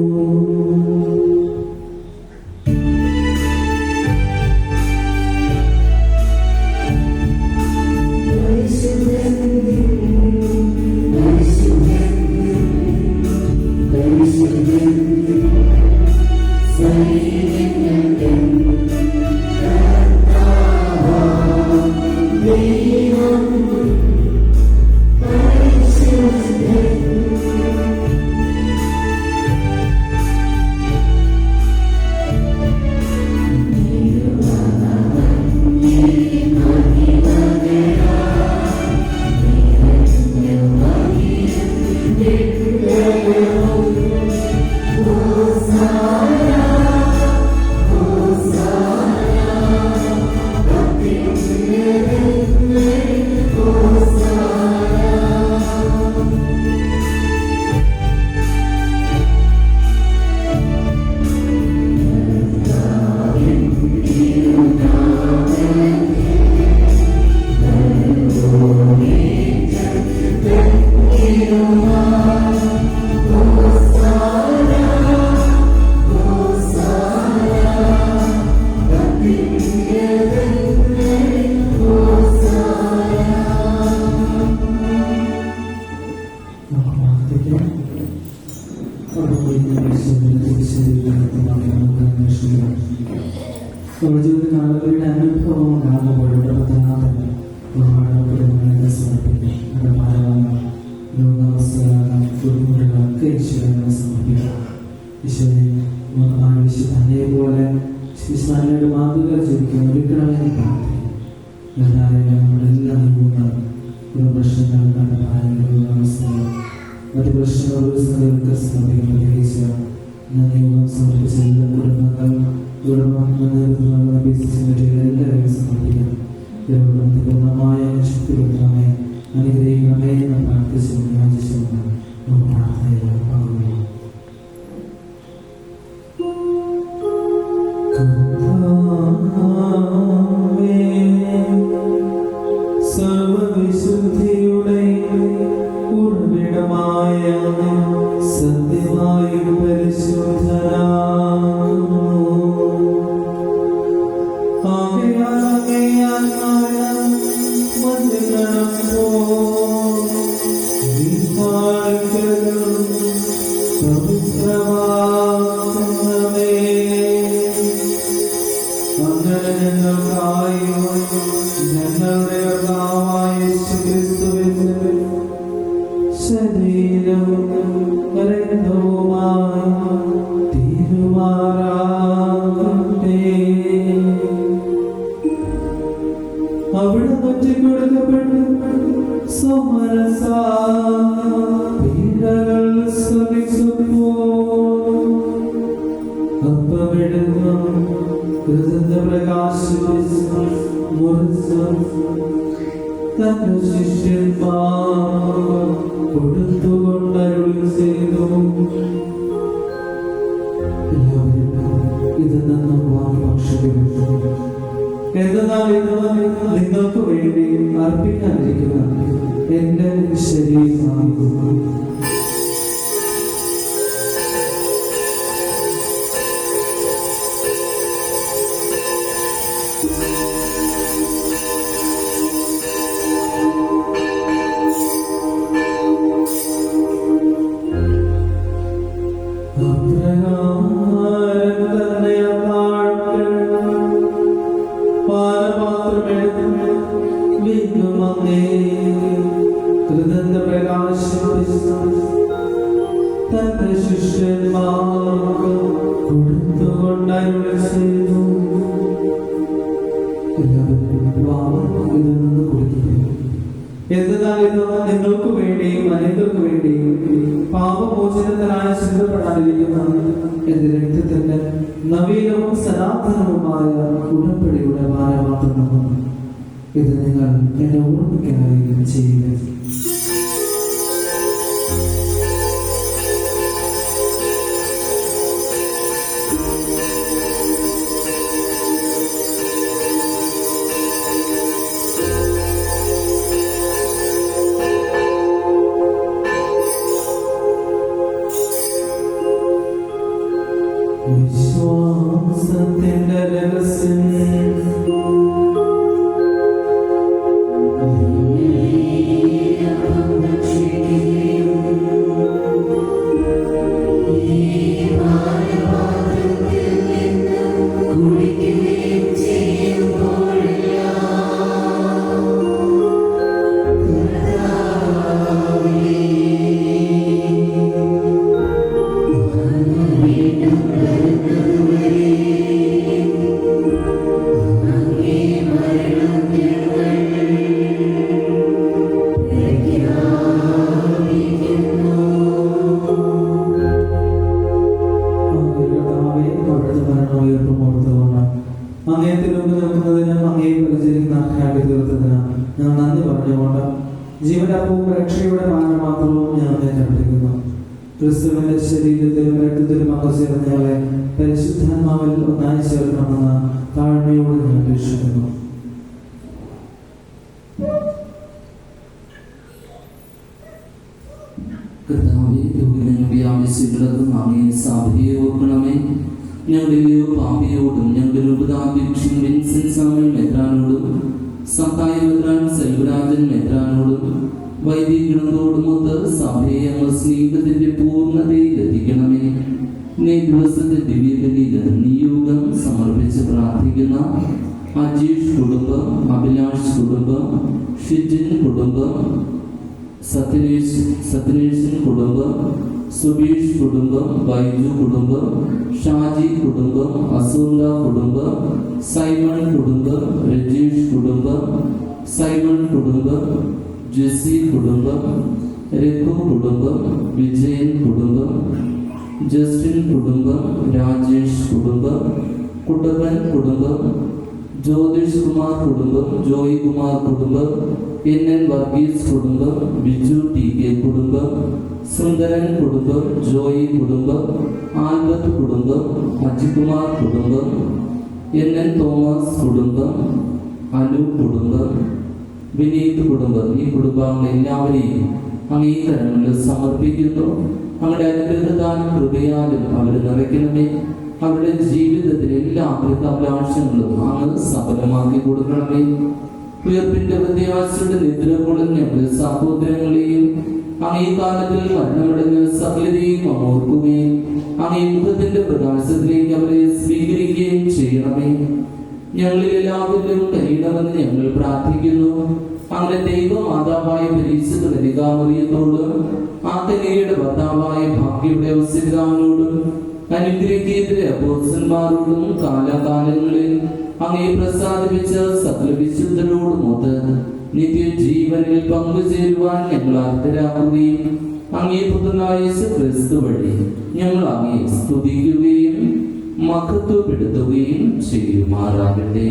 ജീവിതകാലത്തിന്റെ അനുഭവം കാണുമ്പോൾ പ്രധാനപ്പെട്ട ലോകാവസ്ഥകളൊക്കെ ഈശ്വരനെ സമർപ്പിക്കാം. ഈശ്വരനെ അതേപോലെ ഈശ്വരനോട് മാതൃക ജീവിക്കാൻ ഒരുക്കണമെന്ന് പ്രാർത്ഥിക്കും. നമ്മളെല്ലാം നീങ്ങുന്ന പ്രശ്നങ്ങൾ കണ്ടഭാരങ്ങൾ മറ്റു പ്രശ്നങ്ങൾക്ക് സമർപ്പിക്കാൻ പ്രത്യേകിച്ച് നിയമം സമർപ്പിച്ച എല്ലാ എല്ലാവരെയും സമർപ്പിക്കാം. പൂർണ്ണമായ ശക്തിപൂർണ്ണമായ അനുഗ്രഹിക്കണമേ എന്ന് പ്രാർത്ഥിച്ചുകൊണ്ട് യാചിച്ചുകൊണ്ട് നമുക്ക് പ്രാർത്ഥനയിലേക്ക് പങ്കുകൊള്ളാം. സർവവിശുദ്ധിയുടെ ഉറവിടമായ സത്യമായ പരിശുദ്ധനാകുന്നു. ആകയാൽ അങ്ങേ ആത്മാവിനാൽ മഞ്ഞുകണം പോലെ ഞങ്ങളുടെ കർത്താവായ യേശുക്രിസ്തുവിന്റെ ശരീരവും രക്തവുമായി തീരുമാറാകട്ടെ. അവിടെ ഒറ്റക്കൊടുക്കപ്പെട്ടു പീഡകൾ സഹിച്ചപ്പോൾ അപ്പമെടുത്ത് കൃതജ്ഞത പ്രകാശിപ്പിച്ച് മുറിച്ച് തന്റെ ശിഷ്യന്മാർ കൊടുത്തുകൊണ്ട് അരുളി ചെയ്തു, ഇത് നിന്ന് വാങ്ങി ഭക്ഷിക്കുന്നു. എന്നാൽ ഇത് നിങ്ങൾക്ക് വേണ്ടി അർപ്പിക്കാതിരിക്കുന്ന എന്റെ ശരീരമാകുന്നു. തന്റെ ശിഷ്യന്മാർക്ക് കൊടുത്തുകൊണ്ട് അരുളി ചെയ്തു, എന്നാൽ ഇത് നിങ്ങൾക്ക് വേണ്ടിയും അനേകർക്ക് വേണ്ടിയും പാപമോചനത്തിനായി ചിന്തപ്പെടാതിരിക്കുന്ന എന്റെ രക്തത്തിന്റെ നവീനവും സനാതനവുമായ ഉടമ്പടിയുടെ ഭാരമാത്രമാണ്. ഇത് നിങ്ങൾ എന്നെ ഓർമ്മിക്കാനായി ചെയ്യുക. വിശ്വാസത്തിന്റെ രഹസ്യം ജീവനപ്പവും രക്ഷയുടെ പാനപാത്രവും ഞാൻ ഏറ്റെടുക്കുന്നു. ക്രിസ്തുവിന്റെ ശരീരത്തിലും രക്തത്തിലും പങ്കുചേർന്ന് ഞങ്ങളെ പരിശുദ്ധാത്മാവിൽ ഒന്നായി ചേർക്കണമെന്ന് താഴ്മയോട് ഞാൻ അപേക്ഷിക്കുന്നു. സഭയെ ഓർക്കണമേ. ഞങ്ങളുടെയോ പാപിയോടും ഞങ്ങളുടെ ഉപതാപേക്ഷൻ വിൻസെന്റ് സാമുവൽ മെത്രാനോടും സഹായ മെത്രാൻ സെൽവരാജൻ മെത്രാനോടും വൈദികണത്തോടുമൊത്ത് സഭയെ ഞങ്ങൾ സ്നേഹത്തിന്റെ പൂർണ്ണതയിൽ എത്തിക്കണമേ. ഇന്നേ ദിവസത്തെ ദിവ്യബലിയിൽ നിയോഗം സമർപ്പിച്ച് പ്രാർത്ഥിക്കുന്ന അജീഷ് കുടുംബം, അഭിലാഷ് കുടുംബം, ഷിജിൻ കുടുംബം, സത്യനേഷൻ കുടുംബം, സുബീഷ് കുടുംബം, ബൈജു കുടുംബം, ഷാജി കുടുംബം, അസൂല കുടുംബം, സൈമൺ കുടുംബം, രജീഷ് കുടുംബം, സൈമൺ കുടുംബം, ജെസി കുടുംബം, രഘു കുടുംബം, വിജയൻ കുടുംബം, ജസ്റ്റിൻ കുടുംബം, രാജേഷ് കുടുംബം, കുട്ടപ്പൻ കുടുംബം, ജ്യോതിഷ് കുമാർ കുടുംബം, ജോയ് കുമാർ കുടുംബം, NN വർഗീസ് കുടുംബം, ബിജു TK കുടുംബം, സുന്ദരൻ കുടുംബം, ജോയി കുടുംബം, ആൽബർട്ട് കുടുംബം, അജികുമാർ കുടുംബം, NN തോമസ് കുടുംബം, അനു കുടുംബം, വിനീത് കുടുംബം. ഈ കുടുംബാംഗങ്ങൾ എല്ലാവരെയും അംഗീകാരങ്ങളിൽ സമർപ്പിക്കുന്നു. അവരുടെ അനുഗ്രഹത്താലും കൃപയാലും അവർ നിറയ്ക്കണമേ. അവരുടെ ജീവിതത്തിലെ എല്ലാ അഭിലാഷങ്ങളും അങ്ങ് സഫലമാക്കി കൊടുക്കണമേ. ഉയർപ്പിന്റെ പ്രത്യാശയുടെ നിദ്ര കൊള്ളുന്ന സഹോദരങ്ങളെയും അങ്ങീകാലത്തിൽ മരണമടഞ്ഞ സകലരെയും ഓർക്കുകയും അങ്ങേ മുഖത്തിന്റെ പ്രകാശത്തിലേക്ക് അവരെ സ്വീകരിക്കുകയും ചെയ്യണമേ. ഞങ്ങളിൽ എല്ലാവരിലും കഴിയണമെന്ന് ഞങ്ങൾ പ്രാർത്ഥിക്കുന്നു. അങ്ങനെ ദൈവമാതാവായ പരിശുദ്ധ കന്യകാമറിയത്തോട് ആ കന്യകയുടെ ഭർത്താവായ ഭാഗ്യയുടെ ഔസേപിതാവിനോടും അനുഗ്രഹിക്കേണ്ട അപ്പോസ്തലന്മാരോടും കാലാകാലങ്ങളിൽ അങ്ങേ പ്രസാദിപ്പിച്ച സകല വിശുദ്ധരോടുമൊത്ത് നിത്യജീവനിൽ പങ്കുചേരുവാൻ ഞങ്ങൾ അർഹരാക്കുകയും അങ്ങേ പുത്രനായ യേശുക്രിസ്തു വഴി ഞങ്ങൾ അങ്ങേ സ്തുതിക്കുകയും മഹത്വപ്പെടുത്തുകയും ചെയ്യുമാറാകട്ടെ.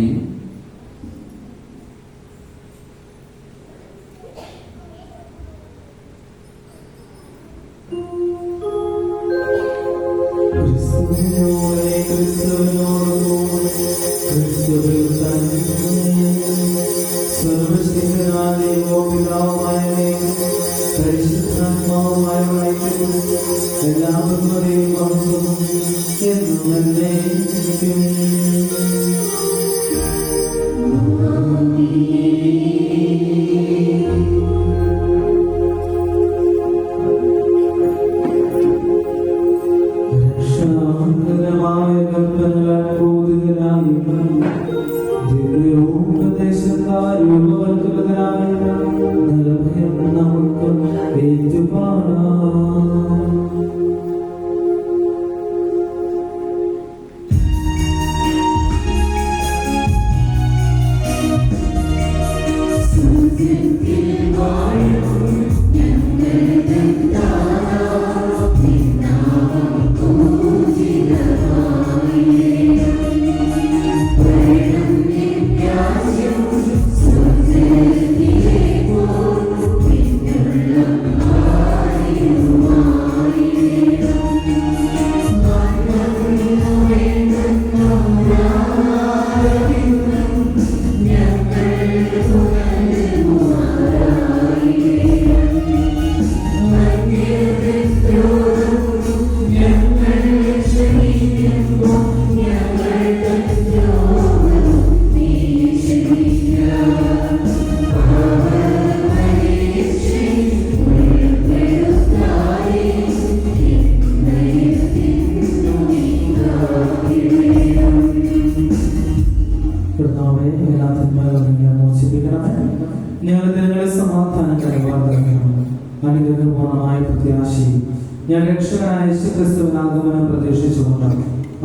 ഞാൻ രക്ഷകനായ യേശുക്രിസ്തുവിന്റെ ആഗമനം പ്രതീക്ഷിച്ചുകൊണ്ട്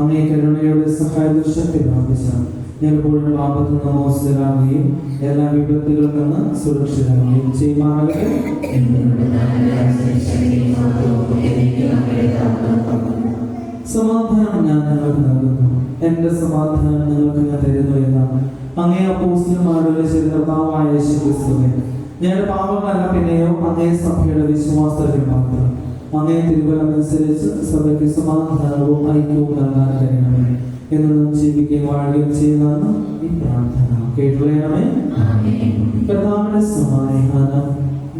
അങ്ങേ കരുണയുടെ സഹായദൃശ്യത്തെ പ്രാപിച്ച ഞാൻ എപ്പോഴും പാപത്തിൽ നിന്ന് മോചിതരാകുകയും എല്ലാ വിപത്തുകളിൽ നിന്ന് സുരക്ഷിതരാകുകയും ചെയ്യുമാറാകട്ടെ. സമാധാനം ഞാൻ നിങ്ങൾക്ക് നൽകുന്നു, എന്റെ സമാധാനം നിങ്ങൾക്ക് ഞാൻ തരുന്നു എന്നാണ് അങ്ങേ അപ്പോസ്തലന്മാരുടെ കർത്താവായ യേശുക്രിസ്തുവേ. ഞാൻ പാപങ്ങളല്ല പിന്നെയോ അങ്ങേ സഭയുടെ വിശ്വാസത്തിൽ മാത്രം അങ്ങേ തിരുവനന്തനുസരിച്ച് സഭയ്ക്ക് സമാധാനവും ഐക്യവും നൽകാൻ കഴിയണമേ എന്ന് ജീവിക്കുകയും വാഴുകയും ചെയ്യുന്നതാണ് ഈ പ്രാർത്ഥന. കേട്ടുള്ളണമേ. കർത്താവിന്റെ സമാധാനം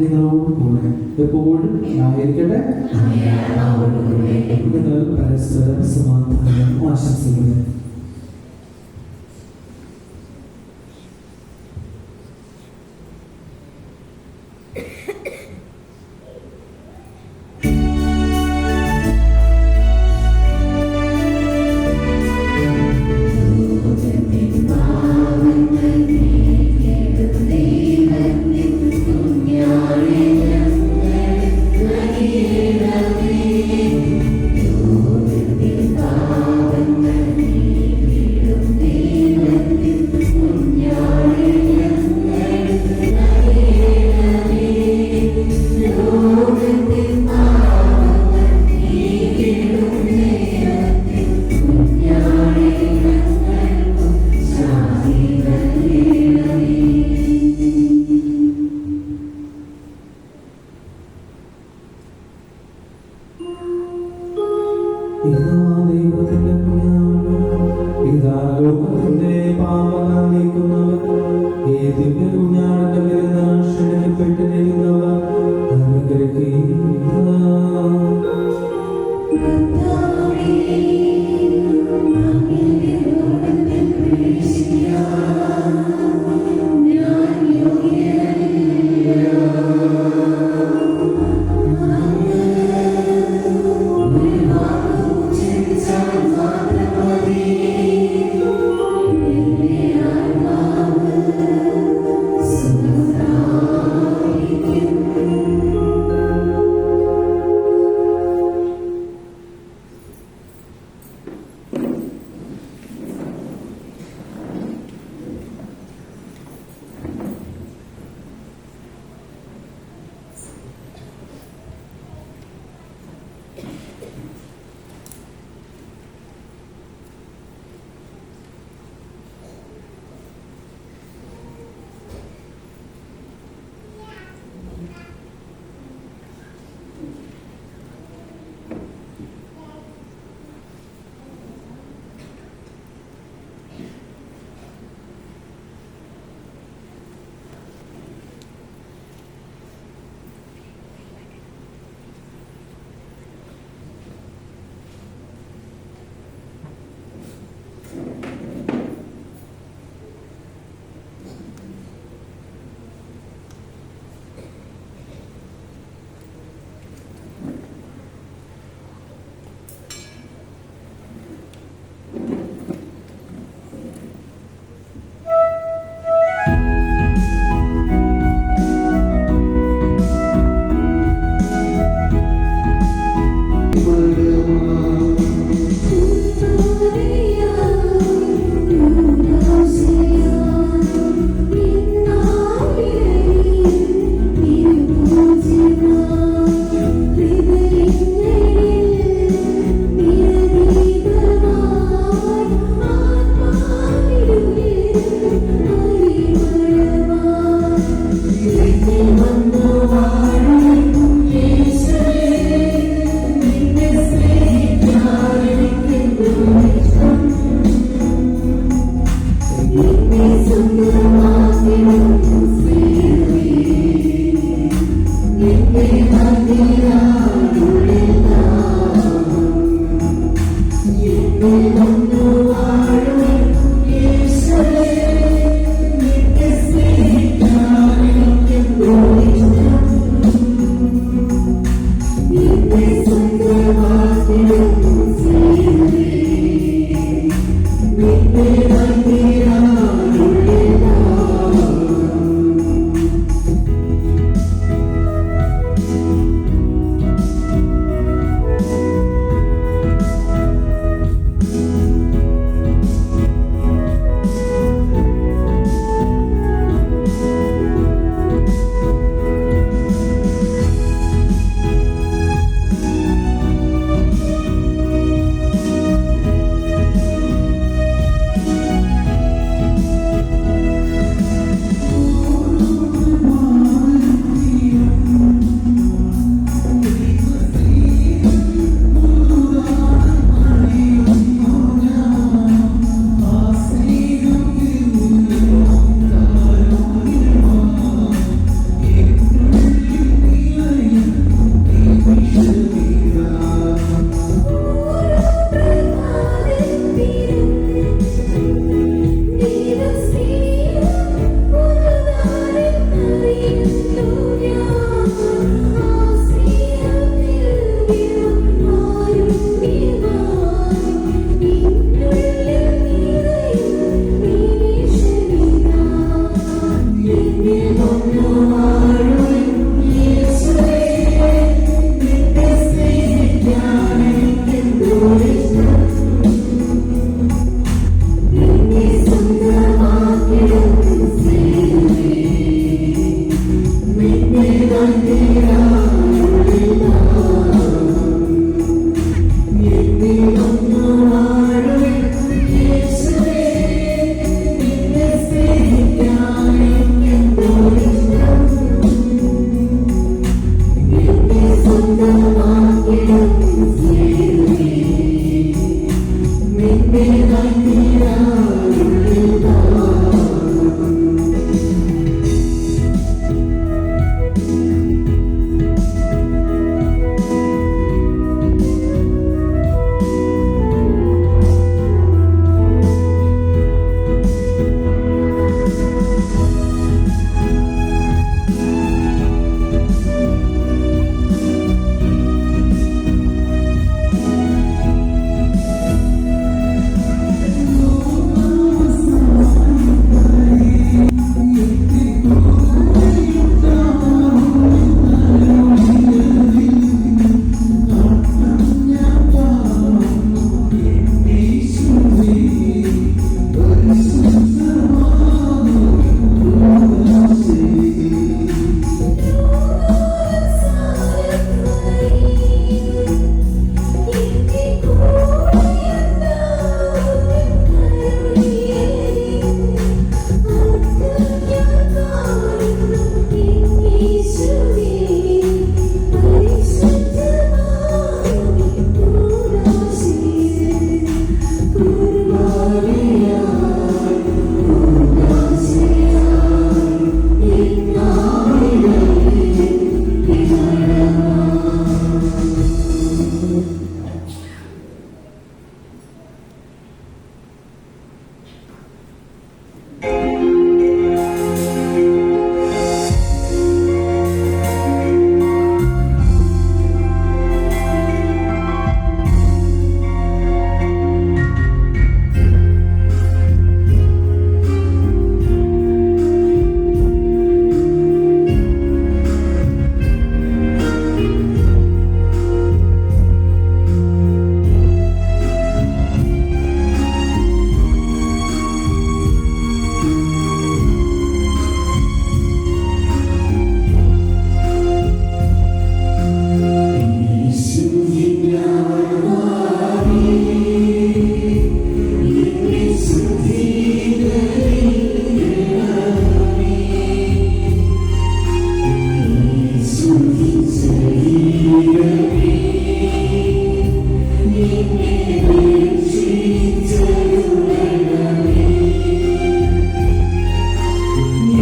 നിങ്ങളോട് കൂടെ എപ്പോഴും ആയിരിക്കട്ടെ. നിങ്ങൾ പരസ്പരം സമാധാനം ആശംസിക്കുന്നു. Thank you.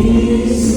യേശു